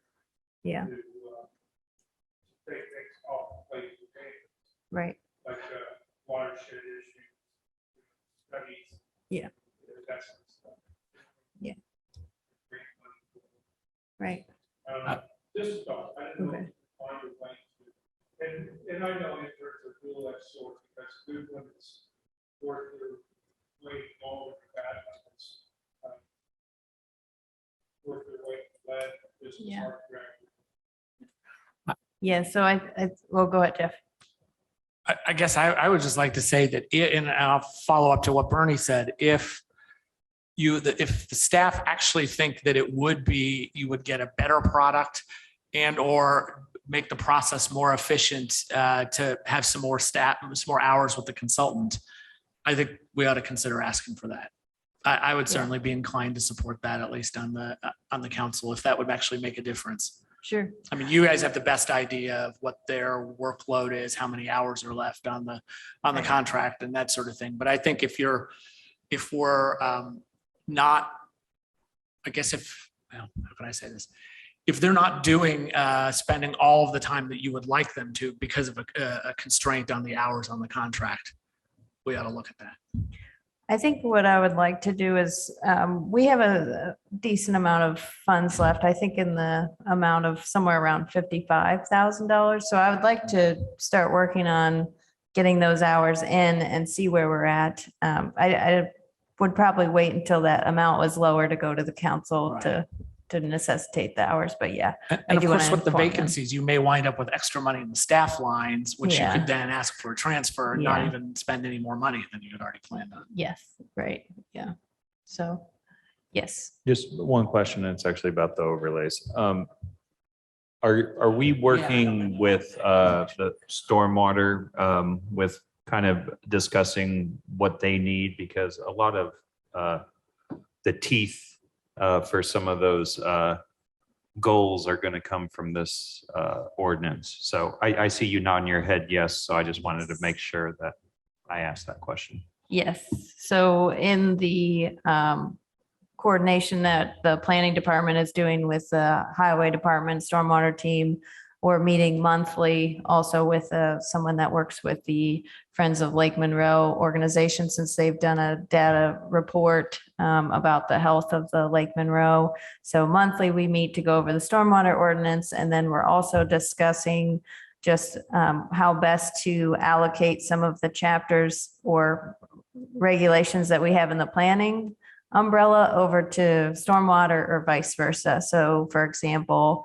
Yeah. to take things off the plate. Right. Like watershed issues, studies. Yeah. That sort of stuff. Yeah. Right. Just a thought. I didn't know Okay. on your plan to, and I know interns are dual-edged sword because good when it's worth their weight in gold and bad when it's worth their weight in lead. Just as Yeah. hard to drag. Yeah. So well, go ahead, Jeff. I guess I would just like to say that, and I'll follow up to what Bernie said, if the staff actually think that it would be, you would get a better product and or make the process more efficient to have some more staff, some more hours with the consultant, I think we ought to consider asking for that. I would certainly be inclined to support that, at least on the council, if that would actually make a difference. Sure. I mean, you guys have the best idea of what their workload is, how many hours are left on the contract and that sort of thing. But I think if we're not, I guess how can I say this? If they're not doing, spending all of the time that you would like them to because of a constraint on the hours on the contract, we ought to look at that. I think what I would like to do is, we have a decent amount of funds left, I think in the amount of somewhere around $55,000. So I would like to start working on getting those hours in and see where we're at. I would probably wait until that amount was lower to go to the council to to necessitate the hours, but yeah. I And of do course, wanna with the inform them. vacancies, you may wind up with extra money in the staff lines, which you Yeah. could then ask for a transfer and not Yeah. even spend any more money than you had already planned on. Yes, right, yeah. So, yes. Just one question, and it's actually about the overlays. Are we working with the stormwater with kind of discussing what they need? Because a lot of the teeth for some of those goals are going to come from this ordinance. So I see you nodding your head yes, so I just wanted to make sure that I asked that question. Yes, so in the coordination that the planning department is doing with the highway department, stormwater team, we're meeting monthly also with someone that works with the Friends of Lake Monroe organization, since they've done a data report about the health of the Lake Monroe. So monthly we meet to go over the stormwater ordinance, and then we're also discussing just how best to allocate some of the chapters or regulations that we have in the planning umbrella over to stormwater or vice versa. So for example,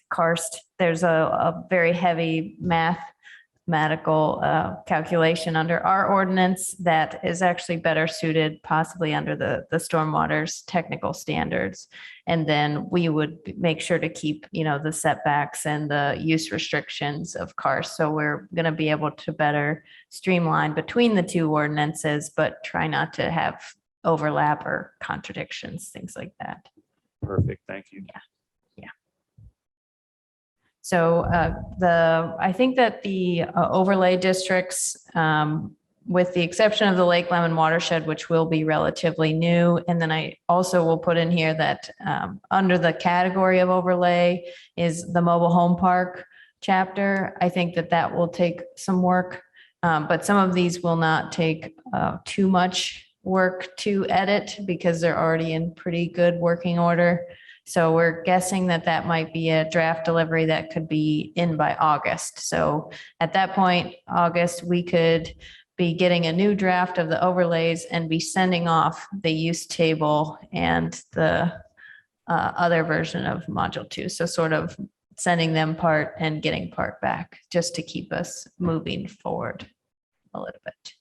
karst, there's a very heavy mathematical calculation under our ordinance that is actually better suited possibly under the stormwater's technical standards. And then we would make sure to keep, the setbacks and the use restrictions of karst. So we're going to be able to better streamline between the two ordinances, but try not to have overlap or contradictions, things like that. Perfect, thank you. Yeah. So I think that the overlay districts, with the exception of the Lake Lemon watershed, which will be relatively new, and then I also will put in here that under the category of overlay is the mobile home park chapter. I think that will take some work, but some of these will not take too much work to edit because they're already in pretty good working order. So we're guessing that might be a draft delivery that could be in by August. So at that point, August, we could be getting a new draft of the overlays and be sending off the use table and the other version of module 2. So sort of sending them part and getting part back, just to keep us moving forward a little bit.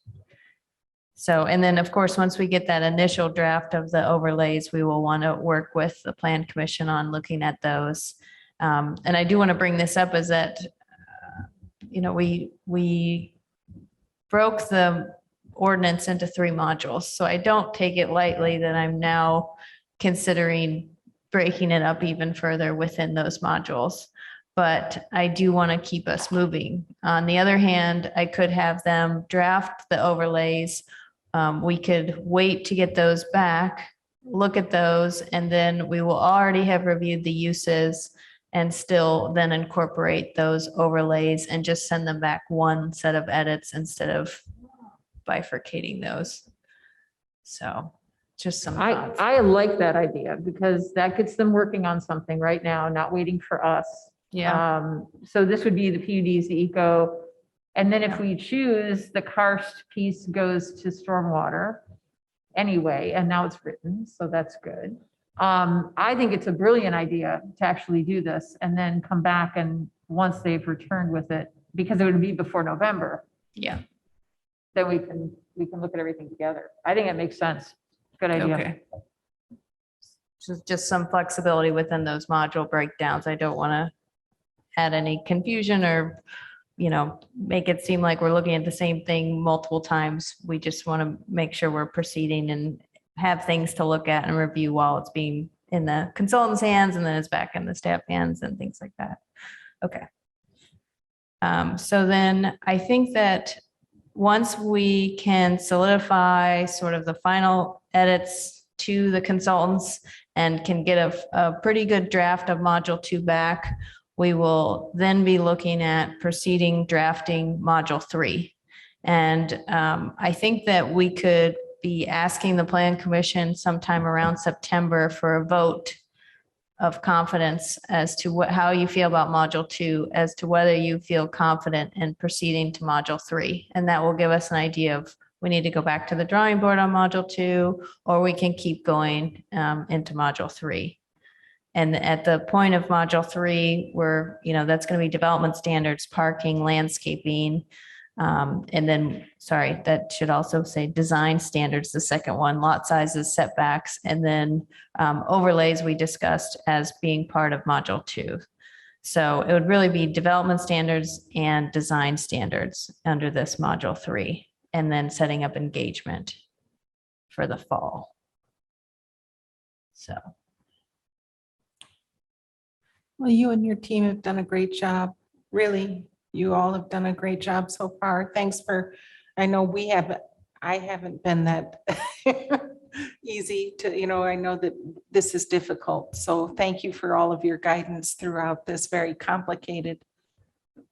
So, and then of course, once we get that initial draft of the overlays, we will want to work with the Plan Commission on looking at those. And I do want to bring this up is that, we broke the ordinance into 3 modules. So I don't take it lightly that I'm now considering breaking it up even further within those modules. But I do want to keep us moving. On the other hand, I could have them draft the overlays. We could wait to get those back, look at those, and then we will already have reviewed the uses and still then incorporate those overlays and just send them back one set of edits instead of bifurcating those. So just some thoughts. I like that idea because that gets them working on something right now, not waiting for us. Yeah. So this would be the PUDs, the eco. And then if we choose, the karst piece goes to stormwater anyway, and now it's written, so that's good. I think it's a brilliant idea to actually do this and then come back and once they've returned with it, because it would be before November. Yeah. Then we can look at everything together. I think it makes sense. Good idea. Okay. Just some flexibility within those module breakdowns. I don't want to add any confusion or make it seem like we're looking at the same thing multiple times. We just want to make sure we're proceeding and have things to look at and review while it's being in the consultant's hands and then it's back in the staff hands and things like that. Okay. So then I think that once we can solidify sort of the final edits to the consultants and can get a pretty good draft of module 2 back, we will then be looking at proceeding drafting module 3. And I think that we could be asking the Plan Commission sometime around September for a vote of confidence as to how you feel about module 2, as to whether you feel confident in proceeding to module 3. And that will give us an idea of we need to go back to the drawing board on module 2, or we can keep going into module 3. And at the point of module 3, where, that's going to be development standards, parking, landscaping. And then, sorry, that should also say design standards, the second one, lot sizes, setbacks, and then overlays we discussed as being part of module 2. So it would really be development standards and design standards under this module 3, and then setting up engagement for the fall. So. Well, you and your team have done a great job. Really, you all have done a great job so far. Thanks for, I know I haven't been that easy to, I know that this is difficult. So thank you for all of your guidance throughout this very complicated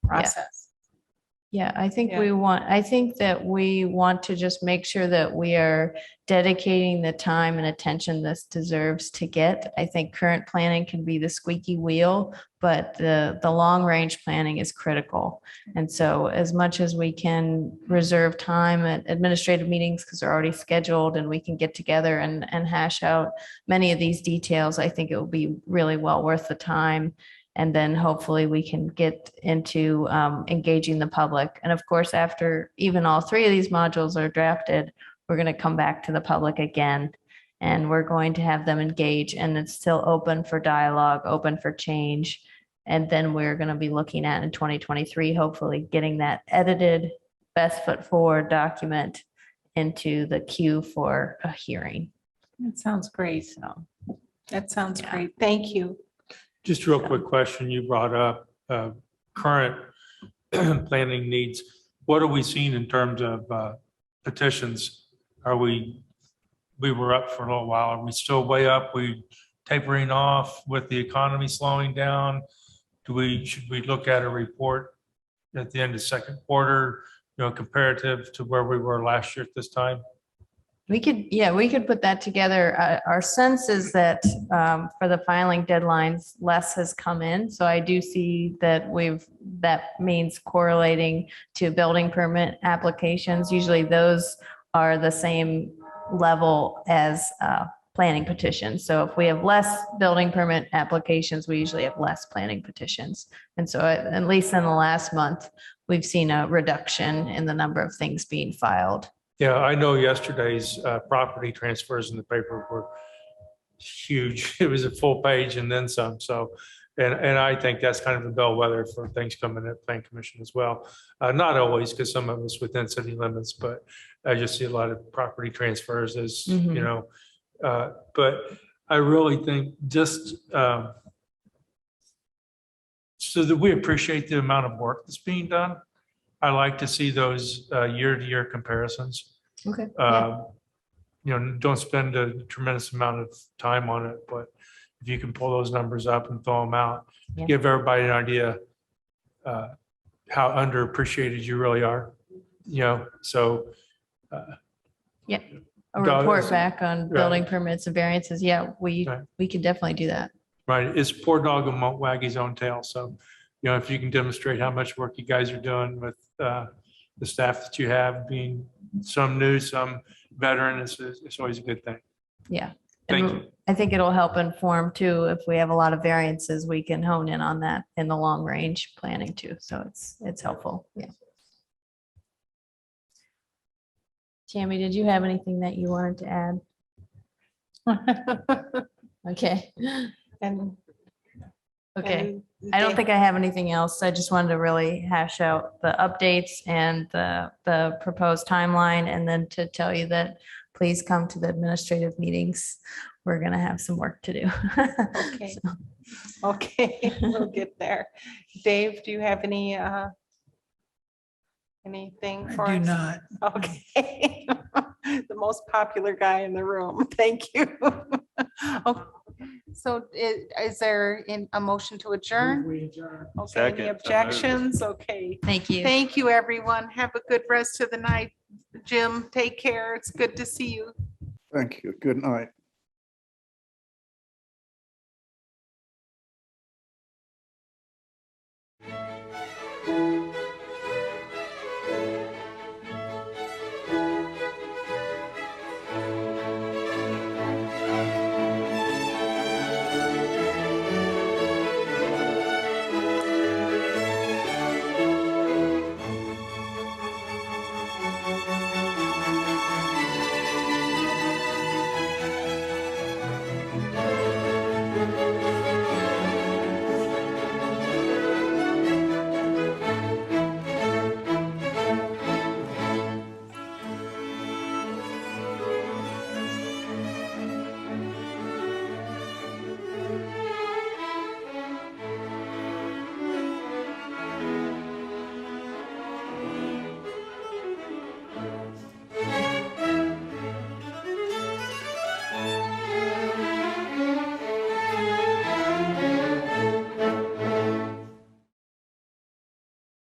process. Yeah, I think that we want to just make sure that we are dedicating the time and attention this deserves to get. I think current planning can be the squeaky wheel, but the long range planning is critical. And so as much as we can reserve time at administrative meetings, because they're already scheduled and we can get together and hash out many of these details, I think it will be really well worth the time. And then hopefully we can get into engaging the public. And of course, after even all 3 of these modules are drafted, we're going to come back to the public again, and we're going to have them engage, and it's still open for dialogue, open for change. And then we're going to be looking at in 2023, hopefully getting that edited best foot forward document into the queue for a hearing. That sounds great. So that sounds great. Thank you. Just a real quick question. You brought up current planning needs. What are we seeing in terms of petitions? We were up for a little while. Are we still way up? We tapering off with the economy slowing down? Should we look at a report at the end of second quarter, comparative to where we were last year at this time? We could put that together. Our sense is that for the filing deadlines, less has come in. So I do see that that means correlating to building permit applications. Usually those are the same level as planning petitions. So if we have less building permit applications, we usually have less planning petitions. And so at least in the last month, we've seen a reduction in the number of things being filed. Yeah, I know yesterday's property transfers in the paper were huge. It was a full page and then some. So, and I think that's kind of a bellwether for things coming at Plan Commission as well. Not always, because some of it's within city limits, but I just see a lot of property transfers as, but I really think just so that we appreciate the amount of work that's being done. I like to see those year-to-year comparisons. Okay. Don't spend a tremendous amount of time on it, but if you can pull those numbers up and throw them out, give everybody an idea how underappreciated you really are. So. A report back on building permits and variances. Yeah, we can definitely do that. Right. It's poor dog won't wag his own tail. So, if you can demonstrate how much work you guys are doing with the staff that you have, being some new, some veteran, it's always a good thing. Yeah. Thank you. I think it'll help inform too. If we have a lot of variances, we can hone in on that in the long range planning too. So it's helpful. Yeah. Tammy, did you have anything that you wanted to add? Okay. Okay. I don't think I have anything else. I just wanted to really hash out the updates and the proposed timeline, and then to tell you that please come to the administrative meetings. We're going to have some work to do. Okay. Okay, we'll get there. Dave, do you have anything for us? I do not. Okay. The most popular guy in the room. Thank you. Okay. So is there a motion to adjourn? Okay, Second. any objections? Okay. Thank you. Thank you, everyone. Have a good rest of the night. Jim, take care. It's good to see you. Thank you. Good night.